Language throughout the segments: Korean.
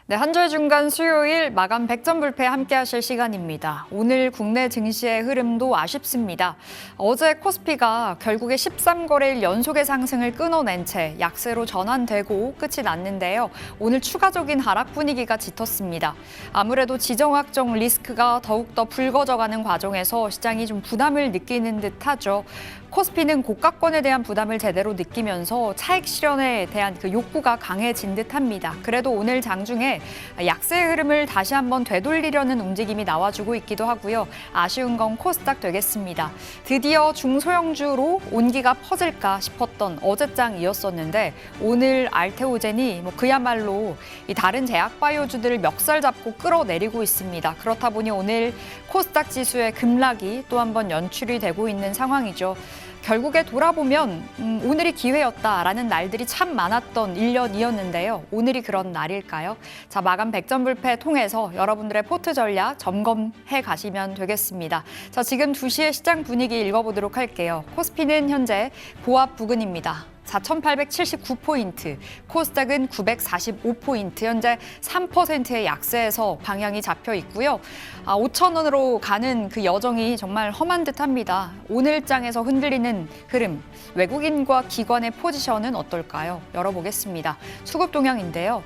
네, 한 주의 중간 수요일 마감 100점 불패 함께 하실 시간입니다. 오늘 국내 증시의 흐름도 아쉽습니다. 어제 코스피가 결국에 13거래일 연속의 상승을 끊어낸 채 약세로 전환되고 끝이 났는데요. 오늘 추가적인 하락 분위기가 짙었습니다. 아무래도 지정학적 리스크가 더욱더 불거져가는 과정에서 시장이 좀 부담을 느끼는 듯하죠. 코스피는 고가권에 대한 부담을 제대로 느끼면서 차익 실현에 대한 그 욕구가 강해진 듯합니다. 그래도 오늘 장중에 약세의 흐름을 다시 한번 되돌리려는 움직임이 나와주고 있기도 하고요. 아쉬운 건 코스닥 되겠습니다. 드디어 중소형주로 온기가 퍼질까 싶었던 어제장이었었는데 오늘 알테오젠이 그야말로 이 다른 제약바이오주들을 멱살 잡고 끌어내리고 있습니다. 그렇다 보니 오늘 코스닥 지수의 급락이 또 한 번 연출이 되고 있는 상황이죠. 결국에 돌아보면 오늘이 기회였다라는 날들이 참 많았던 1년이었는데요. 오늘이 그런 날일까요? 자, 마감 100점 불패 통해서 여러분들의 포트 전략 점검해 가시면 되겠습니다. 자, 지금 2시의 시장 분위기 읽어보도록 할게요. 코스피는 현재 고압 부근입니다. 4,879포인트, 코스닥은 945포인트, 현재 3%의 약세에서 방향이 잡혀 있고요. 5,000원으로 가는 그 여정이 정말 험한 듯합니다. 오늘장에서 흔들리는 흐름, 외국인과 기관의 포지션은 어떨까요? 열어보겠습니다. 수급 동향인데요.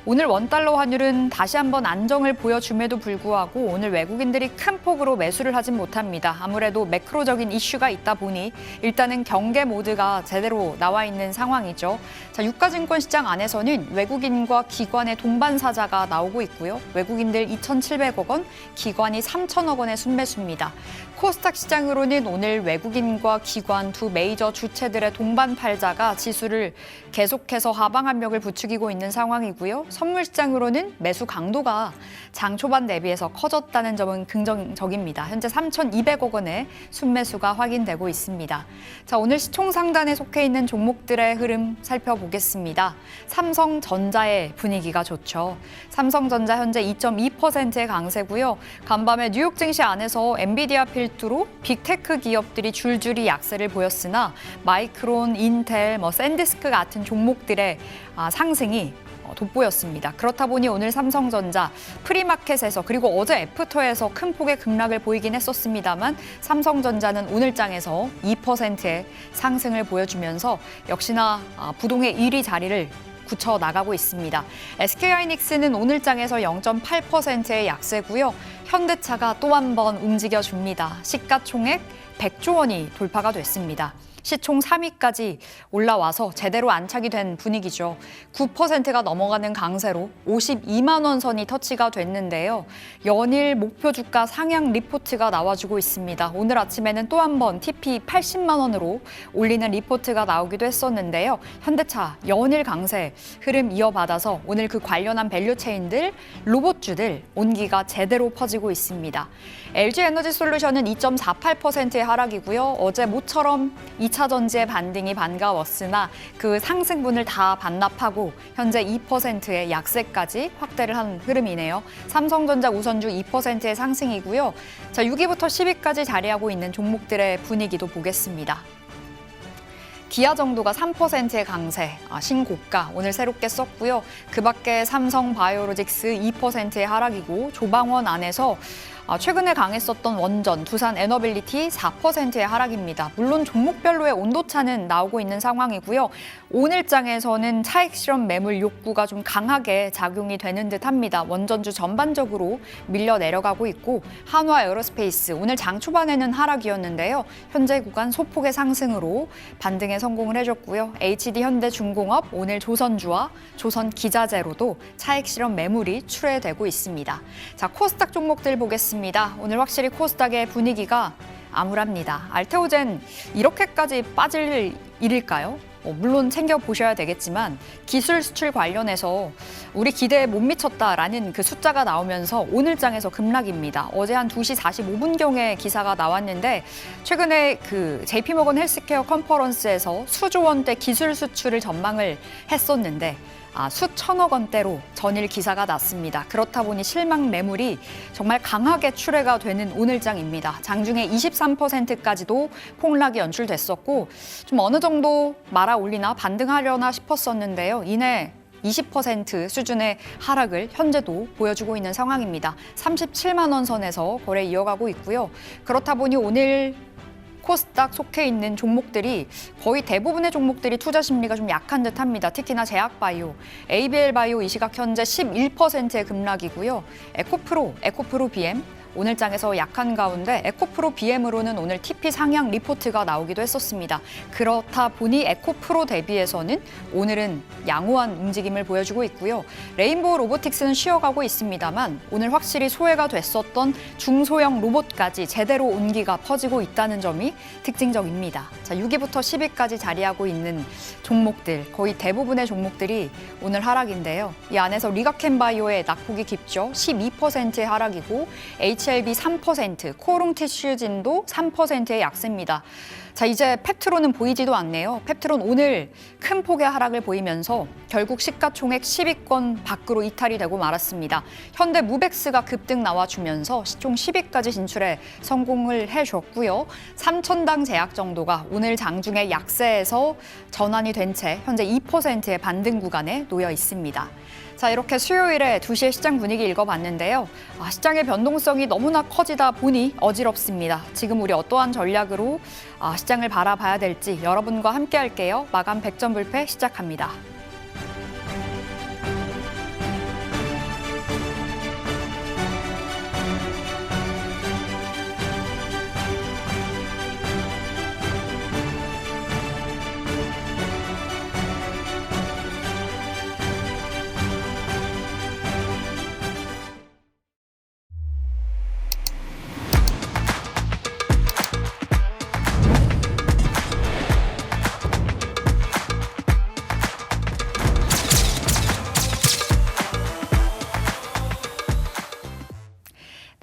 오늘 원달러 환율은 다시 한번 안정을 보여줌에도 불구하고 오늘 외국인들이 큰 폭으로 매수를 하진 못합니다. 아무래도 매크로적인 이슈가 있다 보니 일단은 경계 모드가 제대로 나와 있는 상황이죠. 자, 유가증권 시장 안에서는 외국인과 기관의 동반사자가 나오고 있고요. 외국인들 2,700억 원, 기관이 3,000억 원의 순매수입니다. 코스닥 시장으로는 오늘 외국인과 기관 두 메이저 주체들의 동반 팔자가 지수를 계속해서 하방 압력을 부추기고 있는 상황이고요. 선물 시장으로는 매수 강도가 장 초반 대비해서 커졌다는 점은 긍정적입니다. 현재 3,200억 원의 순매수가 확인되고 있습니다. 자, 오늘 시총 상단에 속해 있는 종목들의 흐름 살펴보겠습니다. 삼성전자의 분위기가 좋죠. 삼성전자 현재 2.2%의 강세고요. 간밤에 뉴욕 증시 안에서 엔비디아 필두로 빅테크 기업들이 줄줄이 약세를 보였으나 마이크론, 인텔, 샌디스크 같은 종목들의 상승이 돋보였습니다. 그렇다 보니 오늘 삼성전자 프리마켓에서 그리고 어제 애프터에서 큰 폭의 급락을 보이긴 했었습니다만 삼성전자는 오늘장에서 2%의 상승을 보여주면서 역시나 부동의 1위 자리를 굳혀 나가고 있습니다. SK하이닉스는 오늘장에서 0.8%의 약세고요. 현대차가 또 한 번 움직여줍니다. 시가총액 100조 원이 돌파가 됐습니다. 시총 3위까지 올라와서 제대로 안착이 된 분위기죠. 9%가 넘어가는 강세로 52만 원 선이 터치가 됐는데요. 연일 목표 주가 상향 리포트가 나와주고 있습니다. 오늘 아침에는 또 한 번 TP 80만 원으로 올리는 리포트가 나오기도 했었는데요. 현대차 연일 강세 흐름 이어받아서 오늘 그 관련한 밸류체인들, 로봇주들 온기가 제대로 퍼지고 있습니다. LG에너지솔루션은 2.48%의 하락이고요. 어제 모처럼 2차 전지의 반등이 반가웠으나 그 상승분을 다 반납하고 현재 2%의 약세까지 확대를 한 흐름이네요. 삼성전자 우선주 2%의 상승이고요. 자, 6위부터 10위까지 자리하고 있는 종목들의 분위기도 보겠습니다. 기아 정도가 3%의 강세, 신고가 오늘 새롭게 썼고요. 그 밖에 삼성바이오로직스 2%의 하락이고 조방원 안에서 최근에 강했었던 원전, 두산 에너빌리티 4%의 하락입니다. 물론 종목별로의 온도차는 나오고 있는 상황이고요. 오늘장에서는 차익 실현 매물 욕구가 좀 강하게 작용이 되는 듯합니다. 원전주 전반적으로 밀려 내려가고 있고 한화 에어로스페이스 오늘 장 초반에는 하락이었는데요. 현재 구간 소폭의 상승으로 반등에 성공을 해줬고요. HD 현대중공업 오늘 조선주와 조선기자재로도 차익 실현 매물이 출회되고 있습니다. 자, 코스닥 종목들 보겠습니다. 오늘 확실히 코스닥의 분위기가 암울합니다. 알테오젠 이렇게까지 빠질 일일까요? 물론 챙겨보셔야 되겠지만 기술 수출 관련해서 우리 기대에 못 미쳤다라는 그 숫자가 나오면서 오늘장에서 급락입니다. 어제 한 2시 45분경에 기사가 나왔는데 최근에 그 JP모건 헬스케어 컨퍼런스에서 수조 원대 기술 수출을 전망을 했었는데 수천억 원대로 전일 기사가 났습니다. 그렇다 보니 실망 매물이 정말 강하게 출회가 되는 오늘장입니다. 장중에 23%까지도 폭락이 연출됐었고 좀 어느 정도 말아 올리나 반등하려나 싶었었는데요. 이내 20% 수준의 하락을 현재도 보여주고 있는 상황입니다. 37만 원 선에서 거래 이어가고 있고요. 그렇다 보니 오늘 코스닥 속해 있는 종목들이 거의 대부분의 종목들이 투자 심리가 좀 약한 듯합니다. 특히나 제약바이오, ABL바이오 이 시각 현재 11%의 급락이고요. 에코프로 BM 오늘 장에서 약한 가운데 에코프로 BM으로는 오늘 TP 상향 리포트가 나오기도 했었습니다. 그렇다 보니 에코프로 대비해서는 오늘은 양호한 움직임을 보여주고 있고요. 레인보우 로보틱스는 쉬어가고 있습니다만 오늘 확실히 소외가 됐었던 중소형 로봇까지 제대로 온기가 퍼지고 있다는 점이 특징적입니다. 자, 6위부터 10위까지 자리하고 있는 종목들, 거의 대부분의 종목들이 오늘 하락인데요. 이 안에서 리가켄바이오의 낙폭이 깊죠. 12%의 하락이고 HLB 3%, 코오롱 티슈진도 3%의 약세입니다. 자, 이제 펩트론은 보이지도 않네요. 펩트론 오늘 큰 폭의 하락을 보이면서 결국 시가총액 10위권 밖으로 이탈이 되고 말았습니다. 현대 무벡스가 급등 나와주면서 시총 10위까지 진출에 성공을 해줬고요. 3천당 제약 정도가 오늘 장중에 약세에서 전환이 된 채 현재 2%의 반등 구간에 놓여 있습니다. 자, 이렇게 수요일에 2시에 시장 분위기 읽어봤는데요. 시장의 변동성이 너무나 커지다 보니 어지럽습니다. 지금 우리 어떠한 전략으로 시장을 바라봐야 될지 여러분과 함께 할게요. 마감 100점 불패 시작합니다.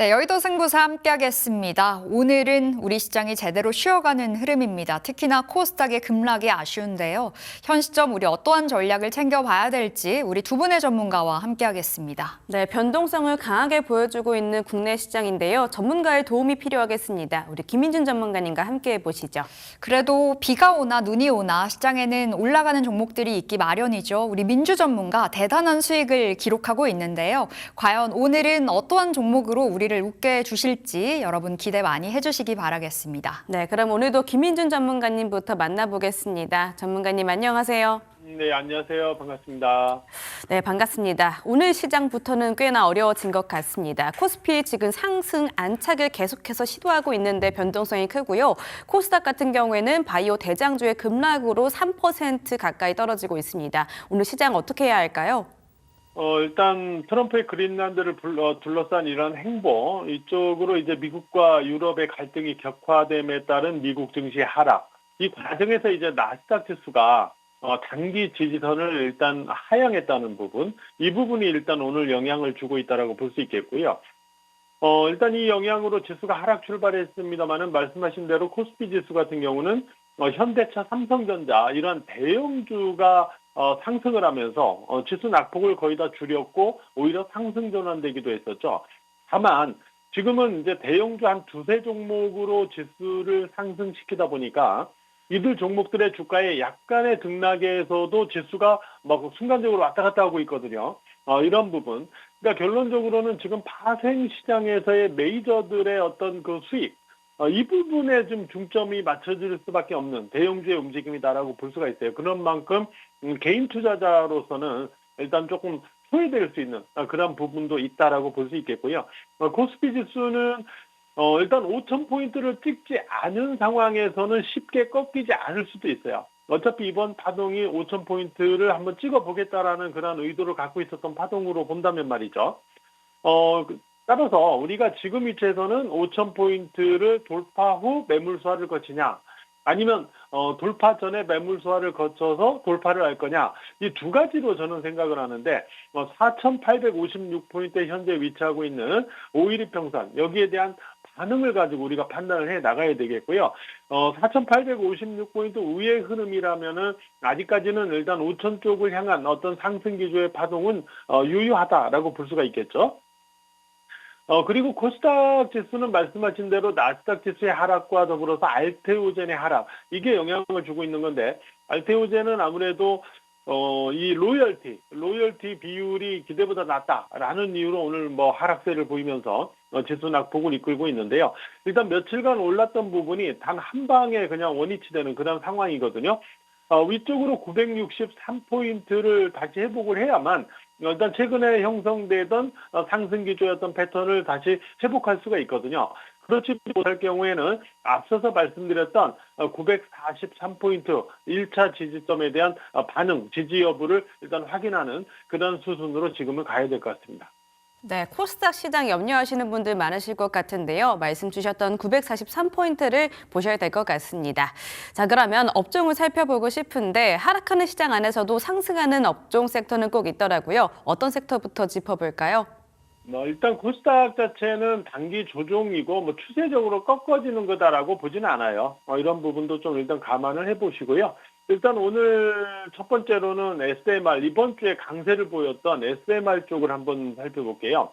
네, 여의도 승부사 함께하겠습니다. 오늘은 우리 시장이 제대로 쉬어가는 흐름입니다. 특히나 코스닥의 급락이 아쉬운데요. 현 시점 우리 어떠한 전략을 챙겨봐야 될지 우리 두 분의 전문가와 함께하겠습니다. 네, 변동성을 강하게 보여주고 있는 국내 시장인데요. 전문가의 도움이 필요하겠습니다. 우리 김민준 전문가님과 함께해 보시죠. 그래도 비가 오나 눈이 오나 시장에는 올라가는 종목들이 있기 마련이죠. 우리 민주 전문가 대단한 수익을 기록하고 있는데요. 과연 오늘은 어떠한 종목으로 우리를 웃게 해주실지 여러분 기대 많이 해주시기 바라겠습니다. 네, 그럼 오늘도 김민준 전문가님부터 만나보겠습니다. 전문가님 안녕하세요. 네, 안녕하세요. 반갑습니다. 네, 반갑습니다. 오늘 시장부터는 꽤나 어려워진 것 같습니다. 코스피 지금 상승 안착을 계속해서 시도하고 있는데 변동성이 크고요. 코스닥 같은 경우에는 바이오 대장주의 급락으로 3% 가까이 떨어지고 있습니다. 오늘 시장 어떻게 해야 할까요? 일단 트럼프의 그린란드를 둘러싼 이런 행보, 이쪽으로 이제 미국과 유럽의 갈등이 격화됨에 따른 미국 증시 하락, 이 과정에서 이제 나스닥 지수가 단기 지지선을 일단 하향했다는 부분, 이 부분이 일단 오늘 영향을 주고 있다라고 볼 수 있겠고요. 일단 이 영향으로 지수가 하락 출발했습니다만은 말씀하신 대로 코스피 지수 같은 경우는 현대차, 삼성전자 이런 대형주가 상승을 하면서 지수 낙폭을 거의 다 줄였고 오히려 상승 전환되기도 했었죠. 다만 지금은 이제 대형주 한 두세 종목으로 지수를 상승시키다 보니까 이들 종목들의 주가에 약간의 등락에서도 지수가 막 순간적으로 왔다 갔다 하고 있거든요. 이런 부분. 그러니까 결론적으로는 지금 파생 시장에서의 메이저들의 어떤 그 수익, 이 부분에 좀 중점이 맞춰질 수밖에 없는 대형주의 움직임이다라고 볼 수가 있어요. 그런 만큼 개인 투자자로서는 일단 조금 소외될 수 있는 그런 부분도 있다라고 볼 수 있겠고요. 코스피 지수는 일단 5,000포인트를 찍지 않은 상황에서는 쉽게 꺾이지 않을 수도 있어요. 어차피 이번 파동이 5,000포인트를 한번 찍어보겠다라는 그런 의도를 갖고 있었던 파동으로 본다면 말이죠. 따라서 우리가 지금 위치에서는 5,000포인트를 돌파 후 매물 수하를 거치냐, 아니면 돌파 전에 매물 수하를 거쳐서 돌파를 할 거냐, 이 두 가지로 저는 생각을 하는데 4,856포인트에 현재 위치하고 있는 512평선, 여기에 대한 반응을 가지고 우리가 판단을 해 나가야 되겠고요. 4,856포인트 위의 흐름이라면은 아직까지는 일단 5,000 쪽을 향한 어떤 상승 기조의 파동은 유효하다라고 볼 수가 있겠죠. 그리고 코스닥 지수는 말씀하신 대로 나스닥 지수의 하락과 더불어서 알테오젠의 하락, 이게 영향을 주고 있는 건데, 알테오젠은 아무래도 이 로열티 비율이 기대보다 낮다라는 이유로 오늘 뭐 하락세를 보이면서 지수 낙폭을 이끌고 있는데요. 일단 며칠간 올랐던 부분이 단 한 방에 그냥 원위치되는 그런 상황이거든요. 위쪽으로 963포인트를 다시 회복을 해야만 일단 최근에 형성되던 상승 기조였던 패턴을 다시 회복할 수가 있거든요. 그렇지 못할 경우에는 앞서서 말씀드렸던 943포인트 1차 지지점에 대한 반응, 지지 여부를 일단 확인하는 그런 수순으로 지금은 가야 될 것 같습니다. 네, 코스닥 시장 염려하시는 분들 많으실 것 같은데요. 말씀 주셨던 943포인트를 보셔야 될 것 같습니다. 자, 그러면 업종을 살펴보고 싶은데 하락하는 시장 안에서도 상승하는 업종 섹터는 꼭 있더라고요. 어떤 섹터부터 짚어볼까요? 일단 코스닥 자체는 단기 조정이고 뭐 추세적으로 꺾어지는 거다라고 보지는 않아요. 이런 부분도 좀 일단 감안을 해보시고요. 일단 오늘 첫 번째로는 SMR, 이번 주에 강세를 보였던 SMR 쪽을 한번 살펴볼게요.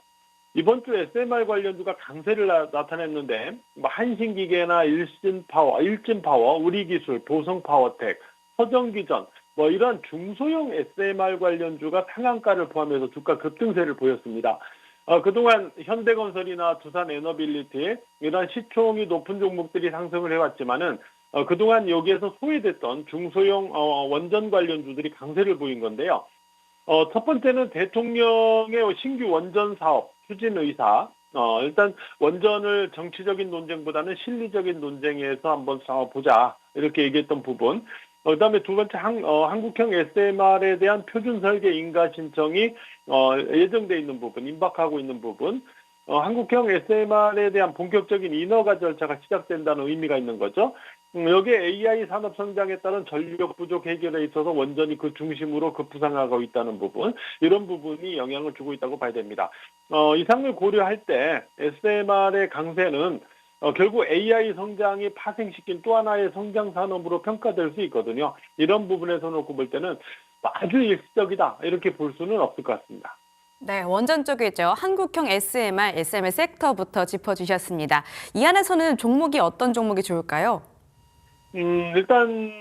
이번 주 SMR 관련주가 강세를 나타냈는데 뭐 한신기계나 일진파워, 우리기술, 보성파워텍, 서정기전 뭐 이런 중소형 SMR 관련주가 상한가를 포함해서 주가 급등세를 보였습니다. 그동안 현대건설이나 두산에너빌리티 이런 시총이 높은 종목들이 상승을 해왔지만은 그동안 여기에서 소외됐던 중소형 원전 관련주들이 강세를 보인 건데요. 첫 번째는 대통령의 신규 원전 사업 추진 의사. 일단 원전을 정치적인 논쟁보다는 실리적인 논쟁에서 한번 싸워보자 이렇게 얘기했던 부분. 그다음에 두 번째 한국형 SMR에 대한 표준 설계 인가 신청이 예정돼 있는 부분, 임박하고 있는 부분. 한국형 SMR에 대한 본격적인 인허가 절차가 시작된다는 의미가 있는 거죠. 여기에 AI 산업 성장에 따른 전력 부족 해결에 있어서 원전이 그 중심으로 급부상하고 있다는 부분, 이런 부분이 영향을 주고 있다고 봐야 됩니다. 이상을 고려할 때 SMR의 강세는 결국 AI 성장이 파생시킨 또 하나의 성장 산업으로 평가될 수 있거든요. 이런 부분에서 놓고 볼 때는 아주 일시적이다 이렇게 볼 수는 없을 것 같습니다. 네, 원전 쪽이죠. 한국형 SMR, SMR 섹터부터 짚어주셨습니다. 이 안에서는 종목이 어떤 종목이 좋을까요? 일단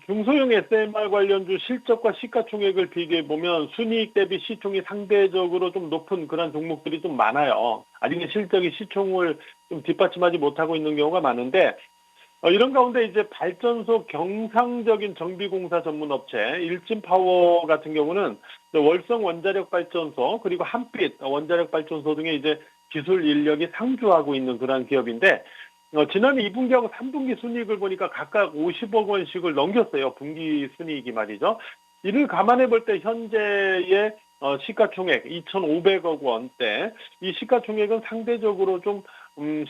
중소형 SMR 관련주 실적과 시가총액을 비교해 보면 순이익 대비 시총이 상대적으로 좀 높은 그런 종목들이 좀 많아요. 아직 실적이 시총을 좀 뒷받침하지 못하고 있는 경우가 많은데 이런 가운데 이제 발전소 경상적인 정비공사 전문 업체 일진파워 같은 경우는 월성 원자력 발전소 그리고 한빛 원자력 발전소 등의 이제 기술 인력이 상주하고 있는 그런 기업인데 지난해 2분기하고 3분기 순이익을 보니까 각각 50억 원씩을 넘겼어요. 분기 순이익이 말이죠. 이를 감안해 볼 때 현재의 시가총액 2,500억 원대 이 시가총액은 상대적으로 좀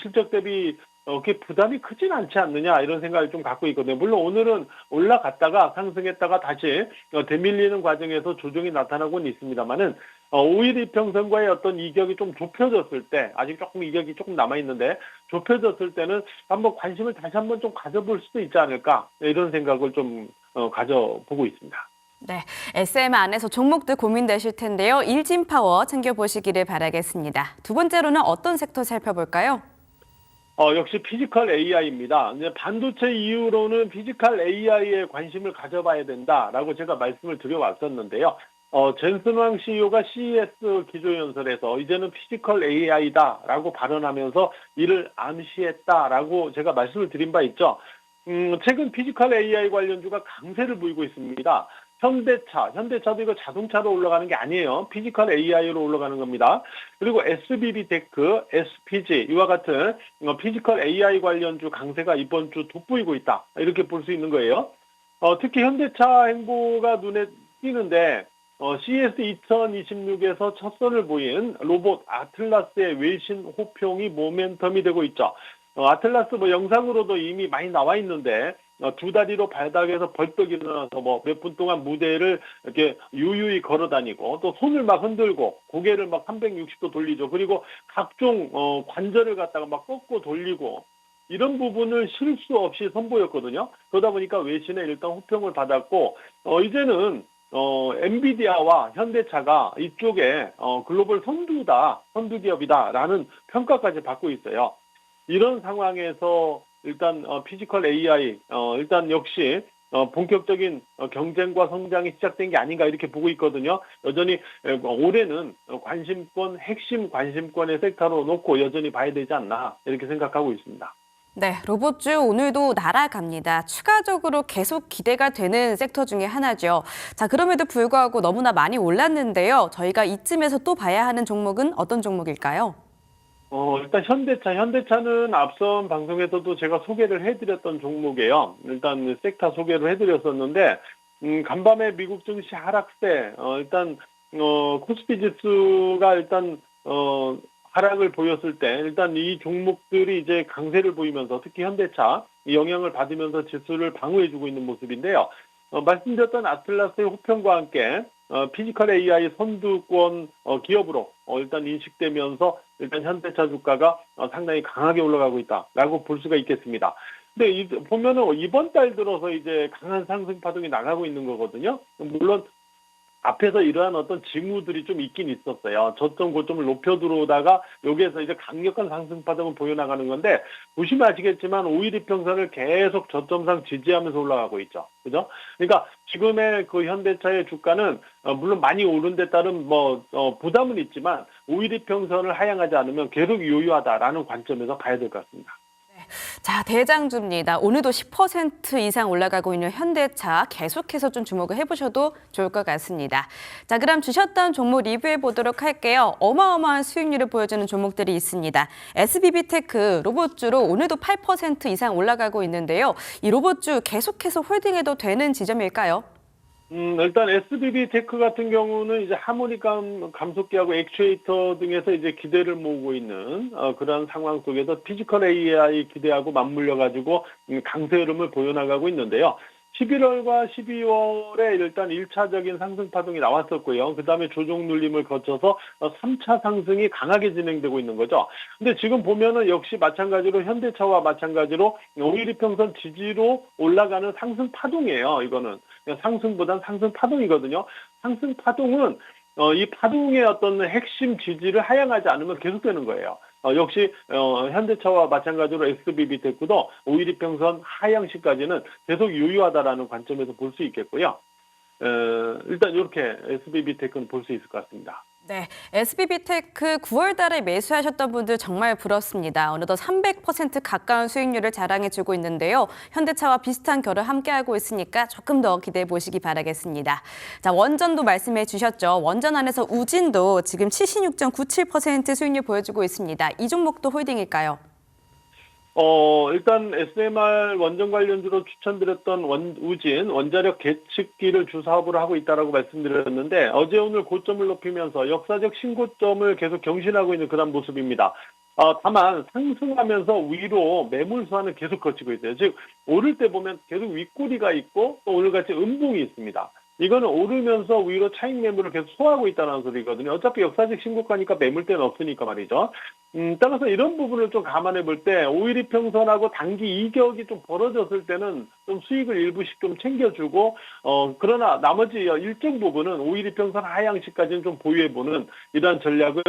실적 대비 그렇게 부담이 크진 않지 않느냐 이런 생각을 좀 갖고 있거든요. 물론 오늘은 올라갔다가 상승했다가 다시 되밀리는 과정에서 조정이 나타나고는 있습니다만은 5일 이평선과의 어떤 이격이 좀 좁혀졌을 때 아직 조금 이격이 조금 남아 있는데 좁혀졌을 때는 한번 관심을 다시 한번 좀 가져볼 수도 있지 않을까 이런 생각을 좀 가져보고 있습니다. 네, SM 안에서 종목들 고민되실 텐데요. 일진파워 챙겨보시기를 바라겠습니다. 두 번째로는 어떤 섹터 살펴볼까요? 역시 피지컬 AI입니다. 이제 반도체 이후로는 피지컬 AI에 관심을 가져봐야 된다라고 제가 말씀을 드려왔었는데요. 젠슨왕 CEO가 CES 기조연설에서 이제는 피지컬 AI다라고 발언하면서 이를 암시했다라고 제가 말씀을 드린 바 있죠. 최근 피지컬 AI 관련주가 강세를 보이고 있습니다. 현대차도 이거 자동차로 올라가는 게 아니에요. 피지컬 AI로 올라가는 겁니다. 그리고 SBB테크, SPG 이와 같은 피지컬 AI 관련주 강세가 이번 주 돋보이고 있다. 이렇게 볼 수 있는 거예요. 특히 현대차 행보가 눈에 띄는데 CES 2026에서 첫 선을 보인 로봇 아틀라스의 외신 호평이 모멘텀이 되고 있죠. 아틀라스 영상으로도 이미 많이 나와 있는데 두 다리로 바닥에서 벌떡 일어나서 몇 분 동안 무대를 이렇게 유유히 걸어다니고 또 손을 막 흔들고 고개를 막 360도 돌리죠. 그리고 각종 관절을 갖다가 막 꺾고 돌리고 이런 부분을 실수 없이 선보였거든요. 그러다 보니까 외신에 일단 호평을 받았고 이제는 엔비디아와 현대차가 이쪽에 글로벌 선두 기업이다라는 평가까지 받고 있어요. 이런 상황에서 일단 피지컬 AI 일단 역시 본격적인 경쟁과 성장이 시작된 게 아닌가 이렇게 보고 있거든요. 여전히 올해는 핵심 관심권의 섹터로 놓고 여전히 봐야 되지 않나 이렇게 생각하고 있습니다. 네, 로봇주 오늘도 날아갑니다. 추가적으로 계속 기대가 되는 섹터 중에 하나죠. 자, 그럼에도 불구하고 너무나 많이 올랐는데요. 저희가 이쯤에서 또 봐야 하는 종목은 어떤 종목일까요? 일단 현대차는 앞선 방송에서도 제가 소개를 해드렸던 종목이에요. 일단 섹터 소개를 해드렸었는데, 간밤에 미국 증시 하락세, 코스피 지수가 하락을 보였을 때, 일단 이 종목들이 이제 강세를 보이면서 특히 현대차, 이 영향을 받으면서 지수를 방어해주고 있는 모습인데요. 말씀드렸던 아틀라스의 호평과 함께, 피지컬 AI 선두권 기업으로 일단 인식되면서 일단 현대차 주가가 상당히 강하게 올라가고 있다라고 볼 수가 있겠습니다. 근데 보면은 이번 달 들어서 이제 강한 상승 파동이 나가고 있는 거거든요. 물론 앞에서 이러한 어떤 징후들이 좀 있긴 있었어요. 저점 고점을 높여 들어오다가 여기에서 이제 강력한 상승 파동을 보여나가는 건데 보시면 아시겠지만 5일 이평선을 계속 저점상 지지하면서 올라가고 있죠. 그죠? 그러니까 지금의 그 현대차의 주가는 물론 많이 오른 데 따른 부담은 있지만 5일 이평선을 하향하지 않으면 계속 유효하다라는 관점에서 봐야 될 것 같습니다. 자, 대장주입니다. 오늘도 10% 이상 올라가고 있는 현대차 계속해서 좀 주목을 해보셔도 좋을 것 같습니다. 자, 그럼 주셨던 종목 리뷰해 보도록 할게요. 어마어마한 수익률을 보여주는 종목들이 있습니다. SBB테크 로봇주로 오늘도 8% 이상 올라가고 있는데요. 이 로봇주 계속해서 홀딩해도 되는 지점일까요? 일단 SBB테크 같은 경우는 이제 하모닉 감속기하고 액추에이터 등에서 이제 기대를 모으고 있는 그런 상황 속에서 피지컬 AI 기대하고 맞물려 가지고 강세 흐름을 보여나가고 있는데요. 11월과 12월에 일단 1차적인 상승 파동이 나왔었고요. 그다음에 조정 눌림을 거쳐서 3차 상승이 강하게 진행되고 있는 거죠. 근데 지금 보면은 역시 마찬가지로 현대차와 마찬가지로 5일 이평선 지지로 올라가는 상승 파동이에요. 이거는 상승보단 상승 파동이거든요. 상승 파동은 이 파동의 어떤 핵심 지지를 하향하지 않으면 계속되는 거예요. 역시 현대차와 마찬가지로 SBB테크도 5일 이평선 하향시까지는 계속 유효하다라는 관점에서 볼 수 있겠고요. 일단 이렇게 SBB테크는 볼 수 있을 것 같습니다. 네, SBB테크 9월 달에 매수하셨던 분들 정말 부럽습니다. 어느덧 300% 가까운 수익률을 자랑해주고 있는데요. 현대차와 비슷한 결을 함께하고 있으니까 조금 더 기대해 보시기 바라겠습니다. 자, 원전도 말씀해 주셨죠. 원전 안에서 우진도 지금 76.97% 수익률 보여주고 있습니다. 이 종목도 홀딩일까요? 일단 SMR 원전 관련주로 추천드렸던 우진 원자력 계측기를 주 사업으로 하고 있다라고 말씀드렸는데 어제 오늘 고점을 높이면서 역사적 신고점을 계속 경신하고 있는 그런 모습입니다. 다만 상승하면서 위로 매물 수완은 계속 거치고 있어요. 즉 오를 때 보면 계속 윗꼬리가 있고 또 오늘같이 음봉이 있습니다. 이거는 오르면서 위로 차익 매물을 계속 소화하고 있다는 소리거든요. 어차피 역사적 신고가니까 매물대는 없으니까 말이죠. 따라서 이런 부분을 좀 감안해 볼 때 5일 이평선하고 단기 이격이 좀 벌어졌을 때는 좀 수익을 일부씩 좀 챙겨주고 그러나 나머지 일정 부분은 5일 이평선 하향시까지는 좀 보유해보는 이러한 전략을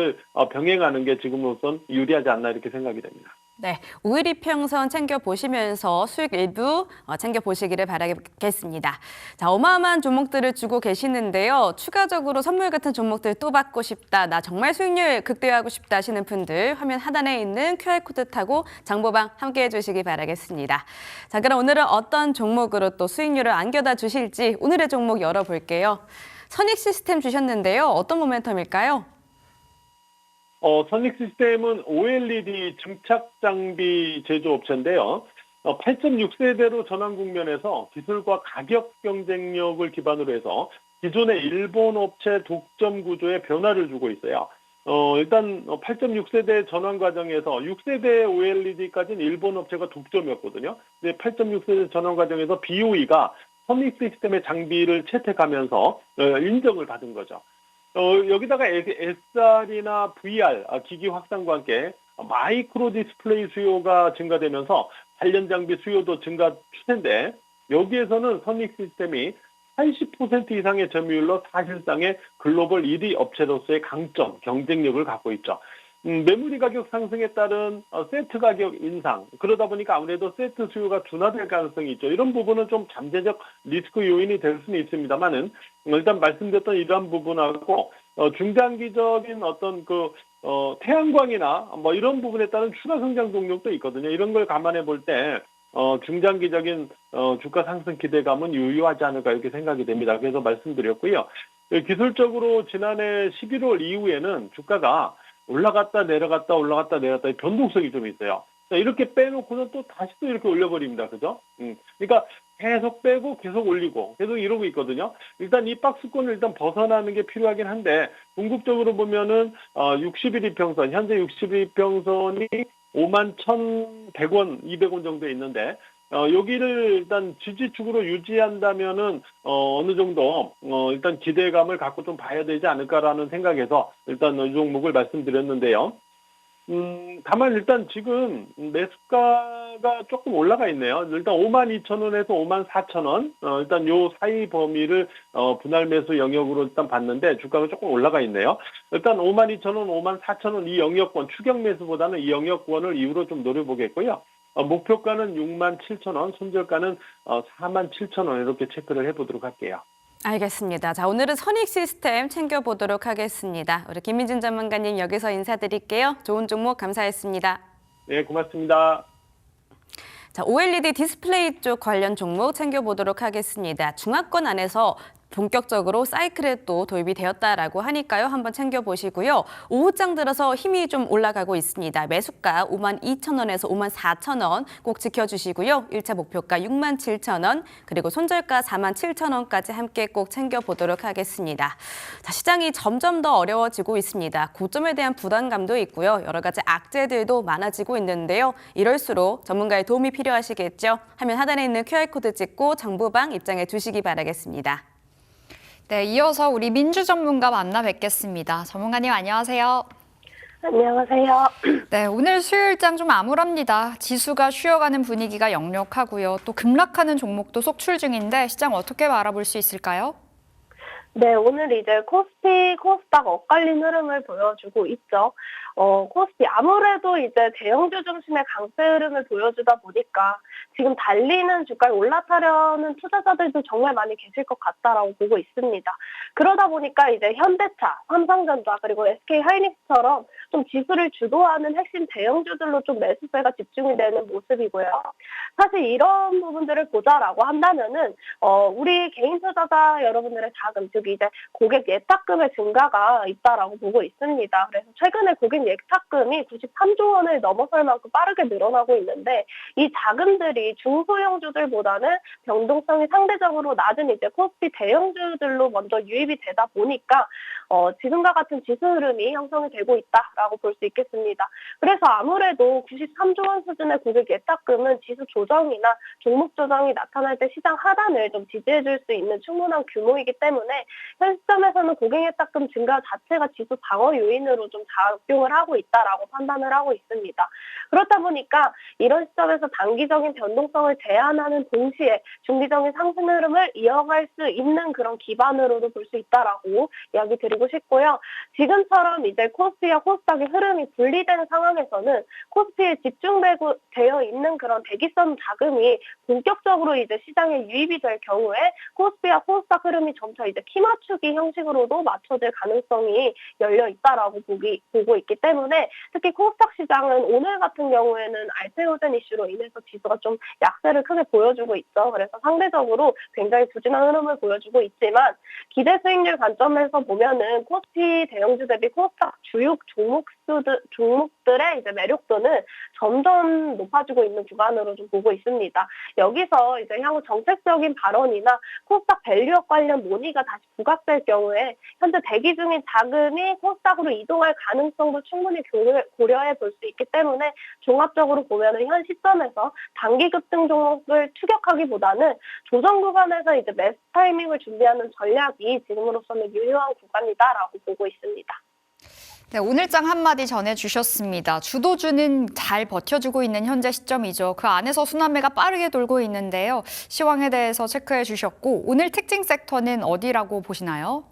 병행하는 게 지금으로선 유리하지 않나 이렇게 생각이 됩니다. 네, 5일 이평선 챙겨보시면서 수익 일부 챙겨보시기를 바라겠습니다. 자, 어마어마한 종목들을 주고 계시는데요. 추가적으로 선물 같은 종목들 또 받고 싶다, 나 정말 수익률 극대화하고 싶다 하시는 분들 화면 하단에 있는 QR코드 타고 정보방 함께해 주시기 바라겠습니다. 자, 그럼 오늘은 어떤 종목으로 또 수익률을 안겨다 주실지 오늘의 종목 열어볼게요. 선익시스템 주셨는데요. 어떤 모멘텀일까요? 선익시스템은 OLED 증착 장비 제조업체인데요. 8.6세대로 전환 국면에서 기술과 가격 경쟁력을 기반으로 해서 기존의 일본 업체 독점 구조에 변화를 주고 있어요. 일단 8.6세대 전환 과정에서 6세대 OLED까지는 일본 업체가 독점이었거든요. 근데 8.6세대 전환 과정에서 BOE가 선익시스템의 장비를 채택하면서 인정을 받은 거죠. 여기다가 SR이나 VR 기기 확산과 함께 마이크로 디스플레이 수요가 증가되면서 관련 장비 수요도 증가 추세인데 여기에서는 선익시스템이 80% 이상의 점유율로 사실상의 글로벌 1위 업체로서의 강점, 경쟁력을 갖고 있죠. 메모리 가격 상승에 따른 세트 가격 인상, 그러다 보니까 아무래도 세트 수요가 둔화될 가능성이 있죠. 이런 부분은 좀 잠재적 리스크 요인이 될 수는 있습니다만은 일단 말씀드렸던 이러한 부분하고 중장기적인 어떤 태양광이나 뭐 이런 부분에 따른 추가 성장 동력도 있거든요. 이런 걸 감안해 볼 때 중장기적인 주가 상승 기대감은 유효하지 않을까 이렇게 생각이 됩니다. 그래서 말씀드렸고요. 기술적으로 지난해 11월 이후에는 주가가 올라갔다 내려갔다 올라갔다 내려갔다 변동성이 좀 있어요. 이렇게 빼놓고는 또 다시 또 이렇게 올려버립니다. 그죠? 그러니까 계속 빼고 계속 올리고 계속 이러고 있거든요. 일단 이 박스권을 일단 벗어나는 게 필요하긴 한데 궁극적으로 보면은 60일 이평선, 현재 60일 이평선이 51,100원, 200원 정도 있는데 여기를 일단 지지축으로 유지한다면은 어느 정도 일단 기대감을 갖고 좀 봐야 되지 않을까라는 생각에서 일단 이 종목을 말씀드렸는데요. 다만 일단 지금 매수가가 조금 올라가 있네요. 일단 52,000원에서 54,000원, 일단 요 사이 범위를 분할 매수 영역으로 일단 봤는데 주가가 조금 올라가 있네요. 일단 52,000원, 54,000원 이 영역권 추격 매수보다는 이 영역권을 이후로 좀 노려보겠고요. 목표가는 67,000원, 손절가는 47,000원 이렇게 체크를 해보도록 할게요. 알겠습니다. 자, 오늘은 선익 시스템 챙겨보도록 하겠습니다. 우리 김민진 전문가님 여기서 인사드릴게요. 좋은 종목 감사했습니다. 네, 고맙습니다. 자, OLED 디스플레이 쪽 관련 종목 챙겨보도록 하겠습니다. 중화권 안에서 본격적으로 사이클에 또 도입이 되었다라고 하니까요. 한번 챙겨보시고요. 오후장 들어서 힘이 좀 올라가고 있습니다. 매수가 52,000원에서 54,000원 꼭 지켜주시고요. 1차 목표가 67,000원 그리고 손절가 47,000원까지 함께 꼭 챙겨보도록 하겠습니다. 자, 시장이 점점 더 어려워지고 있습니다. 고점에 대한 부담감도 있고요. 여러 가지 악재들도 많아지고 있는데요. 이럴수록 전문가의 도움이 필요하시겠죠. 화면 하단에 있는 QR코드 찍고 정보방 입장해 주시기 바라겠습니다. 네, 이어서 우리 민주 전문가 만나 뵙겠습니다. 전문가님 안녕하세요. 안녕하세요. 네, 오늘 수요일장 좀 암울합니다. 지수가 쉬어가는 분위기가 역력하고요. 또 급락하는 종목도 속출 중인데 시장 어떻게 바라볼 수 있을까요? 네, 오늘 이제 코스피, 코스닥 엇갈린 흐름을 보여주고 있죠. 코스피 아무래도 이제 대형주 중심의 강세 흐름을 보여주다 보니까 지금 달리는 주가에 올라타려는 투자자들도 정말 많이 계실 것 같다라고 보고 있습니다. 그러다 보니까 이제 현대차, 삼성전자 그리고 SK하이닉스처럼 좀 지수를 주도하는 핵심 대형주들로 좀 매수세가 집중이 되는 모습이고요. 사실 이런 부분들을 보자라고 한다면은 우리 개인 투자자 여러분들의 자금, 즉 이제 고객 예탁금의 증가가 있다라고 보고 있습니다. 그래서 최근에 고객 예탁금이 93조 원을 넘어설 만큼 빠르게 늘어나고 있는데 이 자금들이 중소형주들보다는 변동성이 상대적으로 낮은 이제 코스피 대형주들로 먼저 유입이 되다 보니까 지금과 같은 지수 흐름이 형성이 되고 있다라고 볼 수 있겠습니다. 그래서 아무래도 93조 원 수준의 고객 예탁금은 지수 조정이나 종목 조정이 나타날 때 시장 하단을 좀 지지해줄 수 있는 충분한 규모이기 때문에 현 시점에서는 고객 예탁금 증가 자체가 지수 방어 요인으로 좀 작용을 하고 있다라고 판단을 하고 있습니다. 그렇다 보니까 이런 시점에서 단기적인 변동성을 제한하는 동시에 중기적인 상승 흐름을 이어갈 수 있는 그런 기반으로도 볼 수 있다라고 이야기 드리고 싶고요. 지금처럼 이제 코스피와 코스닥의 흐름이 분리된 상황에서는 코스피에 집중되어 있는 그런 대기성 자금이 본격적으로 이제 시장에 유입이 될 경우에 코스피와 코스닥 흐름이 점차 이제 키 맞추기 형식으로도 맞춰질 가능성이 열려 있다라고 보고 있기 때문에 특히 코스닥 시장은 오늘 같은 경우에는 알테오젠 이슈로 인해서 지수가 좀 약세를 크게 보여주고 있죠. 그래서 상대적으로 굉장히 부진한 흐름을 보여주고 있지만 기대 수익률 관점에서 보면은 코스피 대형주 대비 코스닥 주요 종목들의 이제 매력도는 점점 높아지고 있는 구간으로 좀 보고 있습니다. 여기서 이제 향후 정책적인 발언이나 코스닥 밸류업 관련 논의가 다시 부각될 경우에 현재 대기 중인 자금이 코스닥으로 이동할 가능성도 충분히 고려해 볼 수 있기 때문에 종합적으로 보면은 현 시점에서 단기 급등 종목을 추격하기보다는 조정 구간에서 이제 매수 타이밍을 준비하는 전략이 지금으로서는 유효한 구간이다라고 보고 있습니다. 네, 오늘장 한마디 전해주셨습니다. 주도주는 잘 버텨주고 있는 현재 시점이죠. 그 안에서 순환매가 빠르게 돌고 있는데요. 시황에 대해서 체크해 주셨고 오늘 특징 섹터는 어디라고 보시나요?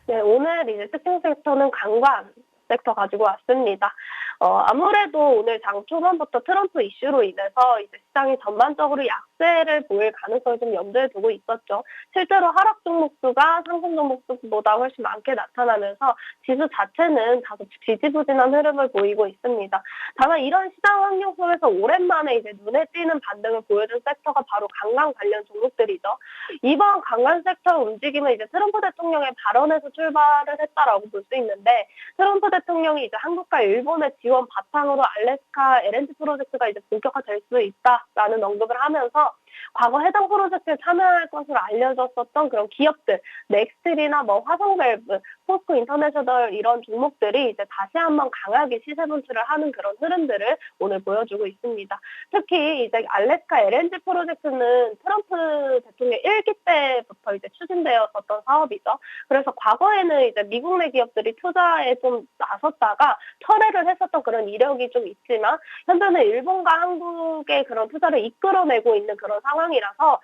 네, 오늘 이제 특징 섹터는 관광, 섹터 가지고 왔습니다. 아무래도 오늘 장 초반부터 트럼프 이슈로 인해서 이제 시장이 전반적으로 약세를 보일 가능성을 좀 염두에 두고 있었죠. 실제로 하락 종목 수가 상승 종목 수보다 훨씬 많게 나타나면서 지수 자체는 다소 지지부진한 흐름을 보이고 있습니다. 다만 이런 시장 환경 속에서 오랜만에 이제 눈에 띄는 반등을 보여준 섹터가 바로 관광 관련 종목들이죠. 이번 관광 섹터 움직임은 이제 트럼프 대통령의 발언에서 출발을 했다라고 볼 수 있는데, 트럼프 대통령이 이제 한국과 일본의 지원 바탕으로 알래스카 LNG 프로젝트가 이제 본격화될 수 있다라는 언급을 하면서 과거 해당 프로젝트에 참여할 것으로 알려졌었던 그런 기업들, 넥스틸이나 뭐 화성밸브, 포스코 인터내셔널 이런 종목들이 이제 다시 한번 강하게 시세 분출을 하는 그런 흐름들을 오늘 보여주고 있습니다. 특히 이제 알래스카 LNG 프로젝트는 트럼프 대통령 1기 때부터 이제 추진되었었던 사업이죠. 그래서 과거에는 이제 미국 내 기업들이 투자에 좀 나섰다가 철회를 했었던 그런 이력이 좀 있지만, 현재는 일본과 한국의 그런 투자를 이끌어내고 있는 그런 상황이라서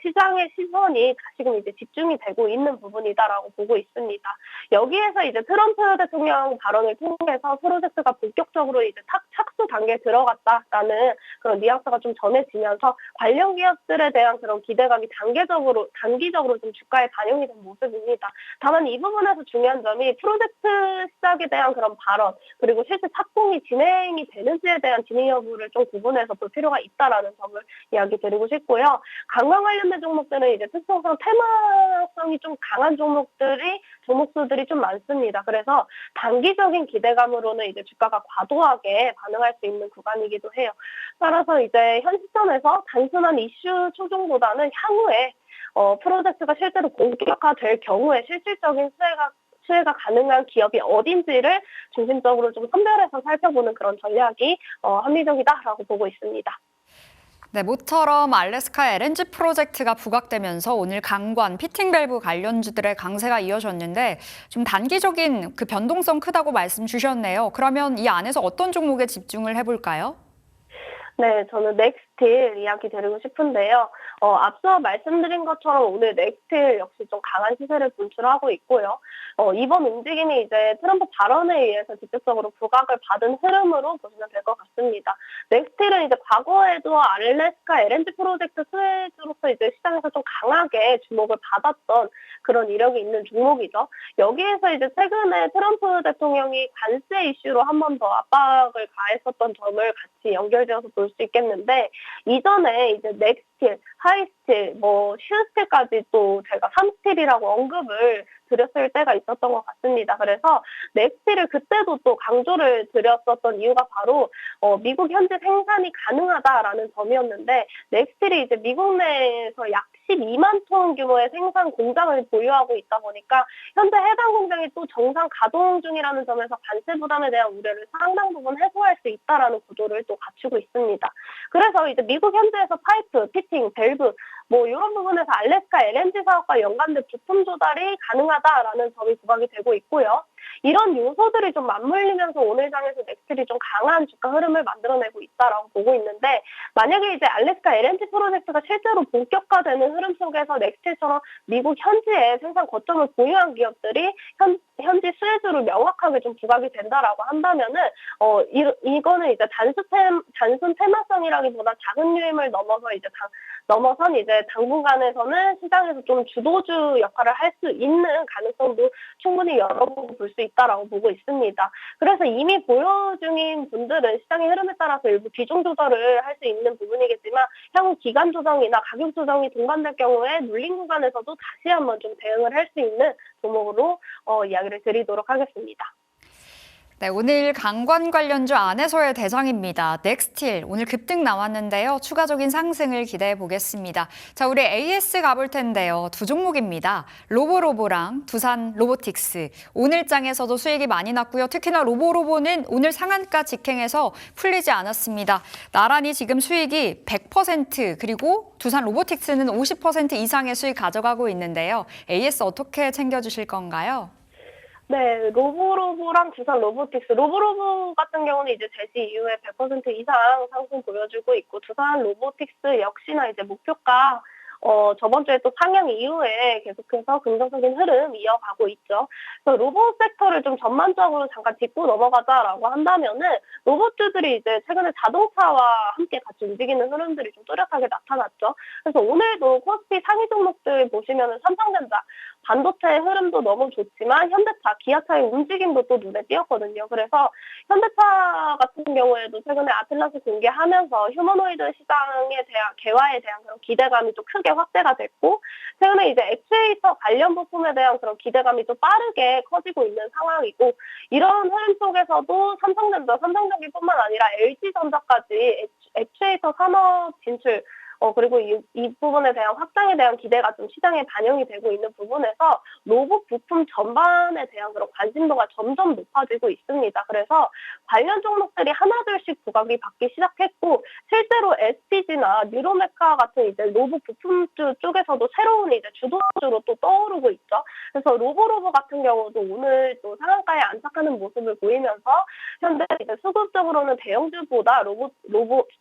시장의 시선이 다시금 이제 집중이 되고 있는 부분이다라고 보고 있습니다. 여기에서 이제 트럼프 대통령 발언을 통해서 프로젝트가 본격적으로 이제 착수 단계에 들어갔다라는 그런 뉘앙스가 좀 전해지면서 관련 기업들에 대한 그런 기대감이 단기적으로 좀 주가에 반영이 된 모습입니다. 다만 이 부분에서 중요한 점이 프로젝트 시작에 대한 그런 발언, 그리고 실제 착공이 진행이 되는지에 대한 진행 여부를 좀 구분해서 볼 필요가 있다라는 점을 이야기 드리고 싶고요. 관광 관련된 종목들은 이제 특성상 테마성이 좀 강한 종목수들이 좀 많습니다. 그래서 단기적인 기대감으로는 이제 주가가 과도하게 반응할 수 있는 구간이기도 해요. 따라서 이제 현 시점에서 단순한 이슈 초종보다는 향후에 프로젝트가 실제로 본격화될 경우에 실질적인 수혜가 가능한 기업이 어딘지를 중심적으로 좀 선별해서 살펴보는 그런 전략이 합리적이다라고 보고 있습니다. 네, 모처럼 알래스카 LNG 프로젝트가 부각되면서 오늘 강관, 피팅 밸브 관련주들의 강세가 이어졌는데 좀 단기적인 그 변동성 크다고 말씀 주셨네요. 그러면 이 안에서 어떤 종목에 집중을 해볼까요? 네, 저는 넥스틸 이야기 드리고 싶은데요. 앞서 말씀드린 것처럼 오늘 넥스틸 역시 좀 강한 시세를 분출하고 있고요. 이번 움직임이 이제 트럼프 발언에 의해서 직접적으로 부각을 받은 흐름으로 보시면 될 것 같습니다. 넥스틸은 이제 과거에도 알래스카 LNG 프로젝트 수혜주로서 이제 시장에서 좀 강하게 주목을 받았던 그런 이력이 있는 종목이죠. 여기에서 이제 최근에 트럼프 대통령이 관세 이슈로 한 번 더 압박을 가했었던 점을 같이 연결지어서 볼 수 있겠는데, 이전에 이제 넥스틸, 하이스틸, 슈스틸까지 또 제가 3스틸이라고 언급을 드렸을 때가 있었던 것 같습니다. 그래서 넥스틸을 그때도 또 강조를 드렸었던 이유가 바로 미국 현지 생산이 가능하다라는 점이었는데, 넥스틸이 이제 미국 내에서 약 12만 톤 규모의 생산 공장을 보유하고 있다 보니까 현재 해당 공장이 또 정상 가동 중이라는 점에서 관세 부담에 대한 우려를 상당 부분 해소할 수 있다라는 구조를 또 갖추고 있습니다. 그래서 이제 미국 현지에서 파이프, 피팅, 밸브 이런 부분에서 알래스카 LNG 사업과 연관된 부품 조달이 가능하다라는 점이 부각이 되고 있고요. 이런 요소들이 좀 맞물리면서 오늘 장에서 넥스틸이 좀 강한 주가 흐름을 만들어내고 있다라고 보고 있는데, 만약에 이제 알래스카 LNG 프로젝트가 실제로 본격화되는 흐름 속에서 넥스틸처럼 미국 현지에 생산 거점을 보유한 기업들이 현지 수혜주로 명확하게 좀 부각이 된다라고 한다면은 이거는 이제 단순 테마성이라기보다 작은 유임을 넘어선 이제 당분간에서는 시장에서 좀 주도주 역할을 할 수 있는 가능성도 충분히 열어보고 볼 수 있다라고 보고 있습니다. 그래서 이미 보유 중인 분들은 시장의 흐름에 따라서 일부 비중 조절을 할 수 있는 부분이겠지만, 향후 기간 조정이나 가격 조정이 동반될 경우에 눌린 구간에서도 다시 한번 좀 대응을 할 수 있는 종목으로 이야기를 드리도록 하겠습니다. 네, 오늘 강관 관련주 안에서의 대장입니다. 넥스틸 오늘 급등 나왔는데요. 추가적인 상승을 기대해 보겠습니다. 자, 우리 AS 가볼 텐데요. 두 종목입니다. 로보로보랑 두산 로보틱스. 오늘 장에서도 수익이 많이 났고요. 특히나 로보로보는 오늘 상한가 직행해서 풀리지 않았습니다. 나란히 지금 수익이 100% 그리고 두산 로보틱스는 50% 이상의 수익 가져가고 있는데요. AS 어떻게 챙겨주실 건가요? 네, 로보로보랑 두산 로보틱스. 로보로보 같은 경우는 이제 제시 이후에 100% 이상 상승 보여주고 있고, 두산 로보틱스 역시나 이제 목표가 저번 주에 또 상향 이후에 계속해서 긍정적인 흐름 이어가고 있죠. 그래서 로봇 섹터를 좀 전반적으로 잠깐 짚고 넘어가자라고 한다면은 로봇주들이 이제 최근에 자동차와 함께 같이 움직이는 흐름들이 좀 뚜렷하게 나타났죠. 그래서 오늘도 코스피 상위 종목들 보시면은 삼성전자, 반도체 흐름도 너무 좋지만 현대차, 기아차의 움직임도 또 눈에 띄었거든요. 그래서 현대차 같은 경우에도 최근에 아틀라스 공개하면서 휴머노이드 시장에 대한 개화에 대한 그런 기대감이 또 크게 확대가 됐고, 최근에 이제 액추에이터 관련 부품에 대한 그런 기대감이 또 빠르게 커지고 있는 상황이고, 이런 흐름 속에서도 삼성전자, 삼성전기뿐만 아니라 LG전자까지 액추에이터 산업 진출, 그리고 이 부분에 대한 확장에 대한 기대가 좀 시장에 반영이 되고 있는 부분에서 로봇 부품 전반에 대한 그런 관심도가 점점 높아지고 있습니다. 그래서 관련 종목들이 하나둘씩 부각이 받기 시작했고, 실제로 SPG나 뉴로메카 같은 이제 로봇 부품주 쪽에서도 새로운 이제 주도주로 또 떠오르고 있죠. 그래서 로보로보 같은 경우도 오늘 또 상한가에 안착하는 모습을 보이면서 현재 이제 수급적으로는 대형주보다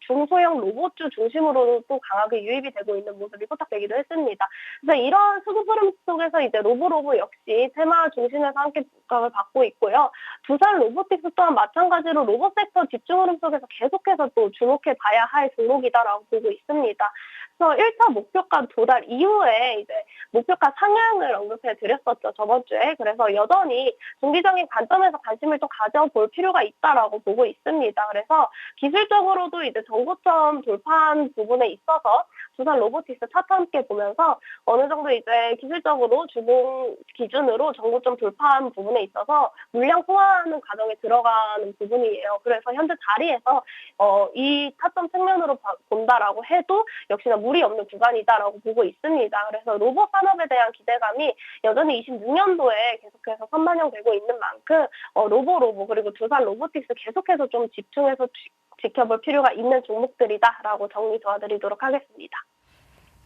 중소형 로봇주 중심으로 또 강하게 유입이 되고 있는 모습이 포착되기도 했습니다. 그래서 이런 수급 흐름 속에서 이제 로보로보 역시 테마 중심에서 함께 부각을 받고 있고요. 두산 로보틱스 또한 마찬가지로 로봇 섹터 집중 흐름 속에서 계속해서 또 주목해 봐야 할 종목이다라고 보고 있습니다. 그래서 1차 목표가 도달 이후에 이제 목표가 상향을 언급해 드렸었죠, 저번 주에. 그래서 여전히 중기적인 관점에서 관심을 또 가져볼 필요가 있다라고 보고 있습니다. 그래서 기술적으로도 이제 정고점 돌파한 부분에 있어서 두산 로보틱스 차트 함께 보면서 어느 정도 이제 기술적으로 주봉 기준으로 정고점 돌파한 부분에 있어서 물량 소화하는 과정에 들어가는 부분이에요. 그래서 현재 자리에서 이 타점 측면으로 본다라고 해도 역시나 무리 없는 구간이다라고 보고 있습니다. 그래서 로봇 산업에 대한 기대감이 여전히 26년도에 계속해서 선반영되고 있는 만큼 로보 그리고 두산 로보틱스 계속해서 좀 집중해서 지켜볼 필요가 있는 종목들이다라고 정리 도와드리도록 하겠습니다.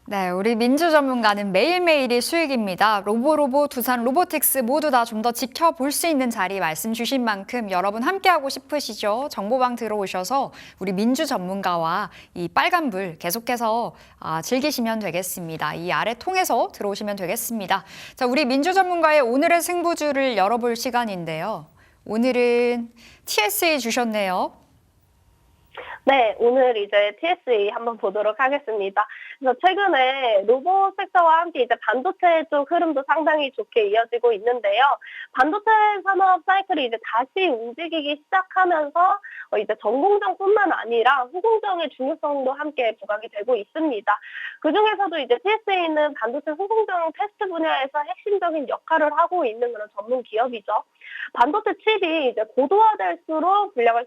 네, 우리 민주 전문가는 매일매일이 수익입니다. 로보, 두산 로보틱스 모두 다 좀 더 지켜볼 수 있는 자리 말씀 주신 만큼 여러분 함께하고 싶으시죠? 정보방 들어오셔서 우리 민주 전문가와 이 빨간불 계속해서 즐기시면 되겠습니다. 이 아래 통해서 들어오시면 되겠습니다. 자, 우리 민주 전문가의 오늘의 승부주를 열어볼 시간인데요. 오늘은 TSE 주셨네요. 네, 오늘 이제 TSE 한번 보도록 하겠습니다. 그래서 최근에 로봇 섹터와 함께 이제 반도체 쪽 흐름도 상당히 좋게 이어지고 있는데요. 반도체 산업 사이클이 이제 다시 움직이기 시작하면서 이제 전공정뿐만 아니라 후공정의 중요성도 함께 부각이 되고 있습니다. 그 중에서도 이제 TSE는 반도체 후공정 테스트 분야에서 핵심적인 역할을 하고 있는 그런 전문 기업이죠. 반도체 칩이 이제 고도화될수록 분량을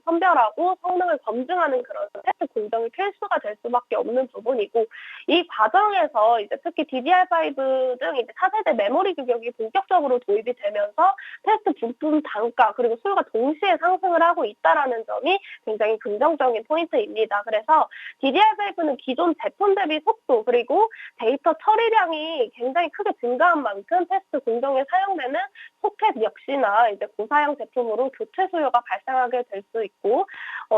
선별하고 성능을 검증하는 그런 테스트 공정이 필수가 될 수밖에 없는 부분이고, 이 과정에서 이제 특히 DDR5 등 이제 차세대 메모리 규격이 본격적으로 도입이 되면서 테스트 부품 단가 그리고 수요가 동시에 상승을 하고 있다라는 점이 굉장히 긍정적인 포인트입니다. 그래서 DDR5는 기존 제품 대비 속도 그리고 데이터 처리량이 굉장히 크게 증가한 만큼 테스트 공정에 사용되는 소켓 역시나 이제 고사양 제품으로 교체 수요가 발생하게 될 수 있고,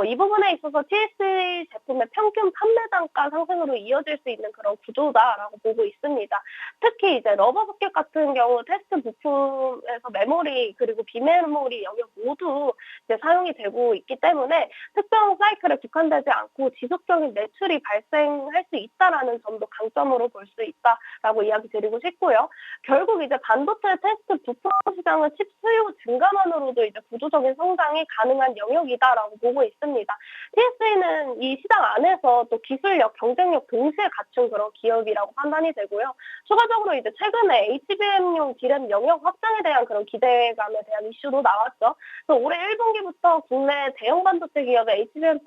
이 부분에 있어서 TSE 제품의 평균 판매 단가 상승으로 이어질 수 있는 그런 구조다라고 보고 있습니다. 특히 이제 러버 소켓 같은 경우 테스트 부품에서 메모리 그리고 비메모리 영역 모두 이제 사용이 되고 있기 때문에 특정 사이클에 국한되지 않고 지속적인 매출이 발생할 수 있다라는 점도 강점으로 볼 수 있다라고 이야기 드리고 싶고요. 결국 이제 반도체 테스트 부품 시장은 칩 수요 증가만으로도 이제 구조적인 성장이 가능한 영역이다라고 보고 있습니다. TSE는 이 시장 안에서 또 기술력, 경쟁력 동시에 갖춘 그런 기업이라고 판단이 되고요. 추가적으로 이제 최근에 HBM용 D램 영역 확장에 대한 그런 기대감에 대한 이슈도 나왔죠. 그래서 올해 1분기부터 국내 대형 반도체 기업의 HBM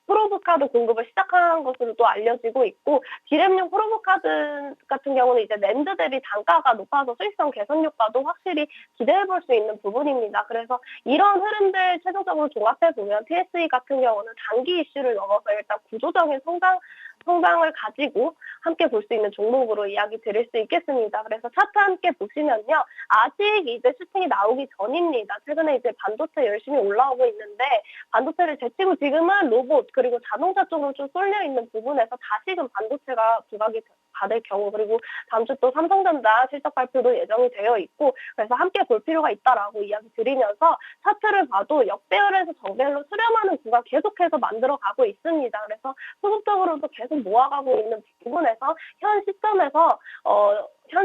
프로브 카드 공급을 시작한 것으로 또 알려지고 있고, D램용 프로브 카드 같은 경우는 이제 낸드 대비 단가가 높아서 수익성 개선 효과도 확실히 기대해 볼 수 있는 부분입니다. 그래서 이런 흐름들 최종적으로 종합해 보면 TSE 같은 경우는 단기 이슈를 넘어서 일단 구조적인 성장 성장을 가지고 함께 볼 수 있는 종목으로 이야기 드릴 수 있겠습니다. 그래서 차트 함께 보시면요. 아직 이제 슈팅이 나오기 전입니다. 최근에 이제 반도체 열심히 올라오고 있는데 반도체를 제치고 지금은 로봇 그리고 자동차 쪽으로 좀 쏠려 있는 부분에서 다시금 반도체가 부각이 받을 경우 그리고 다음 주 또 삼성전자 실적 발표도 예정이 되어 있고 그래서 함께 볼 필요가 있다라고 이야기 드리면서 차트를 봐도 역배열에서 정배열로 수렴하는 구간 계속해서 만들어가고 있습니다. 그래서 소극적으로도 계속 모아가고 있는 부분에서 현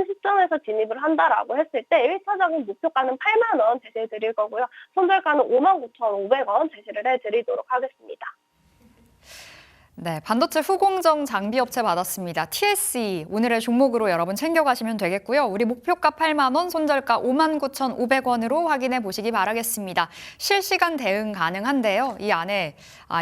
시점에서 진입을 한다라고 했을 때 1차적인 목표가는 8만 원 제시해 드릴 거고요. 손절가는 59,500원 제시를 해드리도록 하겠습니다. 네, 반도체 후공정 장비업체 받았습니다. TSE 오늘의 종목으로 여러분 챙겨가시면 되겠고요. 우리 목표가 8만 원, 손절가 59,500원으로 확인해 보시기 바라겠습니다. 실시간 대응 가능한데요. 이 안에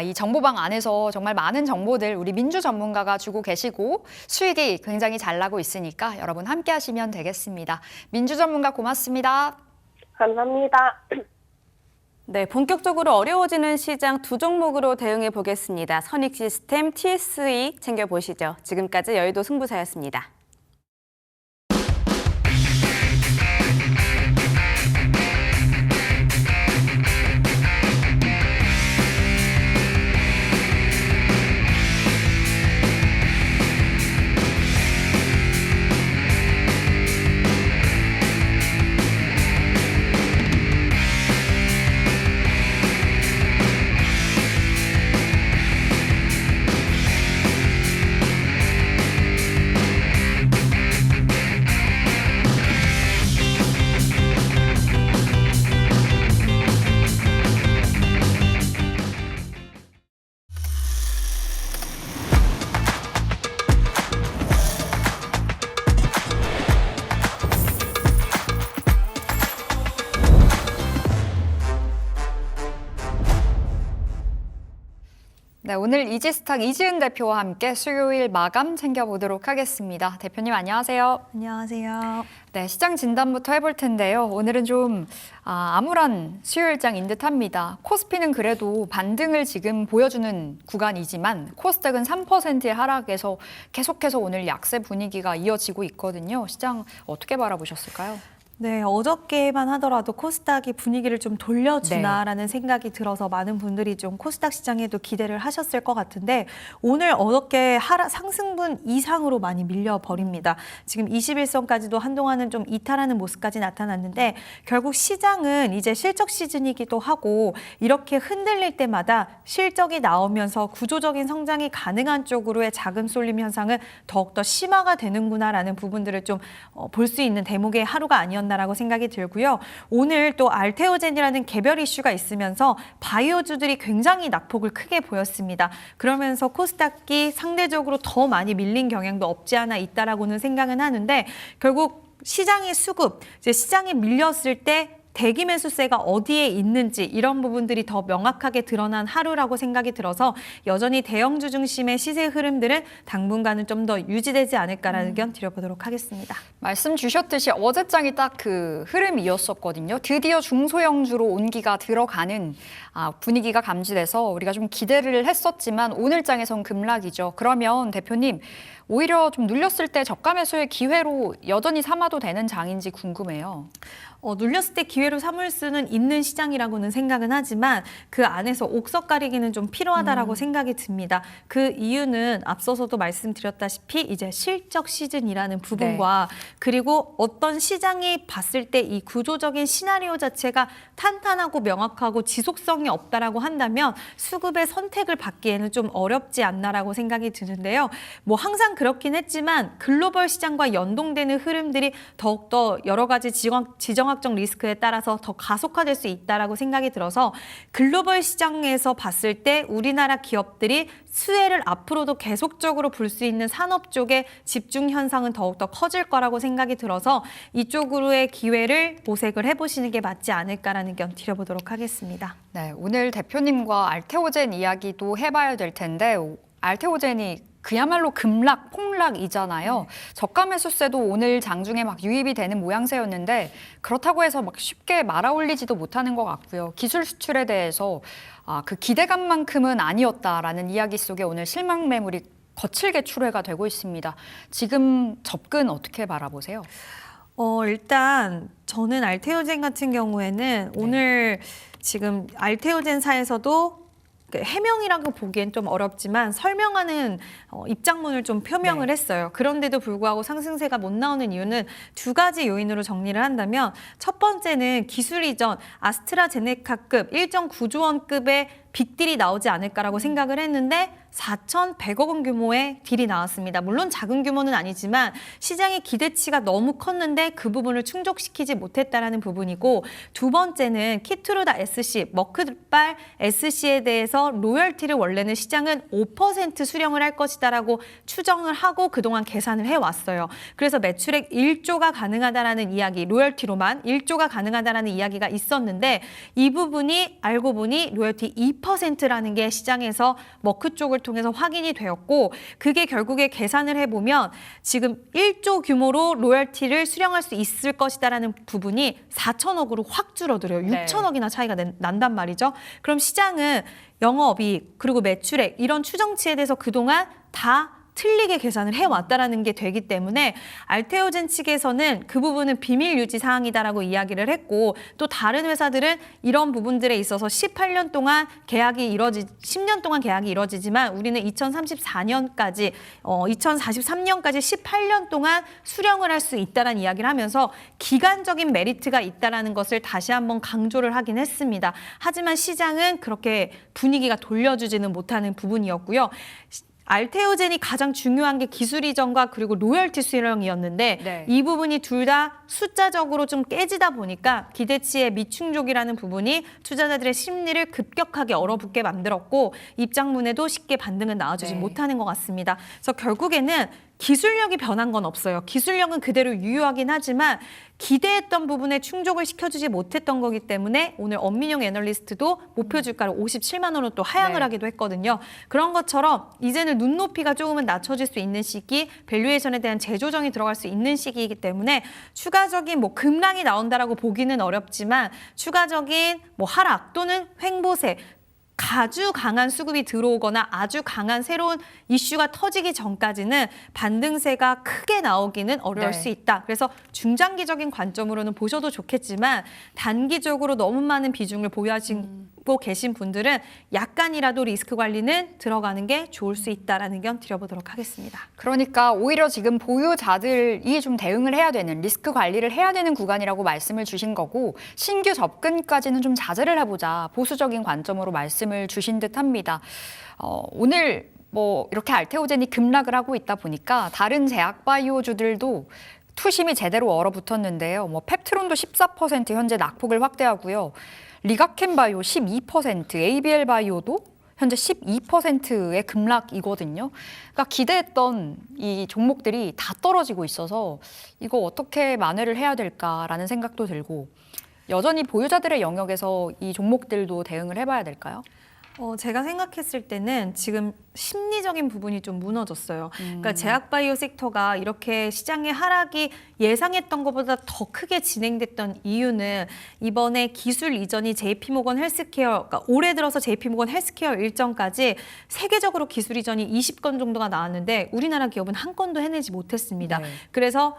이 정보방 안에서 정말 많은 정보들 우리 민주 전문가가 주고 계시고 수익이 굉장히 잘 나고 있으니까 여러분 함께 하시면 되겠습니다. 민주 전문가 고맙습니다. 감사합니다. 네, 본격적으로 어려워지는 시장 두 종목으로 대응해 보겠습니다. 선익시스템, TSE 챙겨보시죠. 지금까지 여의도 승부사였습니다. 네, 오늘 이지스탁 이지은 대표와 함께 수요일 마감 챙겨보도록 하겠습니다. 대표님 안녕하세요. 안녕하세요. 네, 시장 진단부터 해볼 텐데요. 오늘은 좀 암울한 수요일장인 듯합니다. 코스피는 그래도 반등을 지금 보여주는 구간이지만 코스닥은 3%의 하락에서 계속해서 오늘 약세 분위기가 이어지고 있거든요. 시장 어떻게 바라보셨을까요? 네, 어저께만 하더라도 코스닥이 분위기를 좀 돌려주나라는 생각이 들어서 많은 분들이 좀 코스닥 시장에도 기대를 하셨을 것 같은데 오늘 어저께 상승분 이상으로 많이 밀려버립니다. 지금 21선까지도 한동안은 좀 이탈하는 모습까지 나타났는데 결국 시장은 이제 실적 시즌이기도 하고 이렇게 흔들릴 때마다 실적이 나오면서 구조적인 성장이 가능한 쪽으로의 자금 쏠림 현상은 더욱더 심화가 되는구나라는 부분들을 좀 볼 수 있는 대목의 하루가 아니었나라고 생각이 들고요. 오늘 또 알테오젠이라는 개별 이슈가 있으면서 바이오주들이 굉장히 낙폭을 크게 보였습니다. 그러면서 코스닥이 상대적으로 더 많이 밀린 경향도 없지 않아 있다라고는 생각은 하는데 결국 시장의 수급, 이제 시장에 밀렸을 때 대기 매수세가 어디에 있는지 이런 부분들이 더 명확하게 드러난 하루라고 생각이 들어서 여전히 대형주 중심의 시세 흐름들은 당분간은 좀 더 유지되지 않을까라는 의견 드려보도록 하겠습니다. 말씀 주셨듯이 어제장이 딱 그 흐름이었었거든요. 드디어 중소형주로 온기가 들어가는 분위기가 감지돼서 우리가 좀 기대를 했었지만 오늘장에선 급락이죠. 그러면 대표님 오히려 좀 눌렸을 때 저가 매수의 기회로 여전히 삼아도 되는 장인지 궁금해요. 눌렸을 때 기회로 삼을 수는 있는 시장이라고는 생각은 하지만 그 안에서 옥석 가리기는 좀 필요하다라고 생각이 듭니다. 그 이유는 앞서서도 말씀드렸다시피 이제 실적 시즌이라는 부분과 그리고 어떤 시장이 봤을 때 이 구조적인 시나리오 자체가 탄탄하고 명확하고 지속성이 없다라고 한다면 수급의 선택을 받기에는 좀 어렵지 않나라고 생각이 드는데요. 뭐 항상 그렇긴 했지만 글로벌 시장과 연동되는 흐름들이 더욱더 여러 가지 지정학적 리스크에 따라서 더 가속화될 수 있다라고 생각이 들어서 글로벌 시장에서 봤을 때 우리나라 기업들이 수혜를 앞으로도 계속적으로 볼 수 있는 산업 쪽의 집중 현상은 더욱더 커질 거라고 생각이 들어서 이쪽으로의 기회를 모색을 해보시는 게 맞지 않을까라는 의견 드려보도록 하겠습니다. 네, 오늘 대표님과 알테오젠 이야기도 해봐야 될 텐데 알테오젠이 그야말로 급락, 폭락이잖아요. 저가 매수세도 오늘 장중에 막 유입이 되는 모양새였는데 그렇다고 해서 막 쉽게 말아올리지도 못하는 것 같고요. 기술 수출에 대해서 그 기대감만큼은 아니었다라는 이야기 속에 오늘 실망 매물이 거칠게 출회가 되고 있습니다. 지금 접근 어떻게 바라보세요? 일단 저는 알테오젠 같은 경우에는 오늘 지금 알테오젠사에서도 해명이라고 보기엔 좀 어렵지만 설명하는 입장문을 좀 표명을 했어요. 그런데도 불구하고 상승세가 못 나오는 이유는 두 가지 요인으로 정리를 한다면 첫 번째는 기술 이전 아스트라제네카급 1.9조 원급의 빅딜이 나오지 않을까라고 생각을 했는데 4,100억 원 규모의 딜이 나왔습니다. 물론 작은 규모는 아니지만 시장의 기대치가 너무 컸는데 그 부분을 충족시키지 못했다라는 부분이고, 두 번째는 키트루다 SC, 머크발 SC에 대해서 로열티를 원래는 시장은 5% 수령을 할 것이다라고 추정을 하고 그동안 계산을 해왔어요. 그래서 매출액 1조가 가능하다라는 이야기, 로열티로만 1조가 가능하다라는 이야기가 있었는데 이 부분이 알고 보니 로열티 2%라는 게 시장에서 머크 쪽을 통해서 확인이 되었고, 그게 결국에 계산을 해보면 지금 1조 규모로 로열티를 수령할 수 있을 것이다라는 부분이 4천억으로 확 줄어들어요. 6천억이나 차이가 난단 말이죠. 그럼 시장은 영업이익 그리고 매출액 이런 추정치에 대해서 그동안 다 틀리게 계산을 해왔다라는 게 되기 때문에 알테오젠 측에서는 그 부분은 비밀 유지 사항이다라고 이야기를 했고, 또 다른 회사들은 이런 부분들에 있어서 18년 동안 계약이 10년 동안 계약이 이루어지지만 우리는 2033년까지 18년 동안 수령을 할 수 있다라는 이야기를 하면서 기간적인 메리트가 있다라는 것을 다시 한번 강조를 하긴 했습니다. 하지만 시장은 그렇게 분위기가 돌려주지는 못하는 부분이었고요. 알테오젠이 가장 중요한 게 기술 이전과 그리고 로열티 수령이었는데 이 부분이 둘 다 숫자적으로 좀 깨지다 보니까 기대치의 미충족이라는 부분이 투자자들의 심리를 급격하게 얼어붙게 만들었고 입장문에도 쉽게 반등은 나와주지 못하는 것 같습니다. 그래서 결국에는 기술력이 변한 건 없어요. 기술력은 그대로 유효하긴 하지만 기대했던 부분에 충족을 시켜주지 못했던 거기 때문에 오늘 엄민용 애널리스트도 목표 주가를 57만 원으로 또 하향을 하기도 했거든요. 그런 것처럼 이제는 눈높이가 조금은 낮춰질 수 있는 시기, 밸류에이션에 대한 재조정이 들어갈 수 있는 시기이기 때문에 추가적인 급락이 나온다라고 보기는 어렵지만 추가적인 하락 또는 횡보세, 아주 강한 수급이 들어오거나 아주 강한 새로운 이슈가 터지기 전까지는 반등세가 크게 나오기는 어려울 수 있다. 그래서 중장기적인 관점으로는 보셔도 좋겠지만 단기적으로 너무 많은 비중을 보유하시고 계신 분들은 약간이라도 리스크 관리는 들어가는 게 좋을 수 있다라는 견 드려보도록 하겠습니다. 그러니까 오히려 지금 보유자들이 좀 대응을 해야 되는, 리스크 관리를 해야 되는 구간이라고 말씀을 주신 거고, 신규 접근까지는 좀 자제를 해보자, 보수적인 관점으로 말씀을 주신 듯합니다. 오늘 이렇게 알테오젠이 급락을 하고 있다 보니까 다른 제약바이오주들도 투심이 제대로 얼어붙었는데요. 펩트론도 14% 현재 낙폭을 확대하고요. 리가켄바이오 12%, ABL바이오도 현재 12%의 급락이거든요. 그러니까 기대했던 이 종목들이 다 떨어지고 있어서 이거 어떻게 만회를 해야 될까라는 생각도 들고, 여전히 보유자들의 영역에서 이 종목들도 대응을 해봐야 될까요? 제가 생각했을 때는 지금 심리적인 부분이 좀 무너졌어요. 그러니까 제약바이오 섹터가 이렇게 시장의 하락이 예상했던 것보다 더 크게 진행됐던 이유는 이번에 기술 이전이 JP모건 헬스케어, 그러니까 올해 들어서 JP모건 헬스케어 일정까지 세계적으로 기술 이전이 20건 정도가 나왔는데 우리나라 기업은 한 건도 해내지 못했습니다. 그래서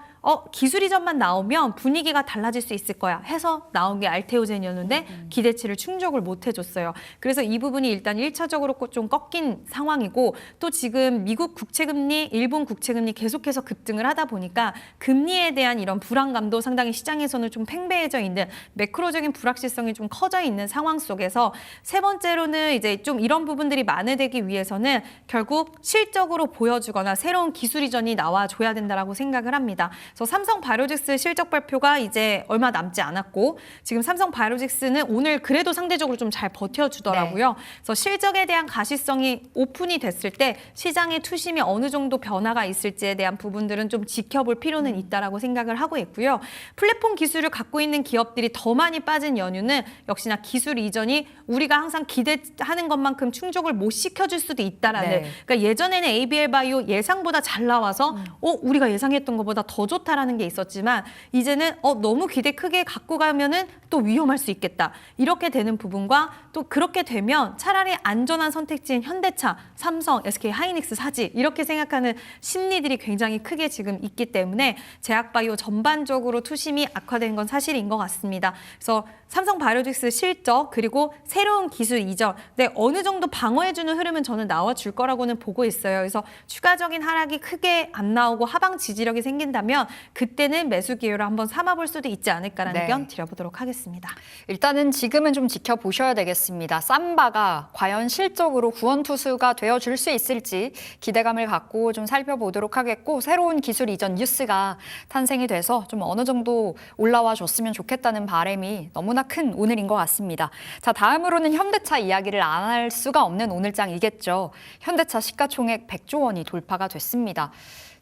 기술 이전만 나오면 분위기가 달라질 수 있을 거야 해서 나온 게 알테오젠이었는데 기대치를 충족을 못 해줬어요. 그래서 이 부분이 일단 1차적으로 좀 꺾인 상황이고, 또 지금 미국 국채금리, 일본 국채금리 계속해서 급등을 하다 보니까 금리에 대한 이런 불안감도 상당히 시장에서는 좀 팽배해져 있는, 매크로적인 불확실성이 좀 커져 있는 상황 속에서 세 번째로는 이제 좀 이런 부분들이 만회되기 위해서는 결국 실적으로 보여주거나 새로운 기술 이전이 나와줘야 된다라고 생각을 합니다. 그래서 삼성바이오로직스 실적 발표가 이제 얼마 남지 않았고 지금 삼성바이오로직스는 오늘 그래도 상대적으로 좀 잘 버텨주더라고요. 그래서 실적에 대한 가시성이 오픈이 됐을 때 시장의 투심이 어느 정도 변화가 있을지에 대한 부분들은 좀 지켜볼 필요는 있다라고 생각을 하고 있고요. 플랫폼 기술을 갖고 있는 기업들이 더 많이 빠진 연유는 역시나 기술 이전이 우리가 항상 기대하는 것만큼 충족을 못 시켜줄 수도 있다라는. 그러니까 예전에는 ABL바이오 예상보다 잘 나와서 우리가 예상했던 것보다 더 좋다라는 게 있었지만 이제는 너무 기대 크게 갖고 가면은 또 위험할 수 있겠다. 이렇게 되는 부분과 또 그렇게 되면 차라리 안전한 선택지인 현대차, 삼성, SK 하이닉스 사지 이렇게 생각하는 심리들이 굉장히 크게 지금 있기 때문에 제약바이오 전반적으로 투심이 악화된 건 사실인 것 같습니다. 그래서 삼성 바이오로직스 실적 그리고 새로운 기술 이전, 네, 어느 정도 방어해주는 흐름은 저는 나와줄 거라고는 보고 있어요. 그래서 추가적인 하락이 크게 안 나오고 하방 지지력이 생긴다면 그때는 매수 기회로 한번 삼아볼 수도 있지 않을까라는 네. 의견 드려보도록 하겠습니다. 일단은 지금은 좀 지켜보셔야 되겠습니다. 삼바가 과연 실적으로 구원투수가 되어줄 수 있을지 기대감을 갖고 좀 살펴보도록 하겠고, 새로운 기술 이전 뉴스가 탄생이 돼서 좀 어느 정도 올라와 줬으면 좋겠다는 바람이 너무나 큰 오늘인 것 같습니다. 자, 다음으로는 현대차 이야기를 안 할 수가 없는 오늘장이겠죠. 현대차 시가총액 100조 원이 돌파가 됐습니다.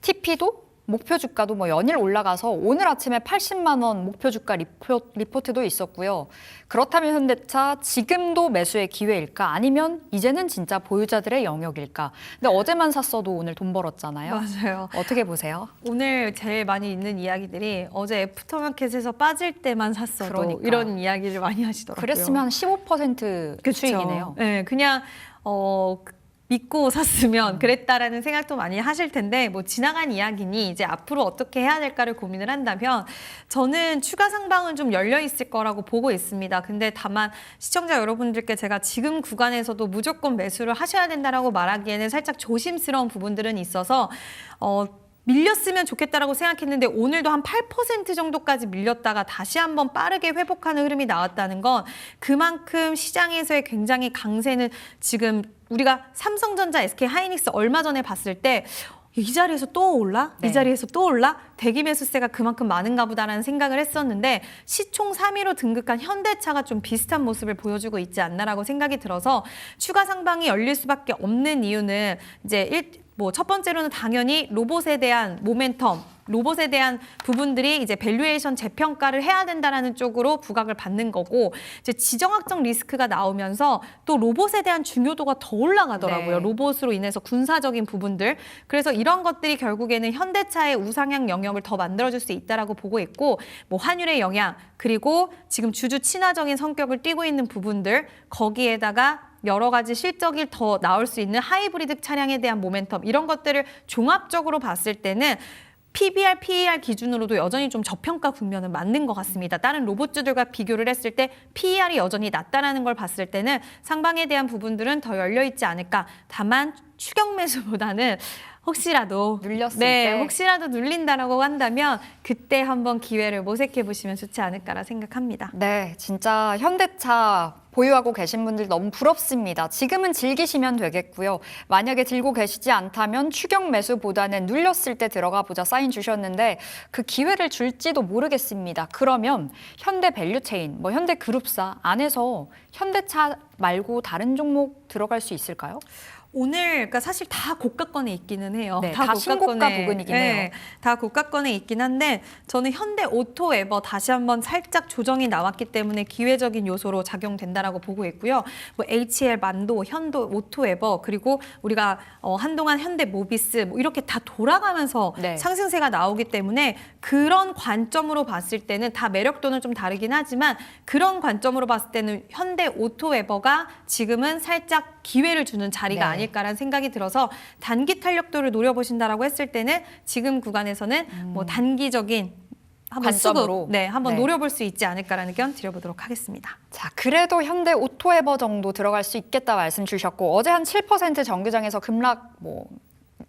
TP도 목표 주가도 뭐 연일 올라가서 오늘 아침에 80만 원 목표 주가 리포트도 있었고요. 그렇다면 현대차 지금도 매수의 기회일까? 아니면 이제는 진짜 보유자들의 영역일까? 근데 어제만 샀어도 오늘 돈 벌었잖아요. 맞아요. 어떻게 보세요? 오늘 제일 많이 있는 이야기들이 어제 애프터마켓에서 빠질 때만 샀어도 그러니까. 이런 이야기를 많이 하시더라고요. 그랬으면 한 15% 그쵸. 수익이네요. 네, 그냥 믿고 샀으면 그랬다라는 생각도 많이 하실 텐데 뭐 지나간 이야기니 이제 앞으로 어떻게 해야 될까를 고민을 한다면 저는 추가 상방은 좀 열려 있을 거라고 보고 있습니다. 근데 다만 시청자 여러분들께 제가 지금 구간에서도 무조건 매수를 하셔야 된다라고 말하기에는 살짝 조심스러운 부분들은 있어서 밀렸으면 좋겠다라고 생각했는데 오늘도 한 8% 정도까지 밀렸다가 다시 한번 빠르게 회복하는 흐름이 나왔다는 건 그만큼 시장에서의 굉장히 강세는 지금 우리가 삼성전자, SK 하이닉스 얼마 전에 봤을 때 이 자리에서 또 올라? 네. 이 자리에서 또 올라? 대기 매수세가 그만큼 많은가 보다라는 생각을 했었는데 시총 3위로 등극한 현대차가 좀 비슷한 모습을 보여주고 있지 않나라고 생각이 들어서 추가 상방이 열릴 수밖에 없는 이유는 이제 첫 번째로는 당연히 로봇에 대한 모멘텀, 로봇에 대한 부분들이 이제 밸류에이션 재평가를 해야 된다라는 쪽으로 부각을 받는 거고 이제 지정학적 리스크가 나오면서 또 로봇에 대한 중요도가 더 올라가더라고요. 네. 로봇으로 인해서 군사적인 부분들. 그래서 이런 것들이 결국에는 현대차의 우상향 영역을 더 만들어줄 수 있다라고 보고 있고 뭐 환율의 영향 그리고 지금 주주 친화적인 성격을 띠고 있는 부분들 거기에다가 여러 가지 실적이 더 나올 수 있는 하이브리드 차량에 대한 모멘텀 이런 것들을 종합적으로 봤을 때는 PBR, PER 기준으로도 여전히 좀 저평가 국면은 맞는 것 같습니다. 다른 로봇주들과 비교를 했을 때 PER이 여전히 낮다라는 걸 봤을 때는 상방에 대한 부분들은 더 열려있지 않을까. 다만 추격 매수보다는 혹시라도 눌렸을 네, 때. 혹시라도 눌린다라고 한다면 그때 한번 기회를 모색해 보시면 좋지 않을까라 생각합니다. 네, 진짜 현대차 보유하고 계신 분들 너무 부럽습니다. 지금은 즐기시면 되겠고요. 만약에 들고 계시지 않다면 추격 매수보다는 눌렸을 때 들어가 보자 사인 주셨는데 그 기회를 줄지도 모르겠습니다. 그러면 현대 밸류체인, 뭐 현대 그룹사 안에서 현대차 말고 다른 종목 들어갈 수 있을까요? 오늘 그러니까 사실 다 고가권에 있기는 해요. 네, 다 신고가 부근이긴 해요. 다 고가권에 있긴 한데 저는 현대 오토에버 다시 한번 살짝 조정이 나왔기 때문에 기회적인 요소로 작용된다라고 보고 있고요. 뭐 HL 만도, 현도 오토에버 그리고 우리가 한동안 현대 모비스 뭐 이렇게 다 돌아가면서 네. 상승세가 나오기 때문에 그런 관점으로 봤을 때는 다 매력도는 좀 다르긴 하지만 그런 관점으로 봤을 때는 현대 오토에버가 지금은 살짝 기회를 주는 자리가 네. 아닐까라는 생각이 들어서 단기 탄력도를 노려보신다라고 했을 때는 지금 구간에서는 뭐 단기적인 한번 관점으로. 수급, 한번 네. 노려볼 수 있지 않을까라는 의견 드려보도록 하겠습니다. 자, 그래도 현대 오토에버 정도 들어갈 수 있겠다 말씀 주셨고 어제 한 7% 정규장에서 급락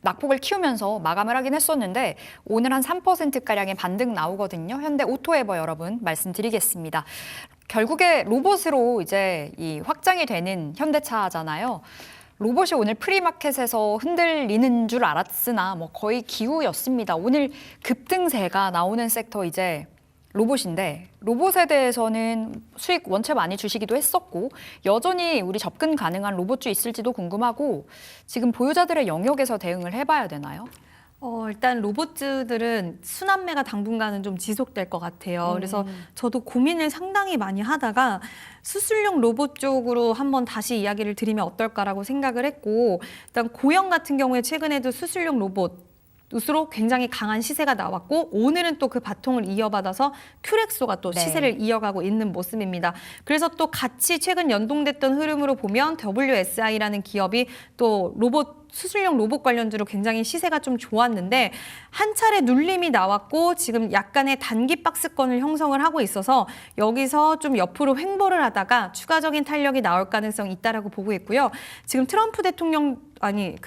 낙폭을 키우면서 마감을 하긴 했었는데 오늘 한 3%가량의 반등 나오거든요. 현대 오토에버 여러분 말씀드리겠습니다. 결국에 로봇으로 이제 이 확장이 되는 현대차잖아요. 로봇이 오늘 프리마켓에서 흔들리는 줄 알았으나 뭐 거의 기우였습니다. 오늘 급등세가 나오는 섹터 이제 로봇인데 로봇에 대해서는 수익 원체 많이 주시기도 했었고 여전히 우리 접근 가능한 로봇주 있을지도 궁금하고 지금 보유자들의 영역에서 대응을 해봐야 되나요? 일단 로봇주들은 순환매가 당분간은 좀 지속될 것 같아요. 그래서 저도 고민을 상당히 많이 하다가 수술용 로봇 쪽으로 한번 다시 이야기를 드리면 어떨까라고 생각을 했고 일단 고영 같은 경우에 최근에도 수술용 로봇 으로 굉장히 강한 시세가 나왔고 오늘은 또 그 바통을 이어받아서 큐렉소가 또 네. 시세를 이어가고 있는 모습입니다. 그래서 또 같이 최근 연동됐던 흐름으로 보면 WSI라는 기업이 또 수술용 로봇 관련주로 굉장히 시세가 좀 좋았는데 한 차례 눌림이 나왔고 지금 약간의 단기 박스권을 형성을 하고 있어서 여기서 좀 옆으로 횡보를 하다가 추가적인 탄력이 나올 가능성이 있다라고 보고 있고요. 지금 트럼프 대통령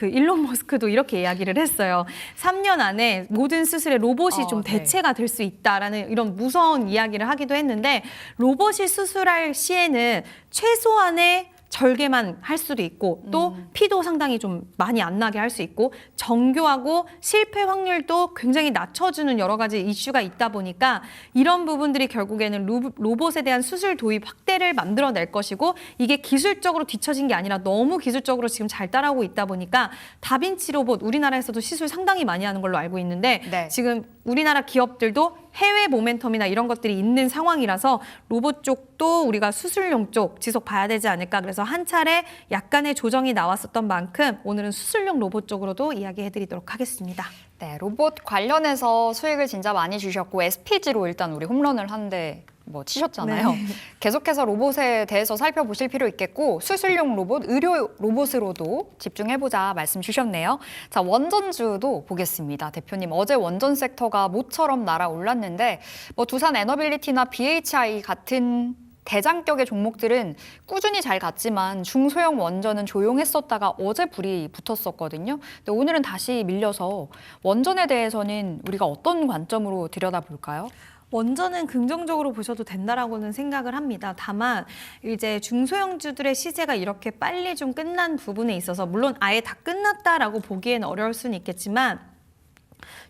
일론 머스크도 이렇게 이야기를 했어요. 3년 안에 모든 수술에 로봇이 좀 대체가 될 수 있다라는 이런 무서운 이야기를 하기도 했는데 로봇이 수술할 시에는 최소한의 절개만 할 수도 있고 또 피도 상당히 좀 많이 안 나게 할 수 있고 정교하고 실패 확률도 굉장히 낮춰주는 여러 가지 이슈가 있다 보니까 이런 부분들이 결국에는 로봇에 대한 수술 도입 확대를 만들어낼 것이고 이게 기술적으로 뒤처진 게 아니라 너무 기술적으로 지금 잘 따라오고 있다 보니까 다빈치 로봇 우리나라에서도 시술 상당히 많이 하는 걸로 알고 있는데 네. 지금 우리나라 기업들도 해외 모멘텀이나 이런 것들이 있는 상황이라서 로봇 쪽도 우리가 수술용 쪽 지속 봐야 되지 않을까. 그래서 한 차례 약간의 조정이 나왔었던 만큼 오늘은 수술용 로봇 쪽으로도 이야기해드리도록 하겠습니다. 네, 로봇 관련해서 수익을 진짜 많이 주셨고 SPG로 일단 우리 홈런을 한 대 치셨잖아요. 네. 계속해서 로봇에 대해서 살펴보실 필요 있겠고 수술용 로봇, 의료 로봇으로도 집중해보자 말씀 주셨네요. 자, 원전주도 보겠습니다. 대표님, 어제 원전 섹터가 모처럼 날아올랐는데 두산 에너빌리티나 BHI 같은 대장격의 종목들은 꾸준히 잘 갔지만 중소형 원전은 조용했었다가 어제 불이 붙었었거든요. 근데 오늘은 다시 밀려서 원전에 대해서는 우리가 어떤 관점으로 들여다볼까요? 원전은 긍정적으로 보셔도 된다라고는 생각을 합니다. 다만 이제 중소형주들의 시세가 이렇게 빨리 좀 끝난 부분에 있어서 물론 아예 다 끝났다라고 보기에는 어려울 수는 있겠지만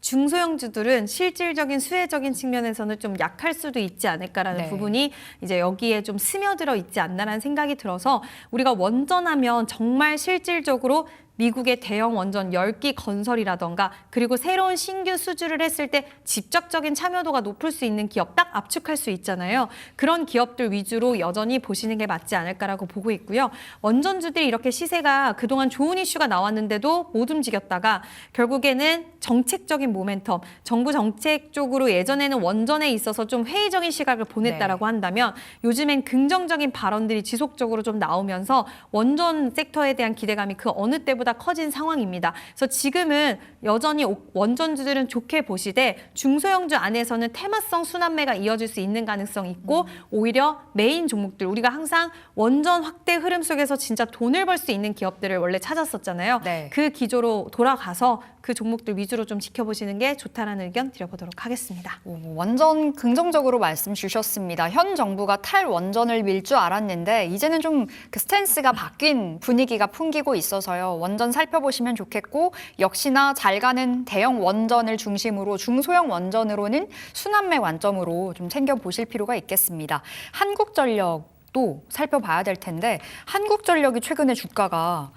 중소형주들은 실질적인 수혜적인 측면에서는 좀 약할 수도 있지 않을까라는 네. 부분이 이제 여기에 좀 스며들어 있지 않나라는 생각이 들어서 우리가 원전하면 정말 실질적으로 미국의 대형 원전 10기 건설이라던가 그리고 새로운 신규 수주를 했을 때 직접적인 참여도가 높을 수 있는 기업 딱 압축할 수 있잖아요. 그런 기업들 위주로 여전히 보시는 게 맞지 않을까라고 보고 있고요. 원전주들이 이렇게 시세가 그동안 좋은 이슈가 나왔는데도 못 움직였다가 결국에는 정책적인 모멘텀, 정부 정책 쪽으로 예전에는 원전에 있어서 좀 회의적인 시각을 보냈다라고 한다면 요즘엔 긍정적인 발언들이 지속적으로 좀 나오면서 원전 섹터에 대한 기대감이 그 어느 때보다 커진 상황입니다. 그래서 지금은 여전히 원전주들은 좋게 보시되 중소형주 안에서는 테마성 순환매가 이어질 수 있는 가능성이 있고 오히려 메인 종목들 우리가 항상 원전 확대 흐름 속에서 진짜 돈을 벌 수 있는 기업들을 원래 찾았었잖아요. 네. 그 기조로 돌아가서 그 종목들 위주로 좀 지켜보시는 게 좋다라는 의견 드려보도록 하겠습니다. 완전 긍정적으로 말씀 주셨습니다. 현 정부가 탈원전을 밀 줄 알았는데 이제는 좀 그 스탠스가 바뀐 분위기가 풍기고 있어서요. 원전 살펴보시면 좋겠고 역시나 잘 가는 대형 원전을 중심으로 중소형 원전으로는 순환매 관점으로 좀 챙겨보실 필요가 있겠습니다. 한국전력도 살펴봐야 될 텐데 한국전력이 최근에 주가가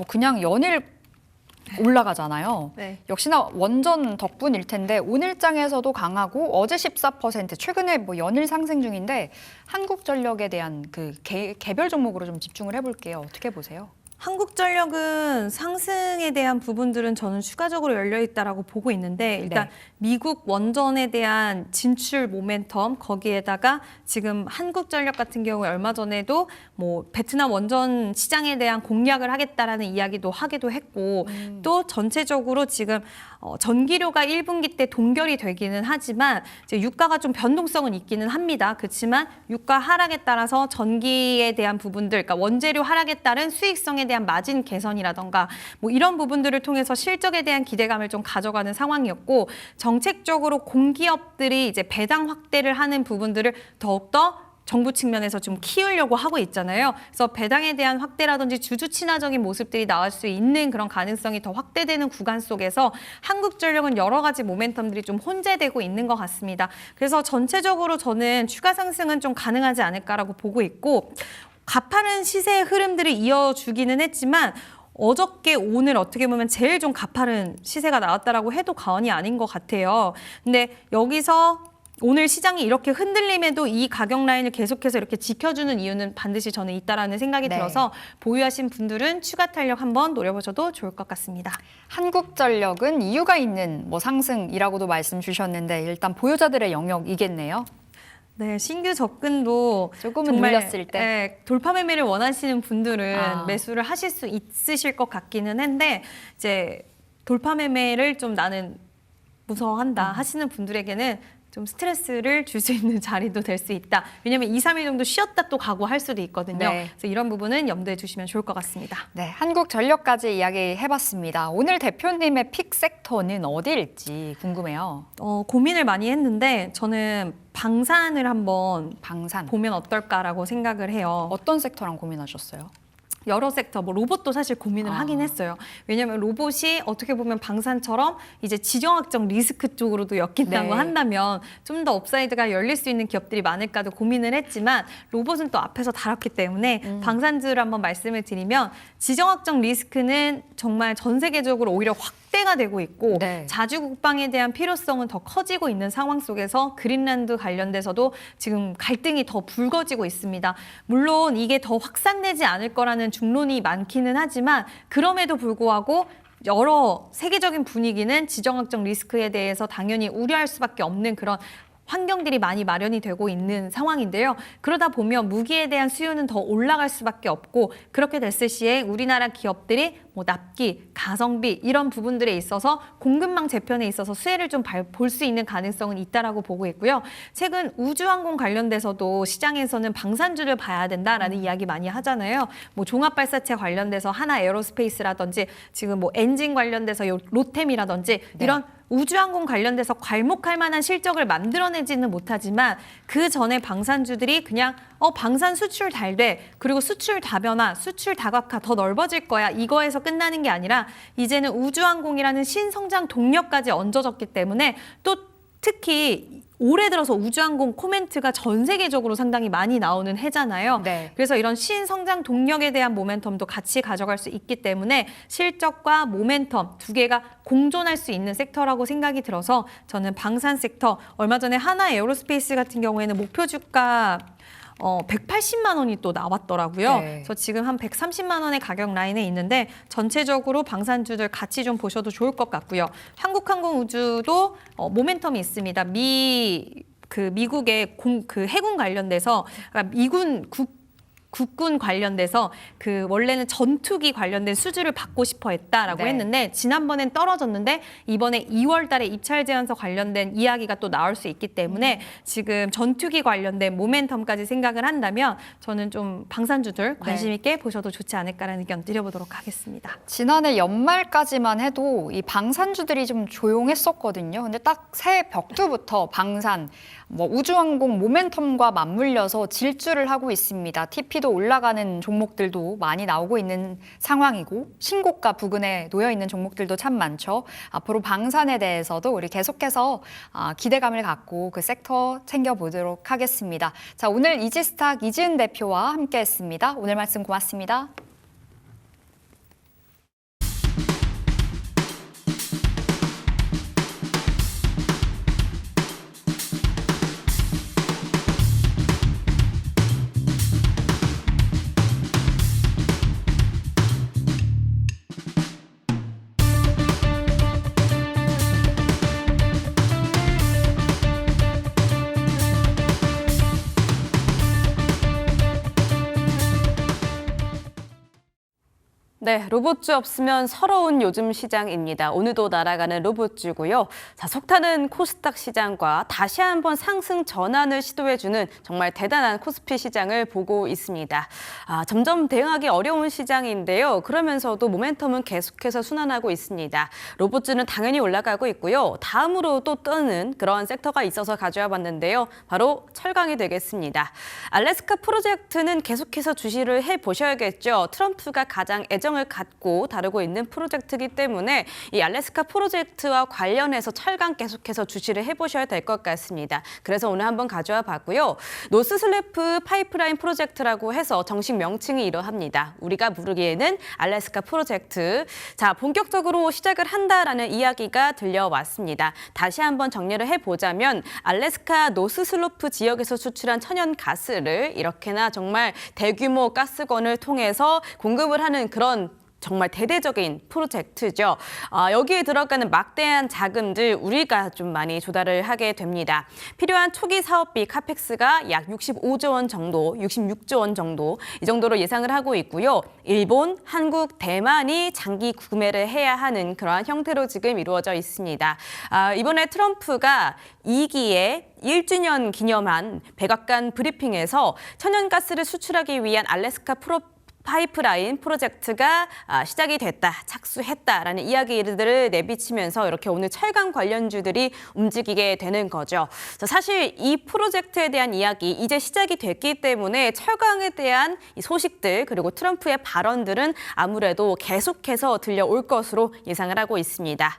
그냥 연일 올라가잖아요. 네. 역시나 원전 덕분일 텐데 오늘장에서도 강하고 어제 14%, 최근에 연일 상승 중인데 한국전력에 대한 그 개별 종목으로 좀 집중을 해볼게요. 어떻게 보세요? 한국전력은 상승에 대한 부분들은 저는 추가적으로 열려있다라고 보고 있는데 일단 미국 원전에 대한 진출 모멘텀 거기에다가 지금 한국전력 같은 경우에 얼마 전에도 베트남 원전 시장에 대한 공략을 하겠다라는 이야기도 하기도 했고 또 전체적으로 지금 전기료가 1분기 때 동결이 되기는 하지만 이제 유가가 좀 변동성은 있기는 합니다. 그렇지만 유가 하락에 따라서 전기에 대한 부분들, 그러니까 원재료 하락에 따른 수익성에 대한 마진 개선이라던가 이런 부분들을 통해서 실적에 대한 기대감을 좀 가져가는 상황이었고 정책적으로 공기업들이 이제 배당 확대를 하는 부분들을 더욱더 정부 측면에서 좀 키우려고 하고 있잖아요. 그래서 배당에 대한 확대라든지 주주 친화적인 모습들이 나올 수 있는 그런 가능성이 더 확대되는 구간 속에서 한국전력은 여러 가지 모멘텀들이 좀 혼재되고 있는 것 같습니다. 그래서 전체적으로 저는 추가 상승은 좀 가능하지 않을까라고 보고 있고 가파른 시세의 흐름들을 이어주기는 했지만 어저께 오늘 어떻게 보면 제일 좀 가파른 시세가 나왔다라고 해도 과언이 아닌 것 같아요. 근데 여기서 오늘 시장이 이렇게 흔들림에도 이 가격 라인을 계속해서 이렇게 지켜주는 이유는 반드시 저는 있다라는 생각이 네. 들어서 보유하신 분들은 추가 탄력 한번 노려보셔도 좋을 것 같습니다. 한국전력은 이유가 있는 뭐 상승이라고도 말씀 주셨는데 일단 보유자들의 영역이겠네요. 네, 신규 접근도 조금은 정말, 눌렸을 때. 네, 돌파 매매를 원하시는 분들은 아. 매수를 하실 수 있으실 것 같기는 한데 이제 돌파 매매를 좀 나는 무서워한다 하시는 분들에게는 좀 스트레스를 줄 수 있는 자리도 될 수 있다. 왜냐하면 2, 3일 정도 쉬었다 또 가고 할 수도 있거든요. 네. 그래서 이런 부분은 염두에 두시면 좋을 것 같습니다. 네, 한국전력까지 이야기해봤습니다. 오늘 대표님의 픽 섹터는 어디일지 궁금해요. 고민을 많이 했는데 저는 방산을 한번 방산. 보면 어떨까라고 생각을 해요. 어떤 섹터랑 고민하셨어요? 여러 섹터, 뭐 로봇도 사실 고민을 하긴 했어요. 왜냐하면 로봇이 어떻게 보면 방산처럼 이제 지정학적 리스크 쪽으로도 엮인다고 네. 한다면 좀 더 업사이드가 열릴 수 있는 기업들이 많을까도 고민을 했지만 로봇은 또 앞에서 다뤘기 때문에 방산주를 한번 말씀을 드리면 지정학적 리스크는 정말 전 세계적으로 오히려 확대가 되고 있고 네. 자주 국방에 대한 필요성은 더 커지고 있는 상황 속에서 그린란드 관련돼서도 지금 갈등이 더 불거지고 있습니다. 물론 이게 더 확산되지 않을 거라는 중론이 많기는 하지만 그럼에도 불구하고 여러 세계적인 분위기는 지정학적 리스크에 대해서 당연히 우려할 수밖에 없는 그런 환경들이 많이 마련이 되고 있는 상황인데요. 그러다 보면 무기에 대한 수요는 더 올라갈 수밖에 없고 그렇게 됐을 시에 우리나라 기업들이 뭐 납기, 가성비 이런 부분들에 있어서 공급망 재편에 있어서 수혜를 좀 볼 수 있는 가능성은 있다라고 보고 있고요. 최근 우주항공 관련돼서도 시장에서는 방산주를 봐야 된다라는 이야기 많이 하잖아요. 뭐 종합발사체 관련돼서 하나 에어로스페이스라든지 지금 뭐 엔진 관련돼서 로템이라든지 이런 우주항공 관련돼서 괄목할 만한 실적을 만들어내지는 못하지만 그 전에 방산주들이 그냥 방산 수출 잘 돼. 그리고 수출 다변화, 수출 다각화 더 넓어질 거야. 이거에서 끝나는 게 아니라 이제는 우주항공이라는 신성장 동력까지 얹어졌기 때문에 또 특히 올해 들어서 우주항공 코멘트가 전 세계적으로 상당히 많이 나오는 해잖아요. 네. 그래서 이런 신성장 동력에 대한 모멘텀도 같이 가져갈 수 있기 때문에 실적과 모멘텀 두 개가 공존할 수 있는 섹터라고 생각이 들어서 저는 방산 섹터, 얼마 전에 하나 에어로스페이스 같은 경우에는 목표 주가 180만 원이 또 나왔더라고요. 네. 그래서 지금 한 130만 원의 가격 라인에 있는데 전체적으로 방산주들 같이 좀 보셔도 좋을 것 같고요. 한국항공우주도 모멘텀이 있습니다. 미국의 해군 관련돼서 그러니까 미군 국군 관련돼서 원래는 전투기 관련된 수주를 받고 싶어 했다라고 네. 했는데 지난번엔 떨어졌는데 이번에 2월 달에 입찰 제안서 관련된 이야기가 또 나올 수 있기 때문에 지금 전투기 관련된 모멘텀까지 생각을 한다면 저는 좀 방산주들 관심 있게 보셔도 좋지 않을까라는 의견 드려보도록 하겠습니다. 지난해 연말까지만 해도 이 방산주들이 좀 조용했었거든요. 근데 딱 새해 벽두부터 방산, 뭐 우주항공 모멘텀과 맞물려서 질주를 하고 있습니다. TP도 올라가는 종목들도 많이 나오고 있는 상황이고 신고가 부근에 놓여 있는 종목들도 참 많죠. 앞으로 방산에 대해서도 우리 계속해서 기대감을 갖고 그 섹터 챙겨보도록 하겠습니다. 자, 오늘 이지스탁 이지은 대표와 함께했습니다. 오늘 말씀 고맙습니다. 네, 로봇주 없으면 서러운 요즘 시장입니다. 오늘도 날아가는 로봇주고요. 자, 속타는 코스닥 시장과 다시 한번 상승 전환을 시도해주는 정말 대단한 코스피 시장을 보고 있습니다. 점점 대응하기 어려운 시장인데요. 그러면서도 모멘텀은 계속해서 순환하고 있습니다. 로봇주는 당연히 올라가고 있고요. 다음으로 또 뜨는 그런 섹터가 있어서 가져와 봤는데요. 바로 철강이 되겠습니다. 알래스카 프로젝트는 계속해서 주시를 해보셔야겠죠. 트럼프가 가장 애정 일정을 갖고 다루고 있는 프로젝트이기 때문에 이 알래스카 프로젝트와 관련해서 철강 계속해서 주시를 해보셔야 될 것 같습니다. 그래서 오늘 한번 가져와 봤고요. 노스슬래프 파이프라인 프로젝트라고 해서 정식 명칭이 이러합니다. 우리가 부르기에는 알래스카 프로젝트. 자, 본격적으로 시작을 한다라는 이야기가 들려왔습니다. 다시 한번 정리를 해보자면 알래스카 노스슬로프 지역에서 수출한 천연 가스를 이렇게나 정말 대규모 가스관을 통해서 공급을 하는 그런 정말 대대적인 프로젝트죠. 여기에 들어가는 막대한 자금들 우리가 좀 많이 조달을 하게 됩니다. 필요한 초기 사업비 카펙스가 약 65조 원 정도, 66조 원 정도 이 정도로 예상을 하고 있고요. 일본, 한국, 대만이 장기 구매를 해야 하는 그러한 형태로 지금 이루어져 있습니다. 이번에 트럼프가 2기에 1주년 기념한 백악관 브리핑에서 천연가스를 수출하기 위한 알래스카 파이프라인 프로젝트가 시작이 됐다, 착수했다라는 이야기들을 내비치면서 이렇게 오늘 철강 관련주들이 움직이게 되는 거죠. 사실 이 프로젝트에 대한 이야기 이제 시작이 됐기 때문에 철강에 대한 이 소식들 그리고 트럼프의 발언들은 아무래도 계속해서 들려올 것으로 예상을 하고 있습니다.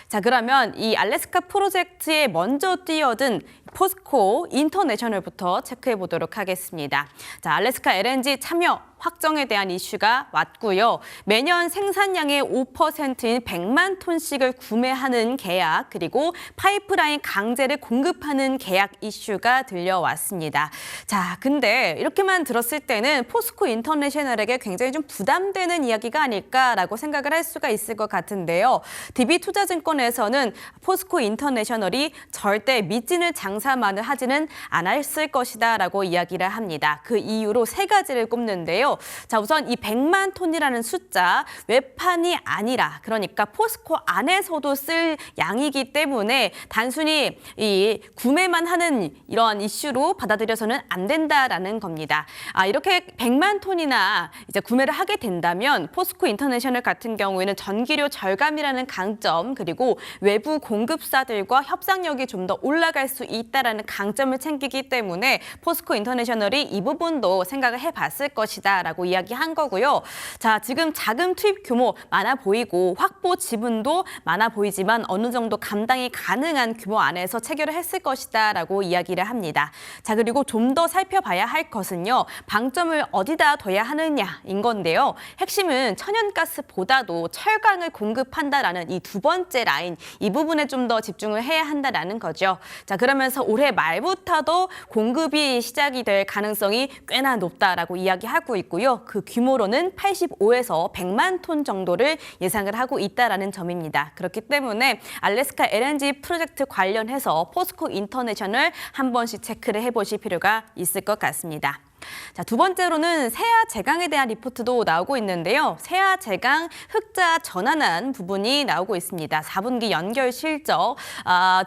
자, 그러면 이 알래스카 프로젝트에 먼저 뛰어든 포스코 인터내셔널부터 체크해 보도록 하겠습니다. 자, 알래스카 LNG 참여 확정에 대한 이슈가 왔고요. 매년 생산량의 5%인 100만 톤씩을 구매하는 계약 그리고 파이프라인 강제를 공급하는 계약 이슈가 들려왔습니다. 자, 근데 이렇게만 들었을 때는 포스코 인터내셔널에게 굉장히 좀 부담되는 이야기가 아닐까라고 생각을 할 수가 있을 것 같은데요. DB투자증권에서는 포스코 인터내셔널이 절대 미지는 장사만을 하지는 않았을 것이다라고 이야기를 합니다. 그 이유로 세 가지를 꼽는데요. 자, 우선 이 100만 톤이라는 숫자 외판이 아니라 그러니까 포스코 안에서도 쓸 양이기 때문에 단순히 이 구매만 하는 이런 이슈로 받아들여서는 안 된다라는 겁니다. 이렇게 100만 톤이나 이제 구매를 하게 된다면 포스코 인터내셔널 같은 경우에는 전기료 절감이라는 강점 그리고 외부 공급사들과 협상력이 좀 더 올라갈 수 있다라는 강점을 챙기기 때문에 포스코 인터내셔널이 이 부분도 생각을 해봤을 것이다라고 이야기한 거고요. 자, 지금 자금 투입 규모 많아 보이고 확보 지분도 많아 보이지만 어느 정도 감당이 가능한 규모 안에서 체결을 했을 것이다라고 이야기를 합니다. 자, 그리고 좀 더 살펴봐야 할 것은요. 방점을 어디다 둬야 하느냐인 건데요. 핵심은 천연가스보다도 철강을 공급한다라는 이 두 번째 라인 이 부분에 좀 더 집중을 해야 한다라는 거죠. 자, 그러면서 올해 말부터도 공급이 시작이 될 가능성이 꽤나 높다라고 이야기하고 있고요. 그 규모로는 85에서 100만 톤 정도를 예상을 하고 있다라는 점입니다. 그렇기 때문에 알래스카 LNG 프로젝트 관련해서 포스코 인터내셔널 한 번씩 체크를 해보실 필요가 있을 것 같습니다. 자, 두 번째로는 세아 제강에 대한 리포트도 나오고 있는데요. 세아 제강 흑자 전환한 부분이 나오고 있습니다. 4분기 연결 실적.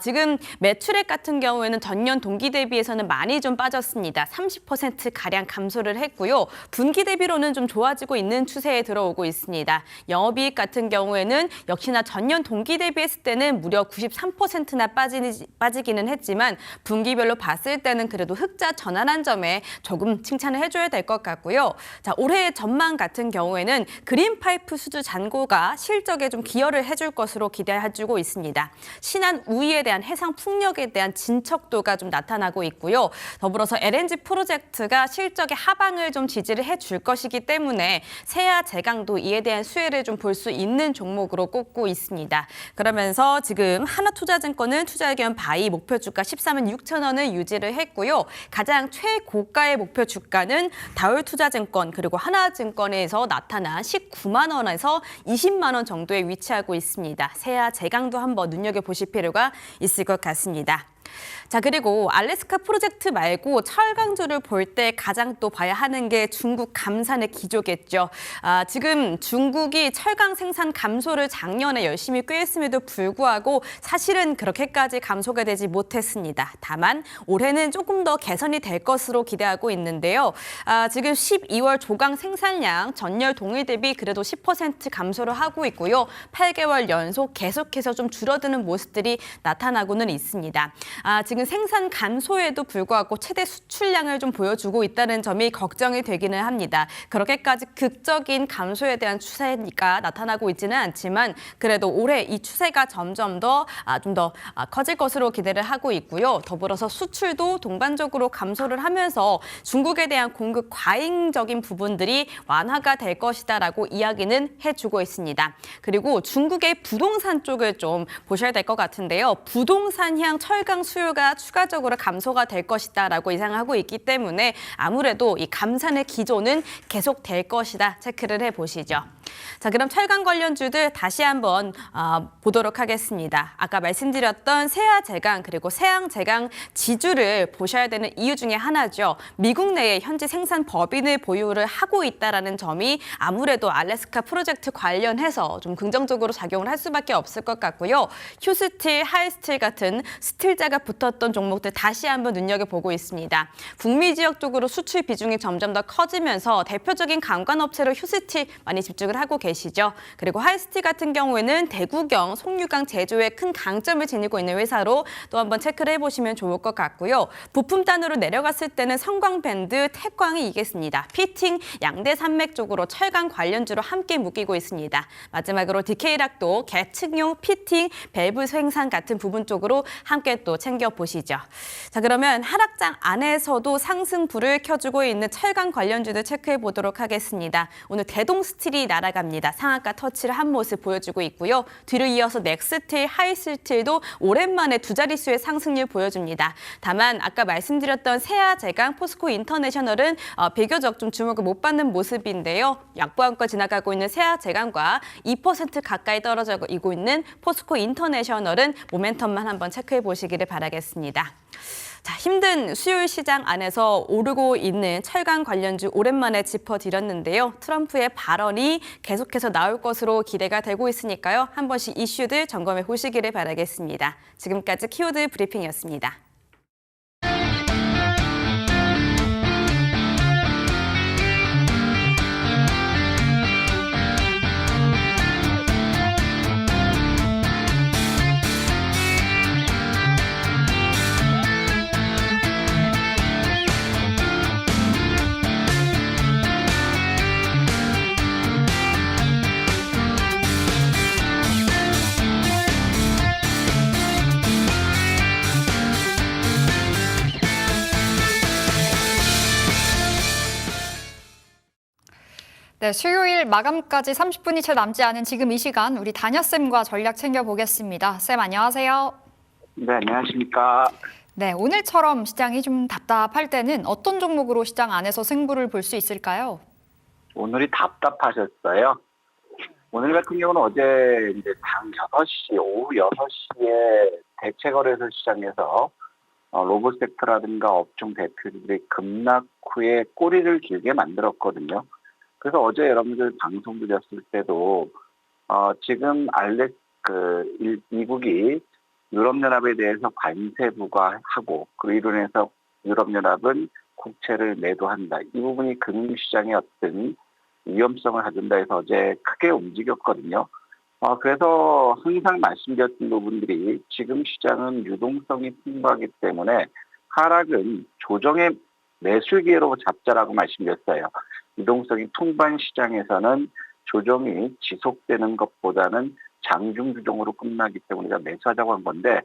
지금 매출액 같은 경우에는 전년 동기 대비해서는 많이 좀 빠졌습니다. 30%가량 감소를 했고요. 분기 대비로는 좀 좋아지고 있는 추세에 들어오고 있습니다. 영업이익 같은 경우에는 역시나 전년 동기 대비했을 때는 무려 93%나 빠지기는 했지만 분기별로 봤을 때는 그래도 흑자 전환한 점에 조금 칭찬을 해줘야 될 것 같고요. 자, 올해 전망 같은 경우에는 그린파이프 수주 잔고가 실적에 좀 기여를 해줄 것으로 기대해주고 있습니다. 신한 우위에 대한 해상 풍력에 대한 진척도가 좀 나타나고 있고요. 더불어서 LNG 프로젝트가 실적의 하방을 좀 지지를 해줄 것이기 때문에 세아 제강도 이에 대한 수혜를 좀 볼 수 있는 종목으로 꼽고 있습니다. 그러면서 지금 하나투자증권은 투자 의견 바이 목표 주가 13만 6천 원을 유지를 했고요. 가장 최고가의 목표 주가는 다울투자증권 그리고 하나증권에서 나타난 19만 원에서 20만 원 정도에 위치하고 있습니다. 세아 제강도 한번 눈여겨보실 필요가 있을 것 같습니다. 자, 그리고 알래스카 프로젝트 말고 철강주를 볼 때 가장 또 봐야 하는 게 중국 감산의 기조겠죠. 지금 중국이 철강 생산 감소를 작년에 열심히 꾀했음에도 불구하고 사실은 그렇게까지 감소가 되지 못했습니다. 다만 올해는 조금 더 개선이 될 것으로 기대하고 있는데요. 지금 12월 조강 생산량 전년 동일 대비 그래도 10% 감소를 하고 있고요. 8개월 연속 계속해서 좀 줄어드는 모습들이 나타나고는 있습니다. 지금 생산 감소에도 불구하고 최대 수출량을 좀 보여주고 있다는 점이 걱정이 되기는 합니다. 그렇게까지 극적인 감소에 대한 추세가 나타나고 있지는 않지만 그래도 올해 이 추세가 점점 더 좀 더 커질 것으로 기대를 하고 있고요. 더불어서 수출도 동반적으로 감소를 하면서 중국에 대한 공급 과잉적인 부분들이 완화가 될 것이다라고 이야기는 해주고 있습니다. 그리고 중국의 부동산 쪽을 좀 보셔야 될 것 같은데요. 부동산향 철강 수요가 추가적으로 감소가 될 것이다라고 예상하고 있기 때문에 아무래도 이 감산의 기조는 계속될 것이다 체크를 해보시죠. 자, 그럼 철강 관련주들 다시 한번 보도록 하겠습니다. 아까 말씀드렸던 세아제강 그리고 세양제강 지주를 보셔야 되는 이유 중에 하나죠. 미국 내에 현재 생산 법인을 보유를 하고 있다는 점이 아무래도 알래스카 프로젝트 관련해서 좀 긍정적으로 작용을 할 수밖에 없을 것 같고요. 휴스틸, 하이스틸 같은 스틸자가 붙었던 종목들 다시 한번 눈여겨보고 있습니다. 북미 지역 쪽으로 수출 비중이 점점 더 커지면서 대표적인 관광업체로 휴스틸 많이 집중을 하고 계시죠. 그리고 하이스틸 같은 경우에는 대구경, 송유강 제조에 큰 강점을 지니고 있는 회사로 또 한번 체크를 해보시면 좋을 것 같고요. 부품단으로 내려갔을 때는 성광밴드, 태광이 이겠습니다. 피팅, 양대 산맥 쪽으로 철강 관련주로 함께 묶이고 있습니다. 마지막으로 DK락도 계층용 피팅, 밸브 생산 같은 부분 쪽으로 함께 또 챙겨보시죠. 자, 그러면 하락장 안에서도 상승불을 켜주고 있는 철강 관련주들 체크해 보도록 하겠습니다. 오늘 대동스틸이 날아갑니다. 상한가 터치를 한 모습 보여주고 있고요. 뒤로 이어서 넥스틸, 하이스틸도 오랜만에 두 자릿수의 상승률 보여줍니다. 다만 아까 말씀드렸던 세아제강, 포스코 인터내셔널은 비교적 좀 주목을 못 받는 모습인데요. 약보합과 지나가고 있는 세아제강과 2% 가까이 떨어지고 있는 포스코 인터내셔널은 모멘텀만 한번 체크해 보시기를 바라겠습니다. 자, 힘든 수요일 시장 안에서 오르고 있는 철강 관련주 오랜만에 짚어드렸는데요. 트럼프의 발언이 계속해서 나올 것으로 기대가 되고 있으니까요. 한 번씩 이슈들 점검해 보시기를 바라겠습니다. 지금까지 키워드 브리핑이었습니다. 네, 수요일 마감까지 30분이 채 남지 않은 지금 이 시간 우리 다녀쌤과 전략 챙겨보겠습니다. 쌤 안녕하세요. 네, 안녕하십니까. 네, 오늘처럼 시장이 좀 답답할 때는 어떤 종목으로 시장 안에서 승부를 볼 수 있을까요? 오늘이 답답하셨어요. 오늘 같은 경우는 어제 이제 당 6시, 오후 6시에 대체거래소 시장에서 로봇 섹터라든가 업종 대표들이 급락 후에 꼬리를 길게 만들었거든요. 그래서 어제 여러분들 방송 드렸을 때도 지금 미국이 유럽연합에 대해서 관세 부과하고 그 이론에서 유럽연합은 국채를 매도한다. 이 부분이 금융시장의 어떤 위험성을 가진다 해서 어제 크게 움직였거든요. 그래서 항상 말씀드렸던 부분들이 지금 시장은 유동성이 풍부하기 때문에 하락은 조정의 매수 기회로 잡자라고 말씀드렸어요. 유동성이 풍부한 시장에서는 조정이 지속되는 것보다는 장중 조정으로 끝나기 때문에 우리가 매수하자고 한 건데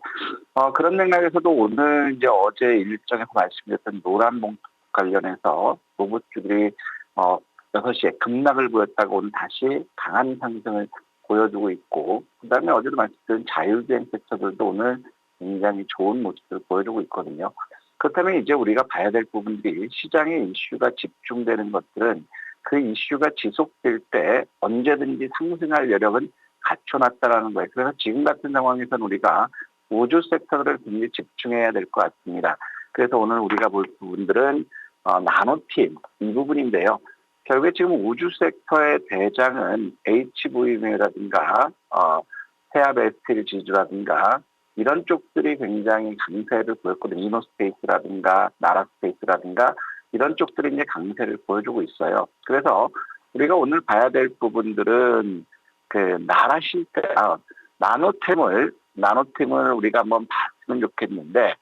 그런 맥락에서도 오늘 이제 어제 일정에서 말씀드렸던 노란봉 관련해서 로봇주들이 6시에 급락을 보였다가 오늘 다시 강한 상승을 보여주고 있고 그다음에 어제도 말씀드린 자율주행 섹터들도 오늘 굉장히 좋은 모습을 보여주고 있거든요. 그렇다면 이제 우리가 봐야 될 부분들이 시장의 이슈가 집중되는 것들은 그 이슈가 지속될 때 언제든지 상승할 여력은 갖춰놨다라는 거예요. 그래서 지금 같은 상황에서는 우리가 우주 섹터를 굉장히 집중해야 될 것 같습니다. 그래서 오늘 우리가 볼 부분들은 나노팀 이 부분인데요. 결국에 지금 우주 섹터의 대장은 HVM라든가 헤아베스틸 지주라든가 이런 쪽들이 굉장히 강세를 보였거든요. 이노스페이스라든가 나라스페이스라든가 이런 쪽들이 이제 강세를 보여주고 있어요. 그래서 우리가 오늘 봐야 될 부분들은 그 나노템을 우리가 한번 됐으면 좋겠는데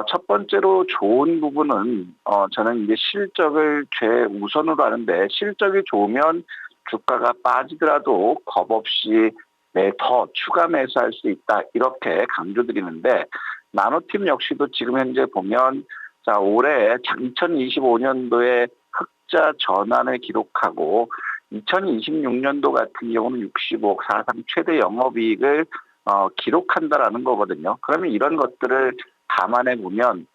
첫 번째로 좋은 부분은 저는 이제 실적을 최우선으로 하는데 실적이 좋으면 주가가 빠지더라도 겁 없이 더 추가 매수할 수 있다 이렇게 강조드리는데 나노팀 역시도 지금 현재 보면 자 올해 2025년도에 흑자 전환을 기록하고 2026년도 같은 경우는 65억 사상 최대 영업이익을 기록한다라는 거거든요. 그러면 이런 것들을 감안해 보면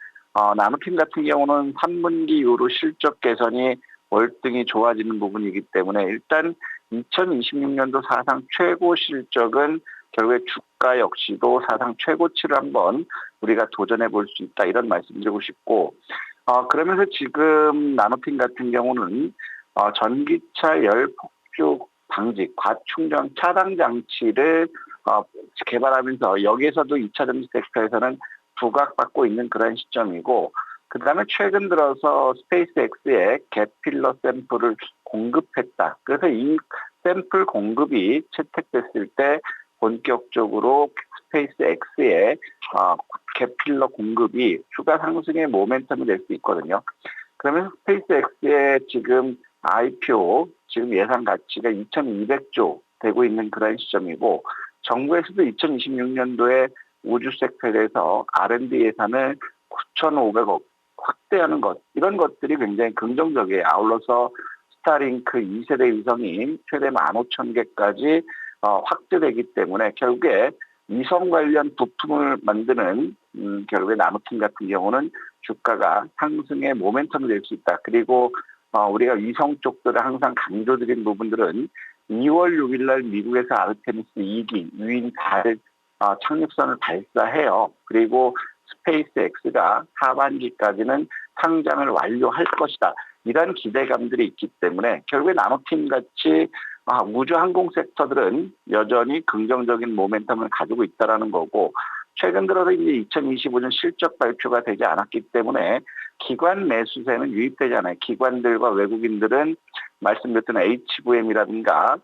나노팀 같은 경우는 3분기 이후로 실적 개선이 월등히 좋아지는 부분이기 때문에 일단 2026년도 사상 최고 실적은 결국에 주가 역시도 사상 최고치를 한번 우리가 도전해 볼 수 있다 이런 말씀드리고 싶고 그러면서 지금 나노팀 같은 경우는 전기차 열폭죽 방지 과충전 차단 장치를 개발하면서 여기에서도 2차 전지 섹터에서는 부각받고 있는 그런 시점이고 그다음에 최근 들어서 스페이스X에 갭필러 샘플을 공급했다. 그래서 이 샘플 공급이 채택됐을 때 본격적으로 스페이스X의 갭필러 공급이 주가 상승의 모멘텀이 될 수 있거든요. 그러면 스페이스X의 지금 IPO 지금 예상 가치가 2,200조 되고 있는 그런 시점이고 정부에서도 2026년도에 우주 섹터에 대해서 R&D 예산을 9,500억 확대하는 것 이런 것들이 굉장히 긍정적이에요. 아울러서 스타링크 2세대 위성이 최대 15,000개까지 확대되기 때문에 결국에 위성 관련 부품을 만드는 결국에 나노팀 같은 경우는 주가가 상승의 모멘텀이 될 수 있다. 그리고 우리가 위성 쪽들을 항상 강조드린 부분들은 2월 6일 날 미국에서 아르테미스 2기 유인 달 착륙선을 발사해요. 그리고 스페이스X가 하반기까지는 상장을 완료할 것이다. 이런 기대감들이 있기 때문에 결국에 나노팀 같이 우주 항공 섹터들은 여전히 긍정적인 모멘텀을 가지고 있다는 거고 최근 들어서 이제 2025년 실적 발표가 되지 않았기 때문에 기관 매수세는 유입되지 않아요. 기관들과 외국인들은 말씀드렸던 HVM이라든가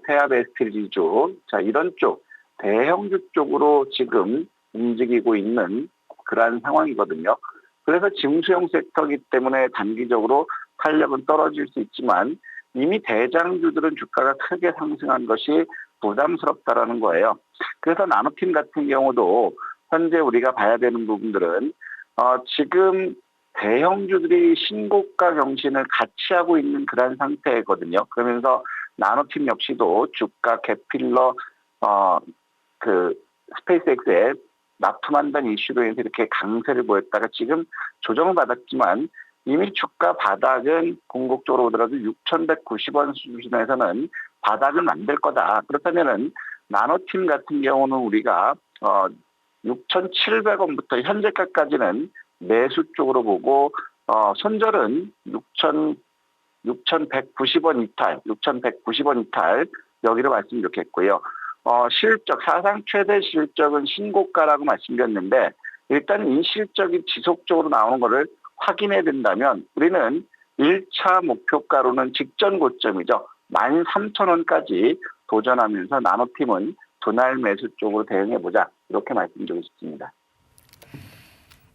태압 STLG주 이런 쪽 대형주 쪽으로 지금 움직이고 있는 그러한 상황이거든요. 그래서 징수형 섹터이기 때문에 단기적으로 탄력은 떨어질 수 있지만 이미 대장주들은 주가가 크게 상승한 것이 부담스럽다라는 거예요. 그래서 나노팀 같은 경우도 현재 우리가 봐야 되는 부분들은 지금 대형주들이 신고가 경신을 같이 하고 있는 그런 상태거든요. 그러면서 나노팀 역시도 주가 갭필러 스페이스X에 납품한다는 이슈로 인해서 이렇게 강세를 보였다가 지금 조정을 받았지만 이미 주가 바닥은 궁극적으로 보더라도 6,190원 수준에서는 바닥은 안 될 거다. 그렇다면은 나노팀 같은 경우는 우리가 6,700원부터 현재가까지는 매수 쪽으로 보고 손절은 6,190원 이탈, 6,190원 이탈 여기로 말씀드렸겠고요. 실적, 사상 최대 실적은 신고가라고 말씀드렸는데 일단 이 실적이 지속적으로 나오는 것을 확인해야 된다면 우리는 1차 목표가로는 직전 고점이죠. 13,000원까지 도전하면서 나노팀은 분할 매수 쪽으로 대응해보자. 이렇게 말씀드리고 싶습니다.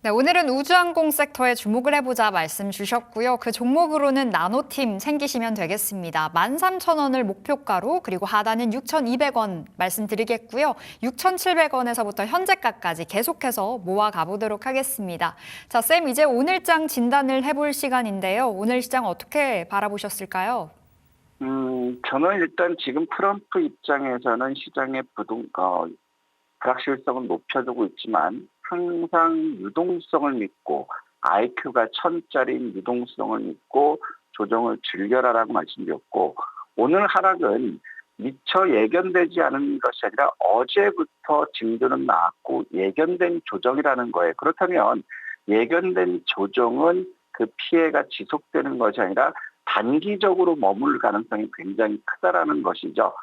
네, 오늘은 우주항공 섹터에 주목을 해보자 말씀 주셨고요. 그 종목으로는 나노팀 챙기시면 되겠습니다. 13,000원을 목표가로 그리고 하단은 6,200원 말씀드리겠고요. 6,700원에서부터 현재가까지 계속해서 모아가 보도록 하겠습니다. 자, 쌤 이제 오늘장 진단을 해볼 시간인데요. 오늘 시장 어떻게 바라보셨을까요? 저는 일단 지금 트럼프 입장에서는 시장의 불확실성은 높여두고 있지만 항상 유동성을 믿고 IQ가 1000짜리 유동성을 믿고 조정을 즐겨라라고 말씀드렸고 오늘 하락은 미처 예견되지 않은 것이 아니라 어제부터 징조는 나왔고 예견된 조정이라는 거예요. 그렇다면 예견된 조정은 그 피해가 지속되는 것이 아니라 단기적으로 머물 가능성이 굉장히 크다라는 것이죠.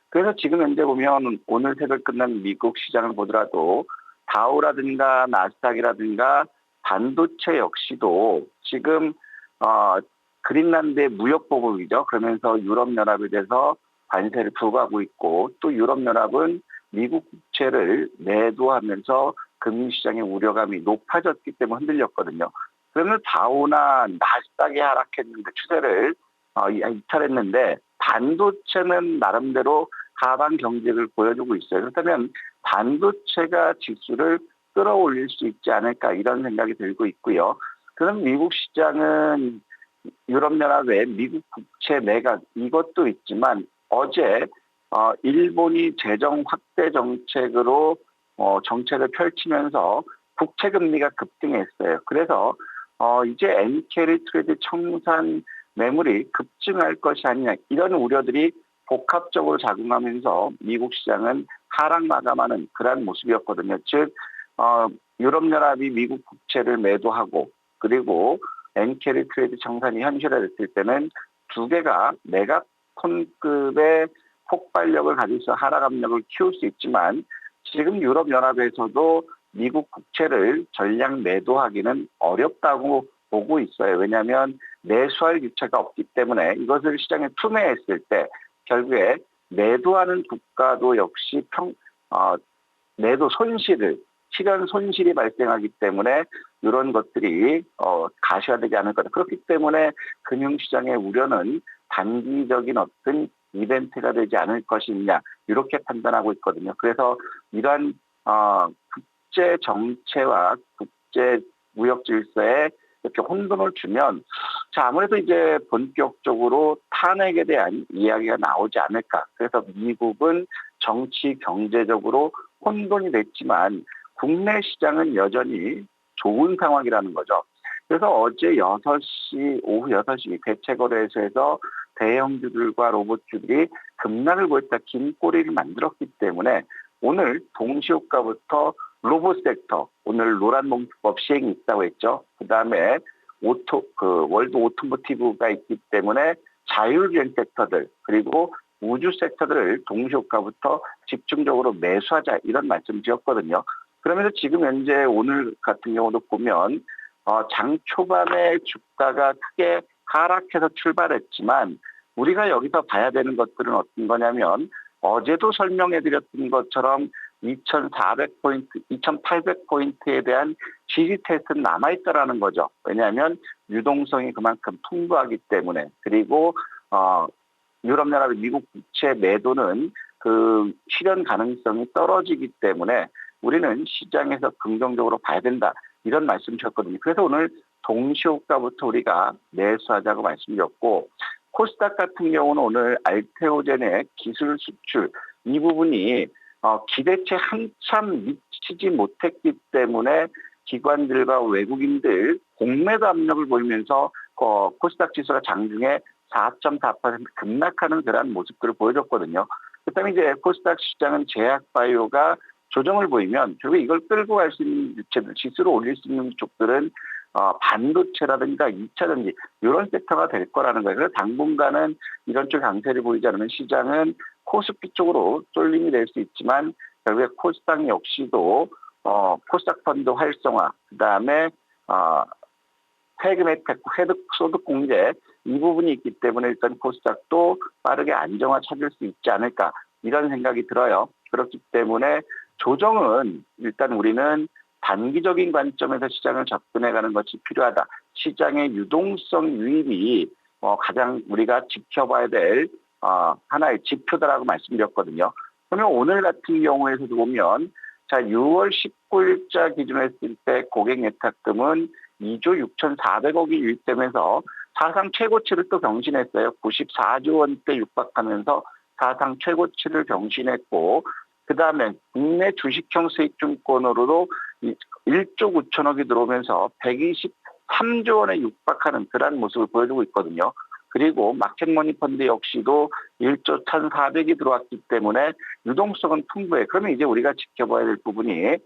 그래서 지금 현재 보면 오늘 새벽 끝난 미국 시장을 보더라도 다우라든가 나스닥이라든가 반도체 역시도 지금 그린란드의 무역 보복이죠. 그러면서 유럽연합에 대해서 관세를 부과하고 있고 또 유럽연합은 미국 국채를 매도하면서 금융시장의 우려감이 높아졌기 때문에 흔들렸거든요. 그러면 다우나 나스닥이 하락했는데 추세를 이탈했는데 반도체는 나름대로 하방 경직을 보여주고 있어요. 그렇다면 반도체가 지수를 끌어올릴 수 있지 않을까 이런 생각이 들고 있고요. 그럼 미국 시장은 유럽연합의 미국 국채 매각 이것도 있지만 어제 일본이 재정 확대 정책으로 정책을 펼치면서 국채 금리가 급등했어요. 그래서 이제 엔캐리 트레이드 청산 매물이 급증할 것이 아니냐 이런 우려들이 복합적으로 작용하면서 미국 시장은 하락 마감하는 그런 모습이었거든요. 즉 유럽연합이 미국 국채를 매도하고 그리고 엔캐리 트레이드 청산이 현실화됐을 때는 두 개가 메가톤급의 폭발력을 가지고서 하락 압력을 키울 수 있지만 지금 유럽연합에서도 미국 국채를 전량 매도하기는 어렵다고 보고 있어요. 왜냐하면 매수할 유체가 없기 때문에 이것을 시장에 투매했을 때 결국에 매도하는 국가도 역시 매도 손실을 실현 손실이 발생하기 때문에 이런 것들이 가시화되지 않을 거다. 그렇기 때문에 금융시장의 우려는 단기적인 어떤 이벤트가 되지 않을 것이냐 이렇게 판단하고 있거든요. 그래서 이러한 국제 정체와 국제 무역 질서에 이렇게 혼돈을 주면 아무래도 이제 본격적으로 탄핵에 대한 이야기가 나오지 않을까. 그래서 미국은 정치 경제적으로 혼돈이 됐지만 국내 시장은 여전히 좋은 상황이라는 거죠. 그래서 어제 오후 6시 대체거래소에서 대형주들과 로봇주들이 급락을 보였다 긴 꼬리를 만들었기 때문에 오늘 동시효과부터 로봇 섹터, 오늘 노란봉투법 시행이 있다고 했죠. 그다음에 월드 오토모티브가 있기 때문에 자율주행 섹터들 그리고 우주 섹터들을 동시효과부터 집중적으로 매수하자 이런 말씀 드렸거든요. 그러면서 지금 현재 오늘 같은 경우도 보면 장 초반에 주가가 크게 하락해서 출발했지만 우리가 여기서 봐야 되는 것들은 어떤 거냐면 어제도 설명해드렸던 것처럼 2,400포인트, 2,800포인트에 대한 지지 테스트는 남아있다라는 거죠. 왜냐하면 유동성이 그만큼 풍부하기 때문에 그리고 유럽연합의 미국 국채 매도는 그 실현 가능성이 떨어지기 때문에 우리는 시장에서 긍정적으로 봐야 된다. 이런 말씀 주셨거든요. 그래서 오늘 동시효과부터 우리가 매수하자고 말씀드렸고 코스닥 같은 경우는 오늘 알테오젠의 기술 수출 이 부분이 기대치에 한참 미치지 못했기 때문에 기관들과 외국인들 공매도 압력을 보이면서 코스닥 지수가 장중에 4.4% 급락하는 그러한 모습들을 보여줬거든요. 그다음에 이제 코스닥 시장은 제약바이오가 조정을 보이면 결국 이걸 끌고 갈 수 있는 유체들, 지수를 올릴 수 있는 쪽들은 반도체라든가 2차전지 이런 섹터가 될 거라는 거예요. 그래서 당분간은 이런 쪽 강세를 보이지 않으면 시장은 코스피 쪽으로 쏠림이 될 수 있지만 결국에 코스닥 역시도 코스닥 펀드 활성화, 그다음에 세금 혜택, 소득 공제 이 부분이 있기 때문에 일단 코스닥도 빠르게 안정화 찾을 수 있지 않을까 이런 생각이 들어요. 그렇기 때문에 조정은 일단 우리는 단기적인 관점에서 시장을 접근해가는 것이 필요하다. 시장의 유동성 유입이 가장 우리가 지켜봐야 될 하나의 지표다라고 말씀드렸거든요. 그러면 오늘 같은 경우에서도 보면 6월 19일자 기준으로 했을 때 고객 예탁금은 2조 6,400억이 유입되면서 사상 최고치를 또 경신했어요. 94조 원대 육박하면서 사상 최고치를 경신했고 그다음에 국내 주식형 수익증권으로도 1조 9천억이 들어오면서 123조 원에 육박하는 그런 모습을 보여주고 있거든요. 그리고 마켓머니 펀드 역시도 1조 1,400이 들어왔기 때문에 유동성은 풍부해. 그러면 이제 우리가 지켜봐야 될 부분이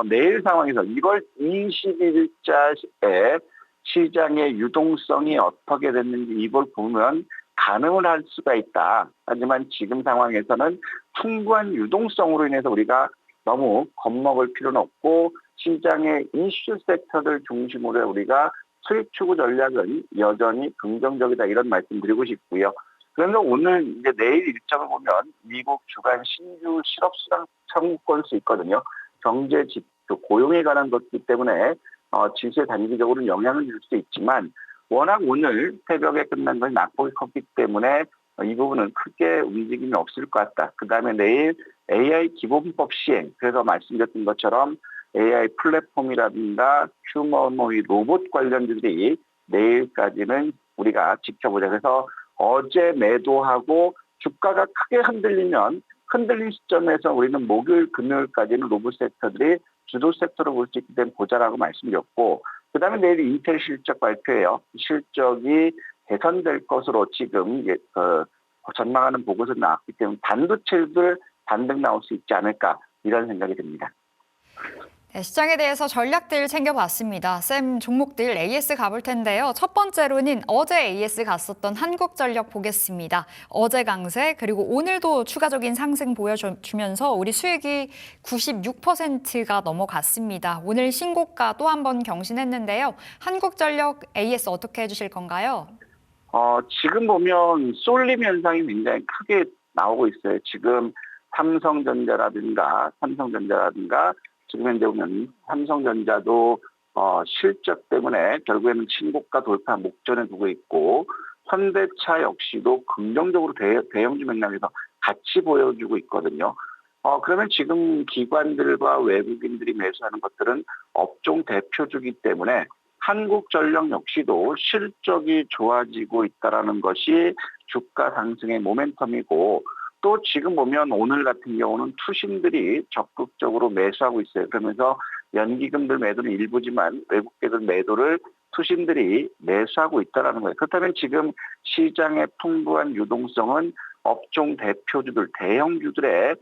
내일 상황에서 1월 20일자에 시장의 유동성이 어떻게 됐는지 이걸 보면 가늠을 할 수가 있다. 하지만 지금 상황에서는 풍부한 유동성으로 인해서 우리가 너무 겁먹을 필요는 없고 시장의 이슈 섹터들 중심으로 우리가 수익 추구 전략은 여전히 긍정적이다 이런 말씀 드리고 싶고요. 그런데 오늘 이제 내일 일정을 보면 미국 주간 신규 실업수당 청구 건수 있거든요. 경제 지표, 고용에 관한 것이기 때문에 지수에 단기적으로는 영향을 줄 수 있지만 워낙 오늘 새벽에 끝난 것이 낙폭이 컸기 때문에 이 부분은 크게 움직임이 없을 것 같다. 그다음에 내일 AI 기본법 시행, 그래서 말씀드렸던 것처럼 AI 플랫폼이라든가 휴머노이 로봇 관련주들이 내일까지는 우리가 지켜보자. 그래서 어제 매도하고 주가가 크게 흔들리면 흔들린 시점에서 우리는 목요일, 금요일까지는 로봇 섹터들이 주도 섹터로 볼 수 있기 때문에 보자라고 말씀드렸고, 그다음에 내일 인텔 실적 발표예요. 실적이 개선될 것으로 지금 전망하는 보고서 나왔기 때문에 반도체들 반등 나올 수 있지 않을까 이런 생각이 듭니다. 네, 시장에 대해서 전략들 챙겨봤습니다. 쌤, 종목들 AS 가볼 텐데요. 첫 번째로는 어제 AS 갔었던 한국전력 보겠습니다. 어제 강세 그리고 오늘도 추가적인 상승 보여주면서 우리 수익이 96%가 넘어갔습니다. 오늘 신고가 또 한 번 경신했는데요. 한국전력 AS 어떻게 해주실 건가요? 지금 보면 쏠림 현상이 굉장히 크게 나오고 있어요. 지금 삼성전자라든가 지금 현재 보면 삼성전자도 실적 때문에 결국에는 신고가 돌파 목전에 두고 있고, 현대차 역시도 긍정적으로 대형주 맥락에서 같이 보여주고 있거든요. 그러면 지금 기관들과 외국인들이 매수하는 것들은 업종 대표주기 때문에 한국전력 역시도 실적이 좋아지고 있다는 것이 주가 상승의 모멘텀이고, 또 지금 보면 오늘 같은 경우는 투신들이 적극적으로 매수하고 있어요. 그러면서 연기금들 매도는 일부지만 외국계들 매도를 투신들이 매수하고 있다는 거예요. 그렇다면 지금 시장의 풍부한 유동성은 업종 대표주들, 대형주들의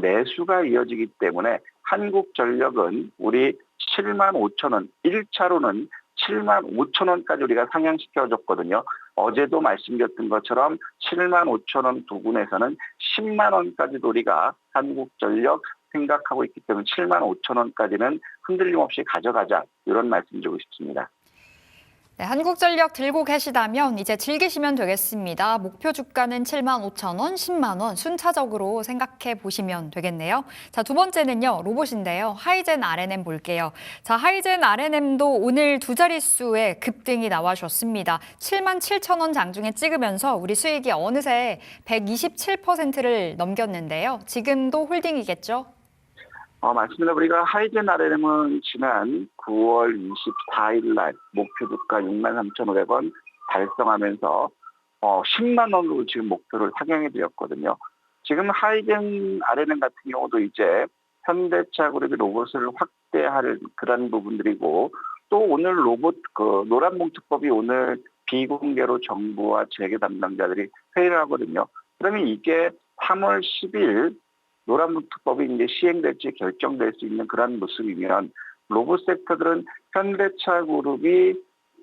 매수가 이어지기 때문에 한국전력은 우리 75,000원, 1차로는 75,000원까지 우리가 상향시켜줬거든요. 어제도 말씀드렸던 것처럼 75,000원 부근에서는 10만 원까지도 우리가 한국전력 생각하고 있기 때문에 75,000원까지는 흔들림 없이 가져가자, 이런 말씀 드리고 싶습니다. 네, 한국전력 들고 계시다면 이제 즐기시면 되겠습니다. 목표 주가는 75,000원, 10만 원 순차적으로 생각해 보시면 되겠네요. 자, 두 번째는요, 로봇인데요. 하이젠 R&M 볼게요. 자, 하이젠 R&M도 오늘 두 자릿수의 급등이 나와줬습니다. 77,000원 장중에 찍으면서 우리 수익이 어느새 127%를 넘겼는데요. 지금도 홀딩이겠죠? 맞습니다. 우리가 하이젠 R&M은 지난 9월 24일 날 목표 주가 63,500원 달성하면서 10만 원으로 지금 목표를 상향해 드렸거든요. 지금 하이젠 R&M 같은 경우도 이제 현대차 그룹이 로봇을 확대할 그런 부분들이고, 또 오늘 로봇 노란봉투법이 오늘 비공개로 정부와 재계 담당자들이 회의를 하거든요. 그러면 이게 3월 10일 노란봉투법이 이제 시행될지 결정될 수 있는 그런 모습이면, 로봇 섹터들은 현대차 그룹이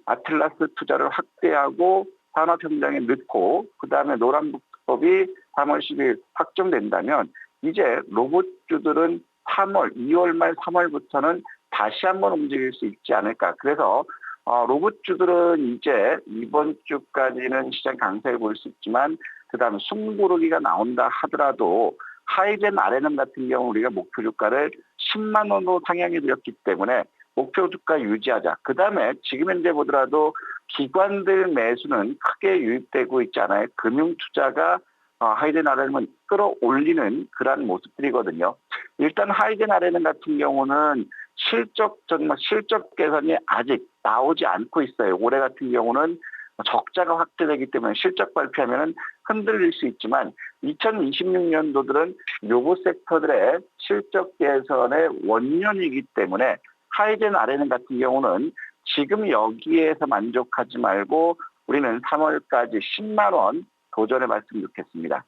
아틀라스 투자를 확대하고 산업 현장에 넣고, 그다음에 노란봉투법이 3월 10일 확정된다면 이제 로봇주들은 2월 말 3월부터는 다시 한번 움직일 수 있지 않을까. 그래서 로봇주들은 이제 이번 주까지는 시장 강세를 볼 수 있지만, 그다음에 숨고르기가 나온다 하더라도 하이젠 R&M 같은 경우 우리가 목표 주가를 10만 원으로 상향해 드렸기 때문에 목표 주가 유지하자. 그다음에 지금 현재 보더라도 기관들 매수는 크게 유입되고 있지 않아요. 금융투자가 하이젠 R&M은 끌어올리는 그런 모습들이거든요. 일단 하이젠 R&M 같은 경우는 실적 개선이 아직 나오지 않고 있어요. 올해 같은 경우는 적자가 확대되기 때문에 실적 발표하면 흔들릴 수 있지만, 2026년도들은 로봇 섹터들의 실적 개선의 원년이기 때문에 하이젠 R&M 같은 경우는 지금 여기에서 만족하지 말고 우리는 3월까지 10만 원 도전해 봤으면 좋겠습니다.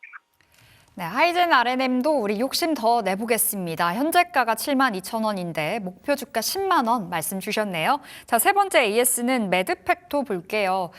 네, 하이젠 R&M도 우리 욕심 더 내보겠습니다. 현재가가 72,000원인데 목표 주가 10만 원 말씀 주셨네요. 자, 세 번째 AS는 매드팩토 볼게요.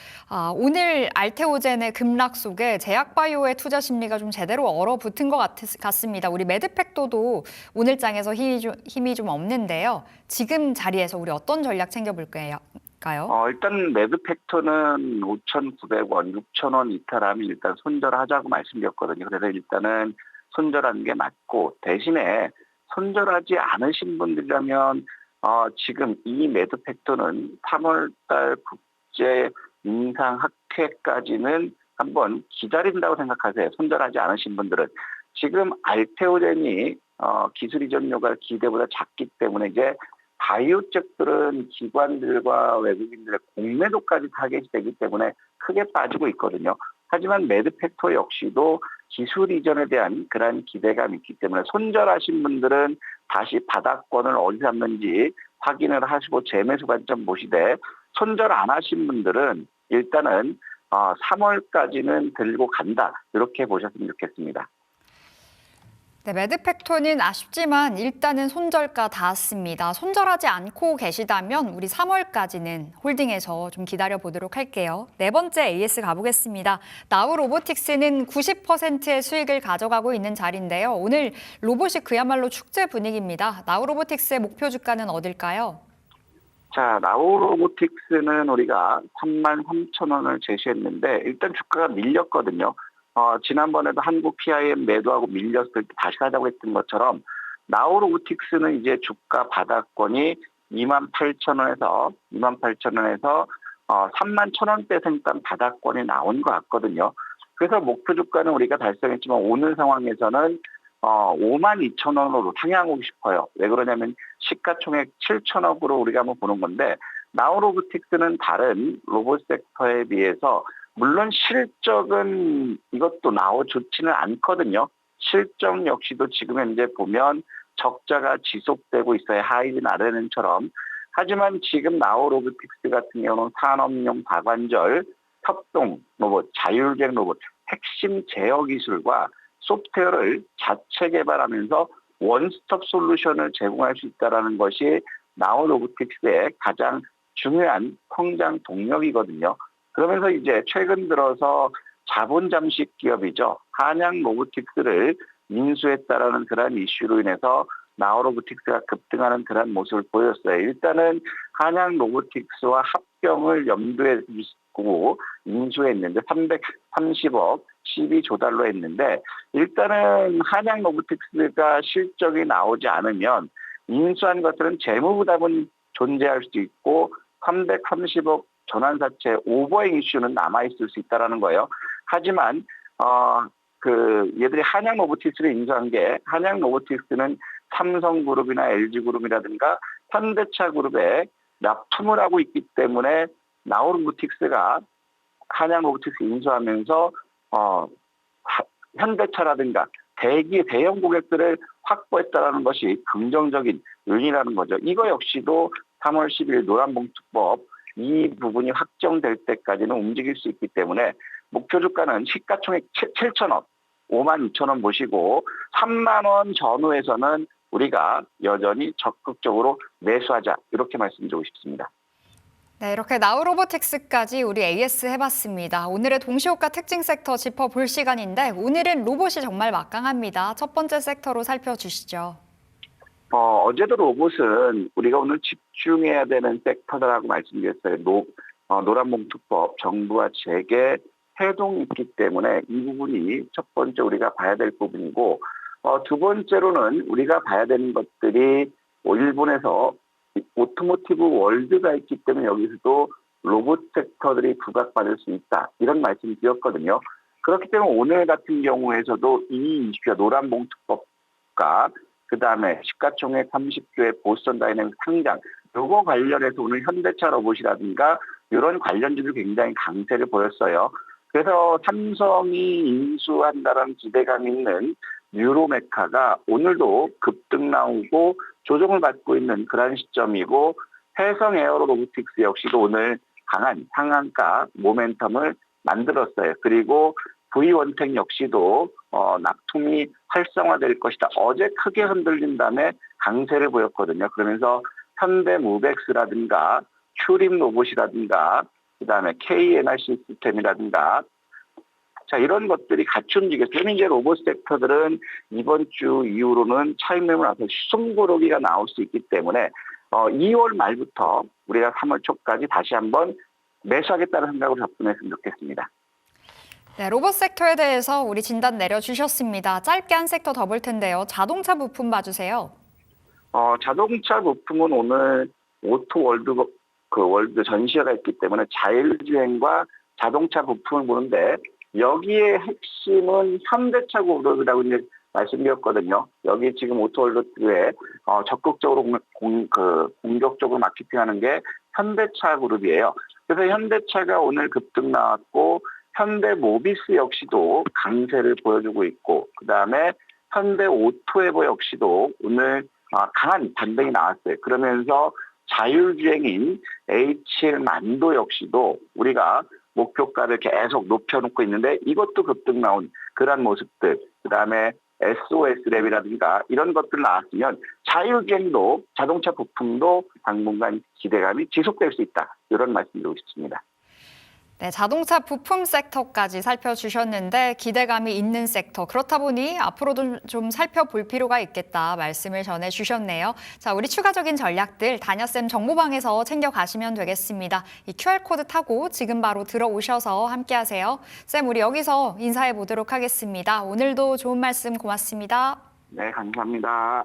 오늘 알테오젠의 급락 속에 제약바이오의 투자 심리가 좀 제대로 얼어붙은 것 같습니다. 우리 매드팩토도 오늘 장에서 힘이 좀 없는데요. 지금 자리에서 우리 어떤 전략 챙겨볼까요? 있을까요? 일단 매드 팩터는 5,900원, 6,000원 이탈하면 일단 손절하자고 말씀드렸거든요. 그래서 일단은 손절하는 게 맞고, 대신에 손절하지 않으신 분들이라면 지금 이 매드 팩터는 3월달 국제 인상 학회까지는 한번 기다린다고 생각하세요. 손절하지 않으신 분들은. 지금 알테오젠이 기술 이전료가 기대보다 작기 때문에 이제 바이오 쪽들은 기관들과 외국인들의 공매도까지 타겟이 되기 때문에 크게 빠지고 있거든요. 하지만 매드팩터 역시도 기술 이전에 대한 그러한 기대감이 있기 때문에 손절하신 분들은 다시 바닥권을 어디 잡는지 확인을 하시고 재매수 관점 보시되, 손절 안 하신 분들은 일단은 3월까지는 들고 간다, 이렇게 보셨으면 좋겠습니다. 네, 매드팩토는 아쉽지만 일단은 손절가 닿았습니다. 손절하지 않고 계시다면 우리 3월까지는 홀딩해서 좀 기다려 보도록 할게요. 네 번째 AS 가보겠습니다. 나우 로보틱스는 90%의 수익을 가져가고 있는 자리인데요. 오늘 로봇이 그야말로 축제 분위기입니다. 나우 로보틱스의 목표 주가는 어딜까요? 자, 나우 로보틱스는 우리가 33,000원을 제시했는데 일단 주가가 밀렸거든요. 지난번에도 한국 PIM 매도하고 밀렸을 때 다시 가자고 했던 것처럼 나우 로보틱스는 이제 주가 바닥권이 28,000원에서 31,000원대 생단 바닥권이 나온 것 같거든요. 그래서 목표 주가는 우리가 달성했지만 오늘 상황에서는 52,000원으로 상향하고 싶어요. 왜 그러냐면 시가총액 7천억으로 우리가 한번 보는 건데, 나우 로보틱스는 다른 로봇 섹터에 비해서 물론 실적은 이것도 나오 좋지는 않거든요. 실적 역시도 지금 현재 보면 적자가 지속되고 있어요. 하이든 아레는처럼. 하지만 지금 나우 로보틱스 같은 경우는 산업용 다관절, 협동 로봇, 자율주행 로봇, 핵심 제어 기술과 소프트웨어를 자체 개발하면서 원스톱 솔루션을 제공할 수 있다는 것이 나우 로보틱스의 가장 중요한 성장 동력이거든요. 그러면서 이제 최근 들어서 자본 잠식 기업이죠. 한양 로보틱스를 인수했다라는 그런 이슈로 인해서 나우 로보틱스가 급등하는 그런 모습을 보였어요. 일단은 한양 로보틱스와 합병을 염두에 두고 인수했는데 330억 12조달로 했는데, 일단은 한양 로보틱스가 실적이 나오지 않으면 인수한 것들은 재무 부담은 존재할 수 있고 330억 전환사채 오버행 이슈는 남아있을 수 있다는 거예요. 하지만 얘들이 한양 로보틱스를 인수한 게, 한양 로보틱스는 삼성그룹이나 LG그룹이라든가 현대차 그룹에 납품을 하고 있기 때문에 나우 로보틱스가 한양 로보틱스 인수하면서 현대차라든가 대형 고객들을 확보했다는 것이 긍정적인 요인이라는 거죠. 이거 역시도 3월 10일 노란봉투법 이 부분이 확정될 때까지는 움직일 수 있기 때문에 목표 주가는 시가총액 7천원, 52,000원 보시고 3만 원 전후에서는 우리가 여전히 적극적으로 매수하자, 이렇게 말씀드리고 싶습니다. 네, 이렇게 나우 로보틱스까지 우리 AS 해봤습니다. 오늘의 동시효과 특징 섹터 짚어볼 시간인데 오늘은 로봇이 정말 막강합니다. 첫 번째 섹터로 살펴주시죠. 어제도 로봇은 우리가 오늘 집중해야 되는 섹터라고 말씀드렸어요. 노란봉투법, 정부와 재계 해동이 있기 때문에 이 부분이 첫 번째 우리가 봐야 될 부분이고, 두 번째로는 우리가 봐야 되는 것들이 일본에서 오토모티브 월드가 있기 때문에 여기서도 로봇 섹터들이 부각받을 수 있다, 이런 말씀 드렸거든요. 그렇기 때문에 오늘 같은 경우에서도 이 이슈가 노란봉투법과 그다음에 시가총액 30조의 보스턴 다이내믹 상장, 요거 관련해서 오늘 현대차 로봇이라든가 이런 관련주들 굉장히 강세를 보였어요. 그래서 삼성이 인수한다는 기대감 있는 뉴로메카가 오늘도 급등 나오고 조정을 받고 있는 그런 시점이고, 해성 에어로 로보틱스 역시도 오늘 강한 상한가 모멘텀을 만들었어요. 그리고 V원택 역시도 납품이 활성화될 것이다. 어제 크게 흔들린 다음에 강세를 보였거든요. 그러면서 현대무벡스라든가 큐림 로봇이라든가 그다음에 KNR 시스템이라든가, 자, 이런 것들이 같이 움직였어요. 이제 로봇 섹터들은 이번 주 이후로는 차익 매물 앞에 승부르기가 나올 수 있기 때문에 2월 말부터 우리가 3월 초까지 다시 한번 매수하겠다는 생각으로 접근했으면 좋겠습니다. 네, 로봇 섹터에 대해서 우리 진단 내려주셨습니다. 짧게 한 섹터 더 볼 텐데요. 자동차 부품 봐주세요. 자동차 부품은 오늘 오토 월드 전시회가 있기 때문에 자율주행과 자동차 부품을 보는데 여기에 핵심은 현대차 그룹이라고 이제 말씀드렸거든요. 여기 지금 오토월드에 적극적으로 공격적으로 마케팅하는 게 현대차 그룹이에요. 그래서 현대차가 오늘 급등 나왔고 현대모비스 역시도 강세를 보여주고 있고 그다음에 현대오토에버 역시도 오늘 강한 반등이 나왔어요. 그러면서 자율주행인 H1 만도 역시도 우리가 목표가를 계속 높여놓고 있는데 이것도 급등 나온 그런 모습들 그다음에 SOS랩이라든가 이런 것들 나왔으면 자율주행도 자동차 부품도 당분간 기대감이 지속될 수 있다. 이런 말씀드리고 싶습니다. 네, 자동차 부품 섹터까지 살펴주셨는데 기대감이 있는 섹터. 그렇다 보니 앞으로도 좀 살펴볼 필요가 있겠다 말씀을 전해주셨네요. 자, 우리 추가적인 전략들 다녀쌤 정보방에서 챙겨가시면 되겠습니다. 이 QR코드 타고 지금 바로 들어오셔서 함께하세요. 쌤, 우리 여기서 인사해 보도록 하겠습니다. 오늘도 좋은 말씀 고맙습니다. 네, 감사합니다.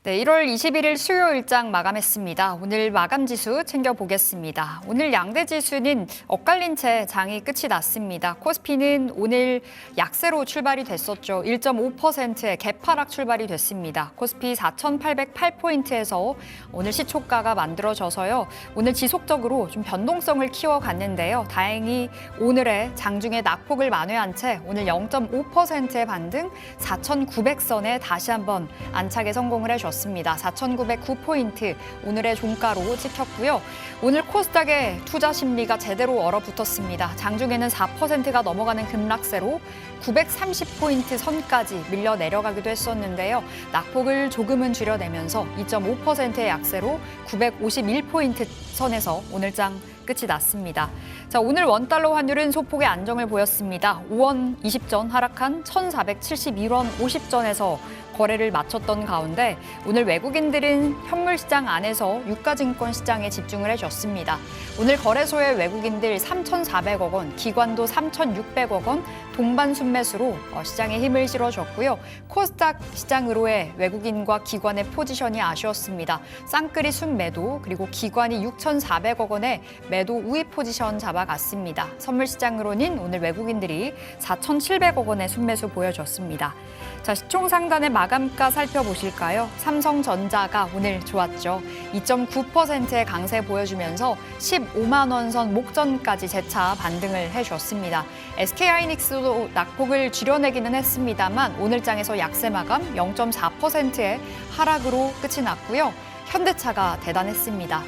네, 1월 21일 수요일장 마감했습니다. 오늘 마감 지수 챙겨보겠습니다. 오늘 양대 지수는 엇갈린 채 장이 끝이 났습니다. 코스피는 오늘 약세로 출발이 됐었죠. 1.5%의 개파락 출발이 됐습니다. 코스피 4,808포인트에서 오늘 시초가가 만들어져서요. 오늘 지속적으로 좀 변동성을 키워갔는데요. 다행히 오늘의 장중에 낙폭을 만회한 채 오늘 0.5%의 반등 4,900선에 다시 한번 안착에 성공을 해줬습니다. 4,909포인트 오늘의 종가로 찍혔고요. 오늘 코스닥의 투자 심리가 제대로 얼어붙었습니다. 장중에는 4%가 넘어가는 급락세로 930포인트 선까지 밀려 내려가기도 했었는데요. 낙폭을 조금은 줄여내면서 2.5%의 약세로 951포인트 선에서 오늘장 끝이 났습니다. 자, 오늘 원달러 환율은 소폭의 안정을 보였습니다. 5원 20전 하락한 1,471원 50전에서 거래를 마쳤던 가운데 오늘 외국인들은 현물 시장 안에서 유가증권 시장에 집중을 해줬습니다. 오늘 거래소의 외국인들 3,400억 원, 기관도 3,600억 원 동반 순매수로 시장에 힘을 실어줬고요. 코스닥 시장으로의 외국인과 기관의 포지션이 아쉬웠습니다. 쌍끌이 순매도 그리고 기관이 6,400억 원의 매도 우위 포지션 잡아갔습니다. 선물 시장으로는 오늘 외국인들이 4,700억 원의 순매수 보여줬습니다. 자, 시총 상단의 마감가 살펴보실까요? 삼성전자가 오늘 좋았죠. 2.9%의 강세 보여주면서 15만 원 선 목전까지 재차 반등을 해줬습니다. SK하이닉스도 낙폭을 줄여내기는 했습니다만 오늘장에서 약세 마감 0.4%의 하락으로 끝이 났고요. 현대차가 대단했습니다.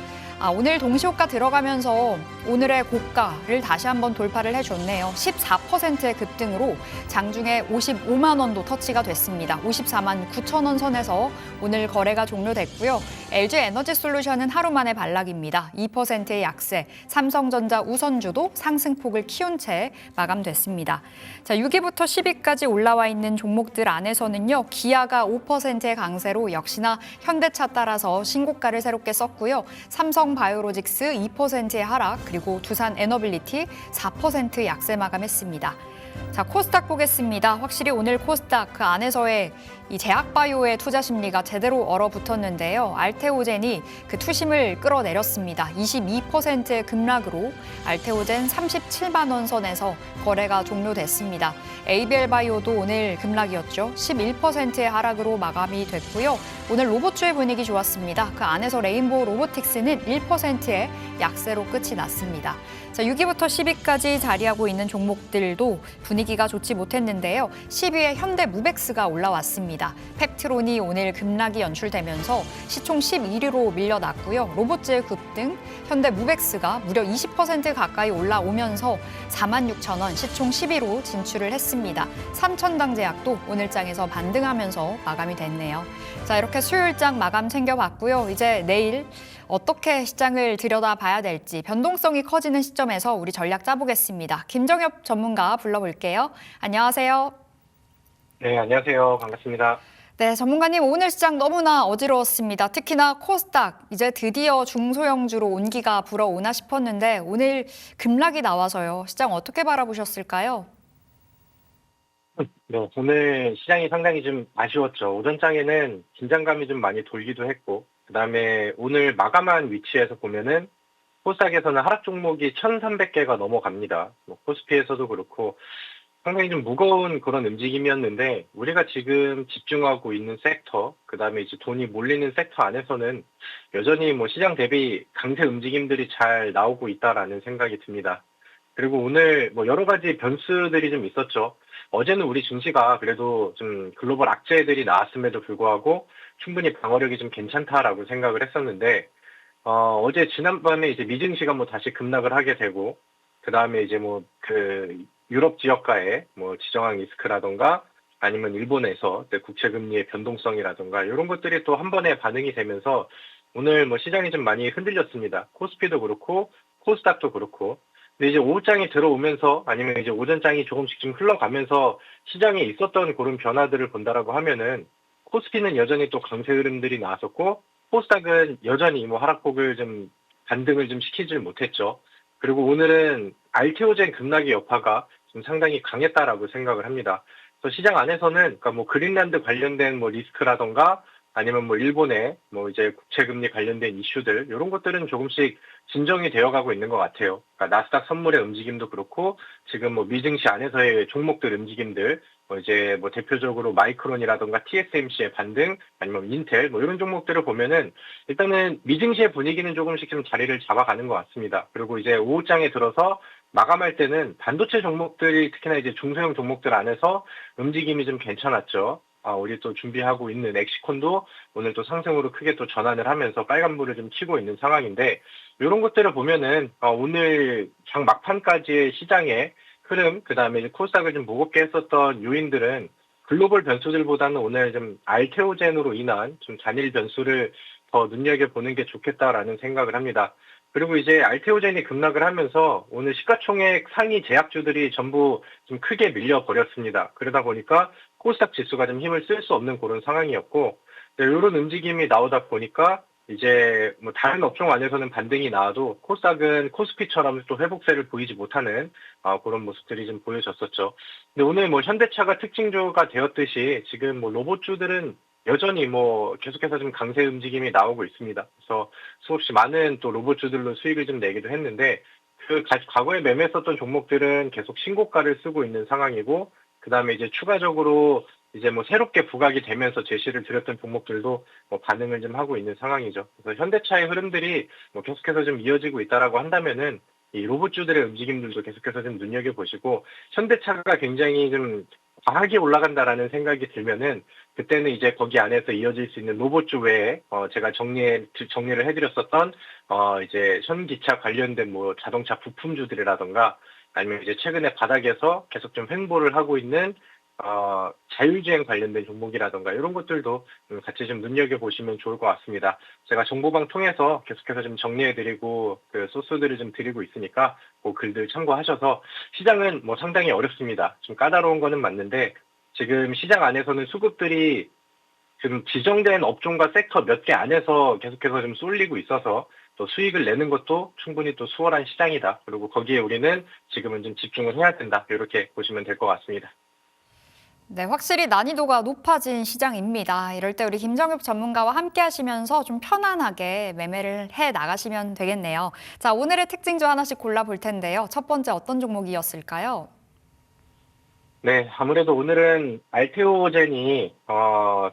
오늘 동시호가 들어가면서 오늘의 고가를 다시 한번 돌파를 해줬네요. 14%의 급등으로 장중에 55만 원도 터치가 됐습니다. 54만 9천 원 선에서 오늘 거래가 종료됐고요. LG에너지솔루션은 하루 만에 반락입니다. 2%의 약세, 삼성전자 우선주도 상승폭을 키운 채 마감됐습니다. 자, 6위부터 10위까지 올라와 있는 종목들 안에서는요. 기아가 5%의 강세로 역시나 현대차 따라서 신고가를 새롭게 썼고요. 삼성바이오로직스 2%의 하락, 그리고 두산 에너빌리티 4% 약세 마감했습니다. 자, 코스닥 보겠습니다. 확실히 오늘 코스닥 그 안에서의 이 제약바이오의 투자 심리가 제대로 얼어붙었는데요. 알테오젠이 그 투심을 끌어내렸습니다. 22%의 급락으로 알테오젠 37만 원 선에서 거래가 종료됐습니다. ABL바이오도 오늘 급락이었죠. 11%의 하락으로 마감이 됐고요. 오늘 로봇주의 분위기 좋았습니다. 그 안에서 레인보우 로보틱스는 1%의 약세로 끝이 났습니다. 자, 6위부터 10위까지 자리하고 있는 종목들도 분위기 분위기가 좋지 못했는데요. 10위에 현대무벡스가 올라왔습니다. 팩트론이 오늘 급락이 연출되면서 시총 11위로 밀려났고요. 로봇질 급등, 현대무벡스가 무려 20% 가까이 올라오면서 46,000원 시총 10위로 진출을 했습니다. 삼천당제약도 오늘장에서 반등하면서 마감이 됐네요. 자, 이렇게 수요일장 마감 챙겨봤고요. 이제 내일 어떻게 시장을 들여다봐야 될지 변동성이 커지는 시점에서 우리 전략 짜보겠습니다. 김정엽 전문가 불러볼게요. 안녕하세요. 네, 안녕하세요. 반갑습니다. 네, 전문가님 오늘 시장 너무나 어지러웠습니다. 특히나 코스닥 이제 드디어 중소형주로 온기가 불어오나 싶었는데 오늘 급락이 나와서요. 시장 어떻게 바라보셨을까요? 네, 오늘 시장이 상당히 좀 아쉬웠죠. 오전장에는 긴장감이 좀 많이 돌기도 했고, 그다음에 오늘 마감한 위치에서 보면은 코스닥에서는 하락 종목이 1,300개가 넘어갑니다. 코스피에서도 그렇고 상당히 좀 무거운 그런 움직임이었는데 우리가 지금 집중하고 있는 섹터, 그다음에 이제 돈이 몰리는 섹터 안에서는 여전히 시장 대비 강세 움직임들이 잘 나오고 있다라는 생각이 듭니다. 그리고 오늘 여러 가지 변수들이 좀 있었죠. 어제는 우리 증시가 그래도 좀 글로벌 악재들이 나왔음에도 불구하고 충분히 방어력이 좀 괜찮다라고 생각을 했었는데, 어제 지난밤에 이제 미증시가 다시 급락을 하게 되고, 그 다음에 이제 유럽 지역가의 지정학 리스크라던가 아니면 일본에서 국채금리의 변동성이라던가 이런 것들이 또 한 번에 반응이 되면서 오늘 시장이 좀 많이 흔들렸습니다. 코스피도 그렇고 코스닥도 그렇고. 근데 이제 오후장이 들어오면서 아니면 이제 오전장이 조금씩 좀 흘러가면서 시장에 있었던 그런 변화들을 본다라고 하면은 코스피는 여전히 또 강세 흐름들이 나왔었고 코스닥은 여전히 하락폭을 좀 반등을 좀 시키질 못했죠. 그리고 오늘은 알테오젠 급락의 여파가 좀 상당히 강했다라고 생각을 합니다. 그래서 시장 안에서는 그러니까 그린란드 관련된 리스크라던가 아니면 일본의 이제 국채금리 관련된 이슈들 이런 것들은 조금씩 진정이 되어가고 있는 것 같아요. 그러니까 나스닥 선물의 움직임도 그렇고 지금 미증시 안에서의 종목들 움직임들 이제 대표적으로 마이크론이라던가 TSMC의 반등 아니면 인텔 이런 종목들을 보면은 일단은 미증시의 분위기는 조금씩 좀 자리를 잡아가는 것 같습니다. 그리고 이제 오후장에 들어서 마감할 때는 반도체 종목들이 특히나 이제 중소형 종목들 안에서 움직임이 좀 괜찮았죠. 우리 또 준비하고 있는 엑시콘도 오늘 또 상승으로 크게 또 전환을 하면서 빨간불을 좀 켜고 있는 상황인데 이런 것들을 보면은 오늘 장 막판까지의 시장의 흐름, 그 다음에 이제 코스닥을 좀 무겁게 했었던 요인들은 글로벌 변수들보다는 오늘 좀 알테오젠으로 인한 좀 단일 변수를 더 눈여겨보는 게 좋겠다라는 생각을 합니다. 그리고 이제 알테오젠이 급락을 하면서 오늘 시가총액 상위 제약주들이 전부 좀 크게 밀려버렸습니다. 그러다 보니까 코스닥 지수가 좀 힘을 쓸 수 없는 그런 상황이었고, 이런 움직임이 나오다 보니까 이제 다른 업종 안에서는 반등이 나와도 코스닥은 코스피처럼 또 회복세를 보이지 못하는 그런 모습들이 좀 보여졌었죠. 근데 오늘 현대차가 특징주가 되었듯이 지금 로봇주들은 여전히 계속해서 좀 강세 움직임이 나오고 있습니다. 그래서 수없이 많은 또 로봇주들로 수익을 좀 내기도 했는데 과거에 매매했었던 종목들은 계속 신고가를 쓰고 있는 상황이고, 그 다음에 이제 추가적으로 이제 새롭게 부각이 되면서 제시를 드렸던 종목들도 반응을 좀 하고 있는 상황이죠. 그래서 현대차의 흐름들이 계속해서 좀 이어지고 있다라고 한다면은 이 로봇주들의 움직임들도 계속해서 좀 눈여겨보시고, 현대차가 굉장히 좀 과하게 올라간다라는 생각이 들면은 그때는 이제 거기 안에서 이어질 수 있는 로봇주 외에 제가 정리를 해드렸었던 이제 현기차 관련된 자동차 부품주들이라던가 아니면 이제 최근에 바닥에서 계속 좀 횡보를 하고 있는 자율주행 관련된 종목이라던가 이런 것들도 같이 좀 눈여겨보시면 좋을 것 같습니다. 제가 정보방 통해서 계속해서 좀 정리해드리고 그 소스들을 좀 드리고 있으니까 그 글들 참고하셔서, 시장은 상당히 어렵습니다. 좀 까다로운 거는 맞는데 지금 시장 안에서는 수급들이 지금 지정된 업종과 섹터 몇 개 안에서 계속해서 좀 쏠리고 있어서 또 수익을 내는 것도 충분히 또 수월한 시장이다. 그리고 거기에 우리는 지금은 좀 집중을 해야 된다. 이렇게 보시면 될 것 같습니다. 네, 확실히 난이도가 높아진 시장입니다. 이럴 때 우리 김정엽 전문가와 함께 하시면서 좀 편안하게 매매를 해 나가시면 되겠네요. 자, 오늘의 특징주 하나씩 골라볼 텐데요. 첫 번째 어떤 종목이었을까요? 네, 아무래도 오늘은 알테오젠이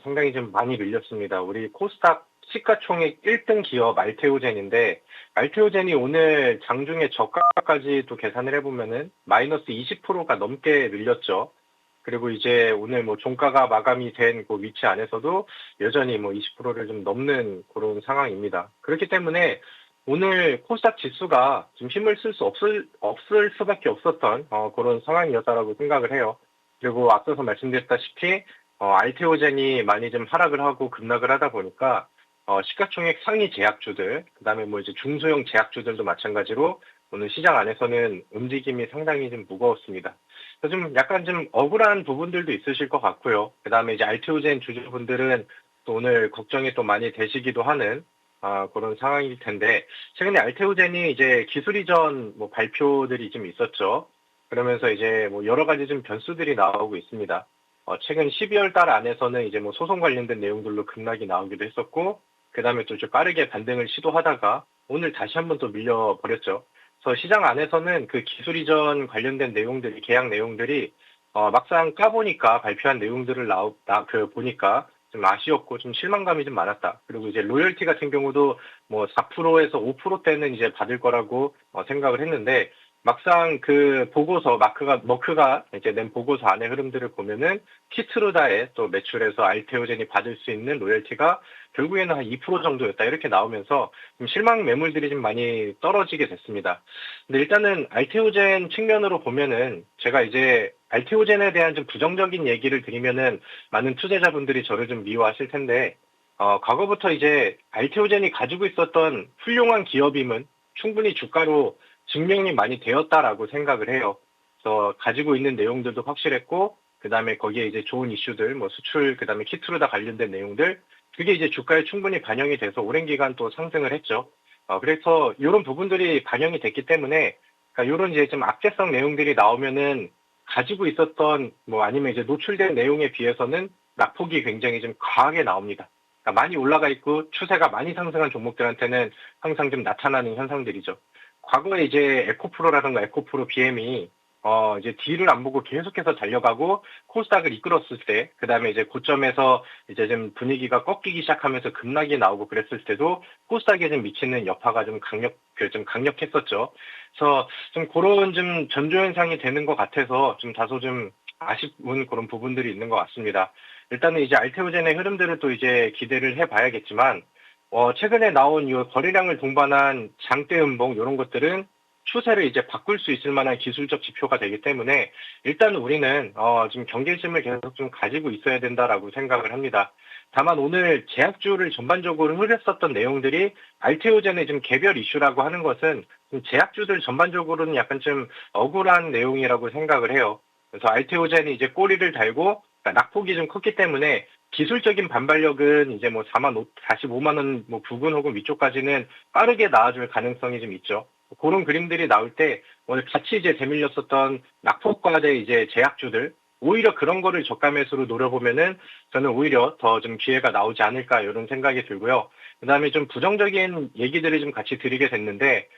상당히 좀 많이 밀렸습니다. 우리 코스닥 시가총액 1등 기업 알테오젠인데 알테오젠이 오늘 장중에 저가까지도 계산을 해보면은 마이너스 20%가 넘게 늘렸죠. 그리고 이제 오늘 뭐 종가가 마감이 된 그 위치 안에서도 여전히 뭐 20%를 좀 넘는 그런 상황입니다. 그렇기 때문에 오늘 코스닥 지수가 좀 힘을 쓸 수 없을 수밖에 없었던 그런 상황이었다라고 생각을 해요. 그리고 앞서서 말씀드렸다시피 알테오젠이 많이 좀 하락을 하고 급락을 하다 보니까 시가총액 상위 제약주들, 그다음에 뭐 이제 중소형 제약주들도 마찬가지로 오늘 시장 안에서는 움직임이 상당히 좀 무거웠습니다. 그래서 좀 약간 좀 억울한 부분들도 있으실 것 같고요. 그다음에 이제 알테오젠 주주분들은 또 오늘 걱정이 또 많이 되시기도 하는 그런 상황일 텐데 최근에 알테오젠이 이제 기술 이전 뭐 발표들이 좀 있었죠. 그러면서 이제 뭐 여러 가지 좀 변수들이 나오고 있습니다. 최근 12월 달 안에서는 이제 뭐 소송 관련된 내용들로 급락이 나오기도 했었고, 그 다음에 또 좀 빠르게 반등을 시도하다가 오늘 다시 한번 또 밀려버렸죠. 그래서 시장 안에서는 그 기술 이전 관련된 내용들이, 계약 내용들이, 막상 까보니까 발표한 내용들을 보니까 좀 아쉬웠고 좀 실망감이 좀 많았다. 그리고 이제 로열티 같은 경우도 뭐 4%에서 5%대는 이제 받을 거라고 생각을 했는데, 막상 그 보고서, 머크가 이제 낸 보고서 안의 흐름들을 보면은 키트루다에 또 매출에서 알테오젠이 받을 수 있는 로열티가 결국에는 한 2% 정도였다. 이렇게 나오면서 좀 실망 매물들이 좀 많이 떨어지게 됐습니다. 근데 일단은 알테오젠 측면으로 보면은 제가 이제 알테오젠에 대한 좀 부정적인 얘기를 드리면은 많은 투자자분들이 저를 좀 미워하실 텐데, 과거부터 이제 알테오젠이 가지고 있었던 훌륭한 기업임은 충분히 주가로 증명이 많이 되었다라고 생각을 해요. 그래서 가지고 있는 내용들도 확실했고, 그 다음에 거기에 이제 좋은 이슈들, 뭐 수출, 그 다음에 키트루다 관련된 내용들, 그게 이제 주가에 충분히 반영이 돼서 오랜 기간 또 상승을 했죠. 그래서 이런 부분들이 반영이 됐기 때문에, 그러니까 이런 이제 좀 악재성 내용들이 나오면은 가지고 있었던 뭐 아니면 이제 노출된 내용에 비해서는 낙폭이 굉장히 좀 과하게 나옵니다. 그러니까 많이 올라가 있고 추세가 많이 상승한 종목들한테는 항상 좀 나타나는 현상들이죠. 과거에 이제 에코프로라든가 에코프로 BM이 이제 뒤를 안 보고 계속해서 달려가고 코스닥을 이끌었을 때, 그 다음에 이제 고점에서 이제 좀 분위기가 꺾이기 시작하면서 급락이 나오고 그랬을 때도 코스닥에 좀 미치는 여파가 좀 강력했었죠. 그래서 좀 그런 좀 전조 현상이 되는 것 같아서 좀 다소 좀 아쉬운 그런 부분들이 있는 것 같습니다. 일단은 이제 알테오젠의 흐름들을 또 이제 기대를 해봐야겠지만, 최근에 나온 이 거래량을 동반한 장대 음봉 이런 것들은 추세를 이제 바꿀 수 있을 만한 기술적 지표가 되기 때문에 일단 우리는 지금 경계심을 계속 좀 가지고 있어야 된다라고 생각을 합니다. 다만 오늘 제약주를 전반적으로 흐렸었던 내용들이 알테오젠의 좀 개별 이슈라고 하는 것은 좀 제약주들 전반적으로는 약간 좀 억울한 내용이라고 생각을 해요. 그래서 알테오젠이 이제 꼬리를 달고 그러니까 낙폭이 좀 컸기 때문에 기술적인 반발력은 이제 뭐 45만 원 뭐 부근 혹은 위쪽까지는 빠르게 나와줄 가능성이 좀 있죠. 그런 그림들이 나올 때 오늘 같이 이제 대밀렸었던 낙폭과의 이제 제약주들 오히려 그런 거를 저가 매수로 노려보면은 저는 오히려 더 좀 기회가 나오지 않을까 이런 생각이 들고요. 그다음에 좀 부정적인 얘기들을 좀 같이 드리게 됐는데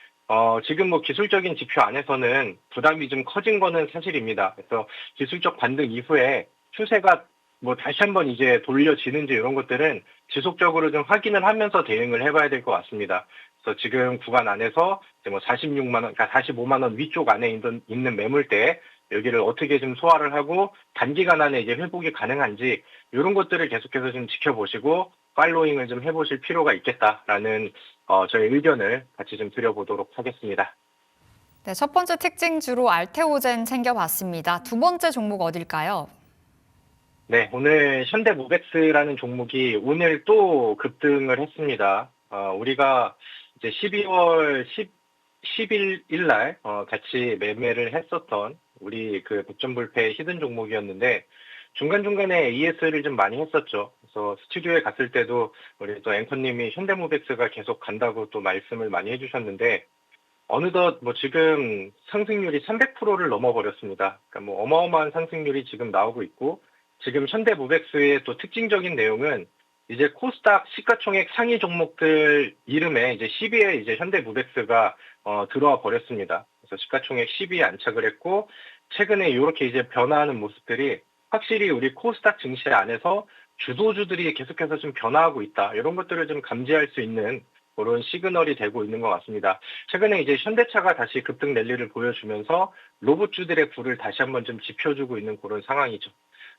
지금 뭐 기술적인 지표 안에서는 부담이 좀 커진 거는 사실입니다. 그래서 기술적 반등 이후에 추세가 뭐 다시 한번 이제 돌려지는지 이런 것들은 지속적으로 좀 확인을 하면서 대응을 해봐야 될 것 같습니다. 그래서 지금 구간 안에서 이제 뭐 46만 원, 그러니까 45만 원 위쪽 안에 있는 매물대 여기를 어떻게 좀 소화를 하고 단기간 안에 이제 회복이 가능한지 이런 것들을 계속해서 좀 지켜보시고 팔로잉을 좀 해보실 필요가 있겠다라는 저의 의견을 같이 좀 드려보도록 하겠습니다. 네, 첫 번째 특징주로 알테오젠 챙겨봤습니다. 두 번째 종목 어딜까요? 네, 오늘 현대모백스라는 종목이 오늘 또 급등을 했습니다. 우리가 이제 12월 10일 날 같이 매매를 했었던 우리 그 백전불패 히든 종목이었는데 중간중간에 AS를 좀 많이 했었죠. 그래서 스튜디오에 갔을 때도 우리 또 앵커님이 현대모백스가 계속 간다고 또 말씀을 많이 해주셨는데 어느덧 뭐 지금 상승률이 300%를 넘어버렸습니다. 그러니까 뭐 어마어마한 상승률이 지금 나오고 있고 지금 현대모백스의 또 특징적인 내용은 이제 코스닥 시가총액 상위 종목들 이름에 이제 10위에 이제 현대모백스가 들어와 버렸습니다. 그래서 시가총액 10위에 안착을 했고 최근에 이렇게 이제 변화하는 모습들이 확실히 우리 코스닥 증시 안에서 주도주들이 계속해서 좀 변화하고 있다. 이런 것들을 좀 감지할 수 있는 그런 시그널이 되고 있는 것 같습니다. 최근에 이제 현대차가 다시 급등 랠리를 보여주면서 로봇주들의 불을 다시 한번 좀 지펴주고 있는 그런 상황이죠.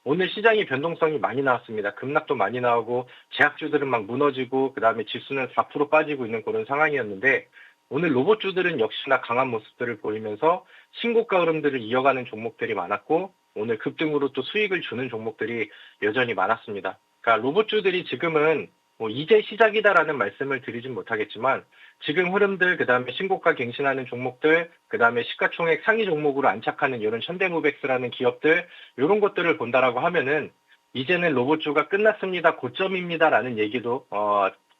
오늘 시장이 변동성이 많이 나왔습니다. 급락도 많이 나오고 제약주들은 막 무너지고 그다음에 지수는 4% 빠지고 있는 그런 상황이었는데 오늘 로봇주들은 역시나 강한 모습들을 보이면서 신고가 흐름들을 이어가는 종목들이 많았고 오늘 급등으로 또 수익을 주는 종목들이 여전히 많았습니다. 그러니까 로봇주들이 지금은 뭐 이제 시작이다라는 말씀을 드리진 못하겠지만 지금 흐름들 그다음에 신고가 갱신하는 종목들 그다음에 시가총액 상위 종목으로 안착하는 이런 현대모백스라는 기업들 이런 것들을 본다라고 하면은 이제는 로봇주가 끝났습니다 고점입니다라는 얘기도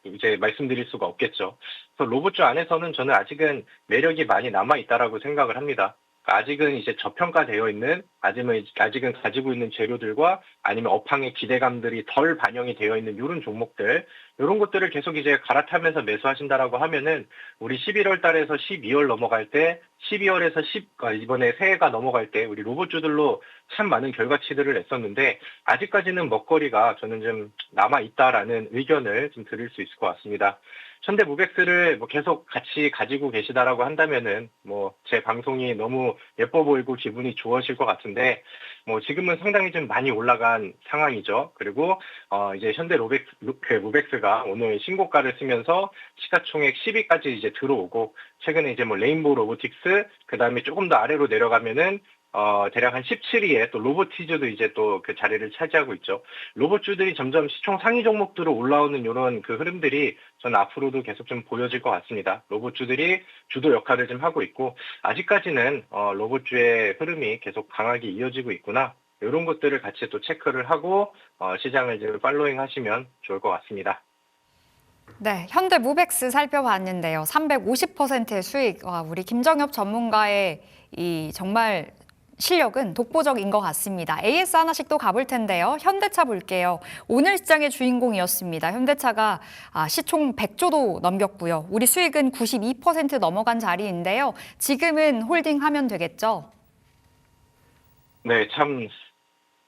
이제 말씀드릴 수가 없겠죠. 그래서 로봇주 안에서는 저는 아직은 매력이 많이 남아 있다라고 생각을 합니다. 아직은 이제 저평가되어 있는, 아직은 가지고 있는 재료들과 아니면 업황의 기대감들이 덜 반영이 되어 있는 이런 종목들, 이런 것들을 계속 이제 갈아타면서 매수하신다라고 하면은 우리 11월 달에서 12월 넘어갈 때, 12월에서 이번에 새해가 넘어갈 때 우리 로봇주들로 참 많은 결과치들을 냈었는데 아직까지는 먹거리가 저는 좀 남아 있다라는 의견을 좀 드릴 수 있을 것 같습니다. 현대모백스를 뭐 계속 같이 가지고 계시다라고 한다면은 뭐 제 방송이 너무 예뻐 보이고 기분이 좋으실 것 같은데 뭐 지금은 상당히 좀 많이 올라간 상황이죠. 그리고 이제 모백스가 오늘 신고가를 쓰면서 시가총액 10위까지 이제 들어오고 최근에 이제 뭐 레인보우 로보틱스 그다음에 조금 더 아래로 내려가면은 대략 한 17위에 또 로보티즈도 이제 또 그 자리를 차지하고 있죠. 로봇주들이 점점 시총 상위 종목들로 올라오는 이런 그 흐름들이 저는 앞으로도 계속 좀 보여질 것 같습니다. 로봇주들이 주도 역할을 좀 하고 있고 아직까지는 로봇주의 흐름이 계속 강하게 이어지고 있구나. 이런 것들을 같이 또 체크를 하고 시장을 이제 팔로잉 하시면 좋을 것 같습니다. 네, 현대모백스 살펴봤는데요. 350%의 수익. 와, 우리 김정엽 전문가의 이 정말 실력은 독보적인 것 같습니다. AS 하나씩 또 가볼 텐데요. 현대차 볼게요. 오늘 시장의 주인공이었습니다. 현대차가 시총 100조도 넘겼고요. 우리 수익은 92% 넘어간 자리인데요. 지금은 홀딩하면 되겠죠? 네, 참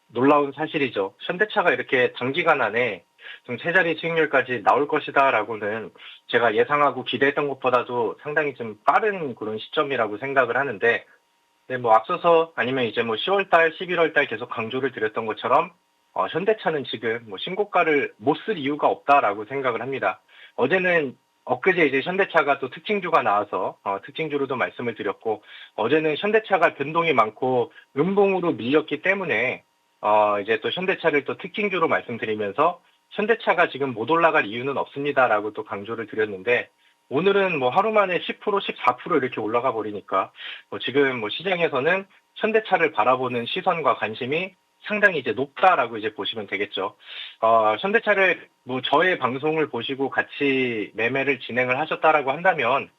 놀라운 사실이죠. 현대차가 이렇게 단기간 안에 좀 세 자리 수익률까지 나올 것이다라고는 제가 예상하고 기대했던 것보다도 상당히 좀 빠른 그런 시점이라고 생각을 하는데 네, 뭐 앞서서 아니면 이제 뭐 10월달, 11월달 계속 강조를 드렸던 것처럼 현대차는 지금 뭐 신고가를 못 쓸 이유가 없다라고 생각을 합니다. 엊그제 이제 현대차가 또 특징주가 나와서 특징주로도 말씀을 드렸고 어제는 현대차가 변동이 많고 음봉으로 밀렸기 때문에 이제 또 현대차를 또 특징주로 말씀드리면서 현대차가 지금 못 올라갈 이유는 없습니다라고 또 강조를 드렸는데 오늘은 뭐 하루 만에 10%, 14% 이렇게 올라가 버리니까 지금 뭐 시장에서는 현대차를 바라보는 시선과 관심이 상당히 이제 높다라고 이제 보시면 되겠죠. 현대차를 뭐 저의 방송을 보시고 같이 매매를 진행을 하셨다라고 한다면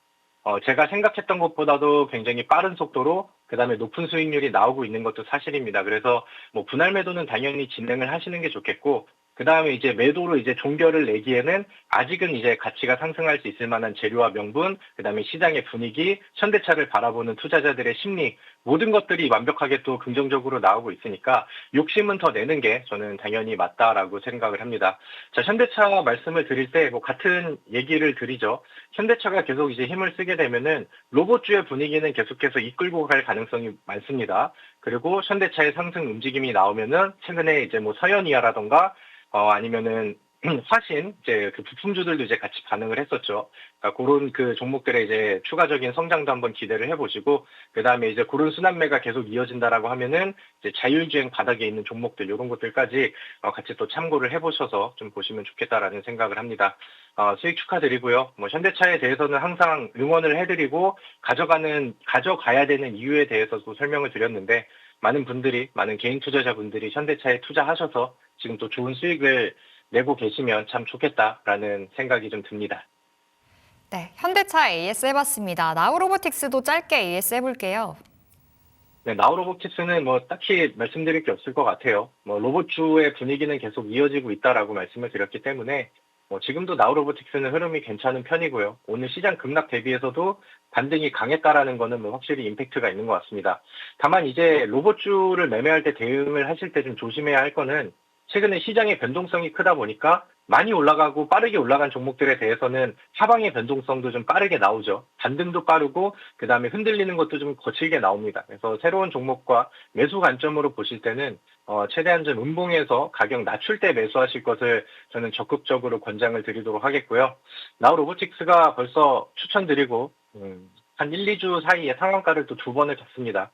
제가 생각했던 것보다도 굉장히 빠른 속도로 그다음에 높은 수익률이 나오고 있는 것도 사실입니다. 그래서 뭐 분할 매도는 당연히 진행을 하시는 게 좋겠고 그다음에 이제 매도로 이제 종결을 내기에는 아직은 이제 가치가 상승할 수 있을 만한 재료와 명분, 그다음에 시장의 분위기, 현대차를 바라보는 투자자들의 심리 모든 것들이 완벽하게 또 긍정적으로 나오고 있으니까 욕심은 더 내는 게 저는 당연히 맞다라고 생각을 합니다. 자, 현대차 말씀을 드릴 때 뭐 같은 얘기를 드리죠. 현대차가 계속 이제 힘을 쓰게 되면은 로봇주의 분위기는 계속해서 이끌고 갈 가능성이 많습니다. 그리고 현대차의 상승 움직임이 나오면은 최근에 이제 뭐 서현이아라던가 아니면은 화신 이제 그 부품주들도 이제 같이 반응을 했었죠. 그러니까 그런 그 종목들의 이제 추가적인 성장도 한번 기대를 해보시고 그 다음에 이제 그런 순환매가 계속 이어진다라고 하면은 이제 자율주행 바닥에 있는 종목들 이런 것들까지 같이 또 참고를 해보셔서 좀 보시면 좋겠다라는 생각을 합니다. 수익 축하드리고요. 뭐 현대차에 대해서는 항상 응원을 해드리고 가져가야 되는 이유에 대해서도 설명을 드렸는데 많은 개인 투자자분들이 현대차에 투자하셔서 지금 또 좋은 수익을 내고 계시면 참 좋겠다라는 생각이 좀 듭니다. 네, 현대차 AS 해봤습니다. 나우로보틱스도 짧게 AS 해볼게요. 네, 나우로보틱스는 뭐 딱히 말씀드릴 게 없을 것 같아요. 뭐 로봇주의 분위기는 계속 이어지고 있다라고 말씀을 드렸기 때문에 지금도 나우로보틱스는 흐름이 괜찮은 편이고요. 오늘 시장 급락 대비해서도 반등이 강했다라는 거는 뭐 확실히 임팩트가 있는 것 같습니다. 다만 이제 로봇주를 매매할 때 대응을 하실 때 좀 조심해야 할 거는 최근에 시장의 변동성이 크다 보니까 많이 올라가고 빠르게 올라간 종목들에 대해서는 하방의 변동성도 좀 빠르게 나오죠. 반등도 빠르고 그다음에 흔들리는 것도 좀 거칠게 나옵니다. 그래서 새로운 종목과 매수 관점으로 보실 때는 최대한 좀 음봉에서 가격 낮출 때 매수하실 것을 저는 적극적으로 권장을 드리도록 하겠고요. 나우 로보틱스가 벌써 추천드리고 한 1, 2주 사이에 상한가를 또 2번을 탔습니다.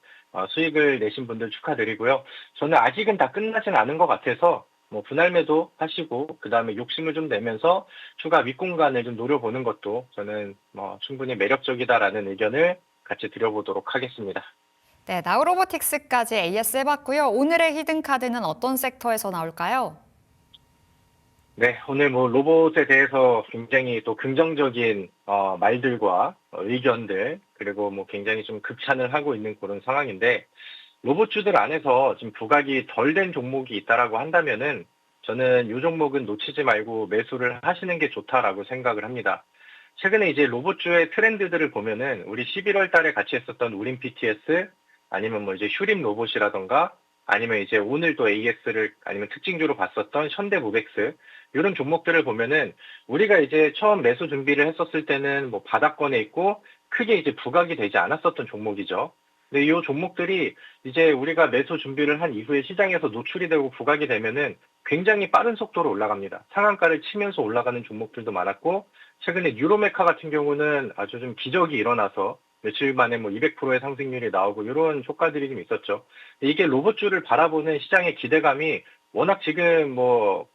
수익을 내신 분들 축하드리고요. 저는 아직은 다 끝나진 않은 것 같아서 분할 매도 하시고 그다음에 욕심을 좀 내면서 추가 윗공간을 좀 노려보는 것도 저는 충분히 매력적이다라는 의견을 같이 드려보도록 하겠습니다. 네, 나우로보틱스까지 AS 해봤고요. 오늘의 히든카드는 어떤 섹터에서 나올까요? 네, 오늘 로봇에 대해서 굉장히 또 긍정적인 말들과 의견들 그리고 굉장히 좀 극찬을 하고 있는 그런 상황인데 로봇주들 안에서 지금 부각이 덜 된 종목이 있다라고 한다면은 저는 이 종목은 놓치지 말고 매수를 하시는 게 좋다라고 생각을 합니다. 최근에 이제 로봇주의 트렌드들을 보면은 우리 11월 달에 같이 했었던 우림 PTS 아니면 이제 휴림 로봇이라던가 아니면 이제 오늘 또 AS를 아니면 특징주로 봤었던 현대모백스 이런 종목들을 보면은 우리가 이제 처음 매수 준비를 했었을 때는 바닥권에 있고 크게 이제 부각이 되지 않았었던 종목이죠. 근데 이 종목들이 이제 우리가 매수 준비를 한 이후에 시장에서 노출이 되고 부각이 되면은 굉장히 빠른 속도로 올라갑니다. 상한가를 치면서 올라가는 종목들도 많았고 최근에 유로메카 같은 경우는 아주 좀 기적이 일어나서 며칠 만에 200%의 상승률이 나오고 이런 효과들이 좀 있었죠. 이게 로봇주를 바라보는 시장의 기대감이 워낙 지금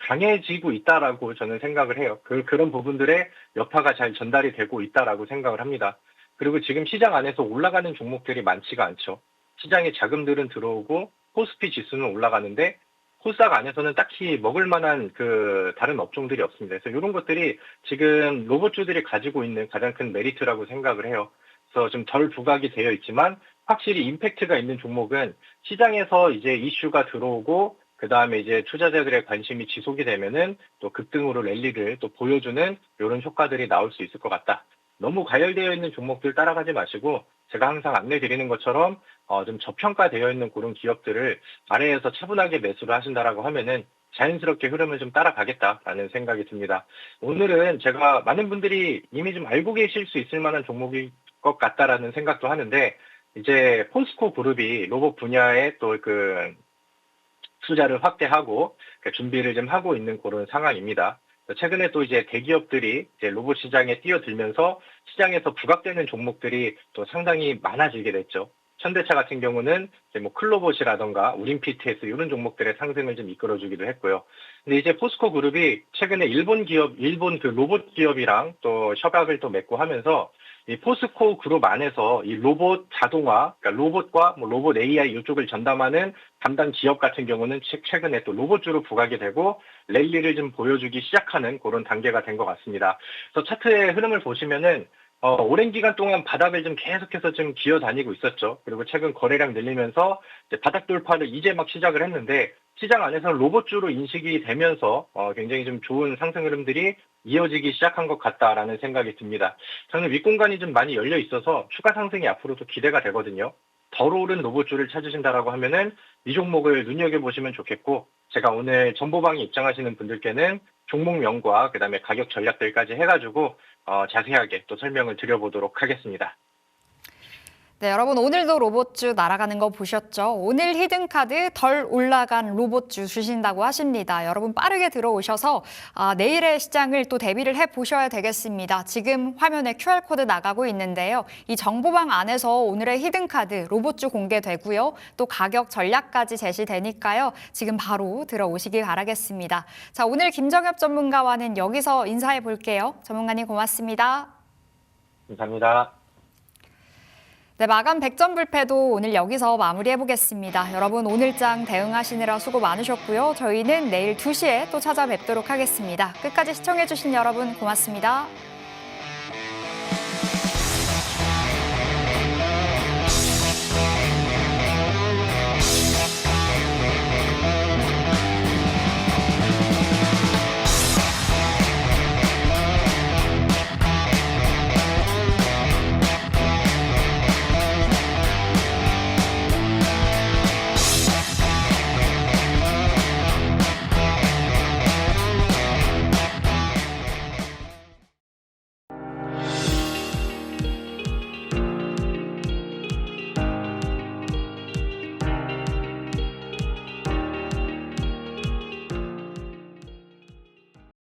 강해지고 있다라고 저는 생각을 해요. 그런 부분들의 여파가 잘 전달이 되고 있다라고 생각을 합니다. 그리고 지금 시장 안에서 올라가는 종목들이 많지가 않죠. 시장에 자금들은 들어오고 코스피 지수는 올라가는데 코스닥 안에서는 딱히 먹을 만한 다른 업종들이 없습니다. 그래서 이런 것들이 지금 로봇주들이 가지고 있는 가장 큰 메리트라고 생각을 해요. 그래서 좀 덜 부각이 되어 있지만 확실히 임팩트가 있는 종목은 시장에서 이제 이슈가 들어오고 그 다음에 이제 투자자들의 관심이 지속이 되면은 또 급등으로 랠리를 또 보여주는 이런 효과들이 나올 수 있을 것 같다. 너무 과열되어 있는 종목들 따라가지 마시고 제가 항상 안내 드리는 것처럼 좀 저평가되어 있는 그런 기업들을 아래에서 차분하게 매수를 하신다라고 하면은 자연스럽게 흐름을 좀 따라가겠다라는 생각이 듭니다. 오늘은 제가 많은 분들이 이미 좀 알고 계실 수 있을 만한 종목일 것 같다라는 생각도 하는데 이제 포스코 그룹이 로봇 분야에 또 투자를 확대하고 준비를 좀 하고 있는 그런 상황입니다. 최근에 또 이제 대기업들이 이제 로봇 시장에 뛰어들면서 시장에서 부각되는 종목들이 또 상당히 많아지게 됐죠. 현대차 같은 경우는 이제 클로봇이라던가 우림 PTS 이런 종목들의 상승을 좀 이끌어주기도 했고요. 근데 이제 포스코 그룹이 최근에 일본 로봇 기업이랑 또 협약을 또 맺고 하면서 이 포스코 그룹 안에서 이 로봇 자동화, 그러니까 로봇과 로봇 AI 이쪽을 전담하는 담당 기업 같은 경우는 최근에 또 로봇주로 부각이 되고 랠리를 좀 보여주기 시작하는 그런 단계가 된 것 같습니다. 그래서 차트의 흐름을 보시면은 오랜 기간 동안 바닥을 좀 계속해서 좀 기어다니고 있었죠. 그리고 최근 거래량 늘리면서 이제 바닥 돌파를 이제 막 시작을 했는데 시장 안에서는 로봇주로 인식이 되면서 굉장히 좀 좋은 상승 흐름들이 이어지기 시작한 것 같다라는 생각이 듭니다. 저는 윗공간이 좀 많이 열려 있어서 추가 상승이 앞으로도 기대가 되거든요. 덜 오른 로봇주를 찾으신다라고 하면은 이 종목을 눈여겨보시면 좋겠고 제가 오늘 정보방에 입장하시는 분들께는 종목명과 그다음에 가격 전략들까지 해가지고 자세하게 또 설명을 드려보도록 하겠습니다. 네, 여러분 오늘도 로봇주 날아가는 거 보셨죠? 오늘 히든카드 덜 올라간 로봇주 주신다고 하십니다. 여러분 빠르게 들어오셔서 내일의 시장을 또 대비를 해보셔야 되겠습니다. 지금 화면에 QR코드 나가고 있는데요. 이 정보방 안에서 오늘의 히든카드 로봇주 공개되고요. 또 가격 전략까지 제시되니까요. 지금 바로 들어오시길 바라겠습니다. 자, 오늘 김정엽 전문가와는 여기서 인사해 볼게요. 전문가님 고맙습니다. 감사합니다. 네, 마감 100점 불패도 오늘 여기서 마무리해보겠습니다. 여러분 오늘장 대응하시느라 수고 많으셨고요. 저희는 내일 2시에 또 찾아뵙도록 하겠습니다. 끝까지 시청해주신 여러분 고맙습니다.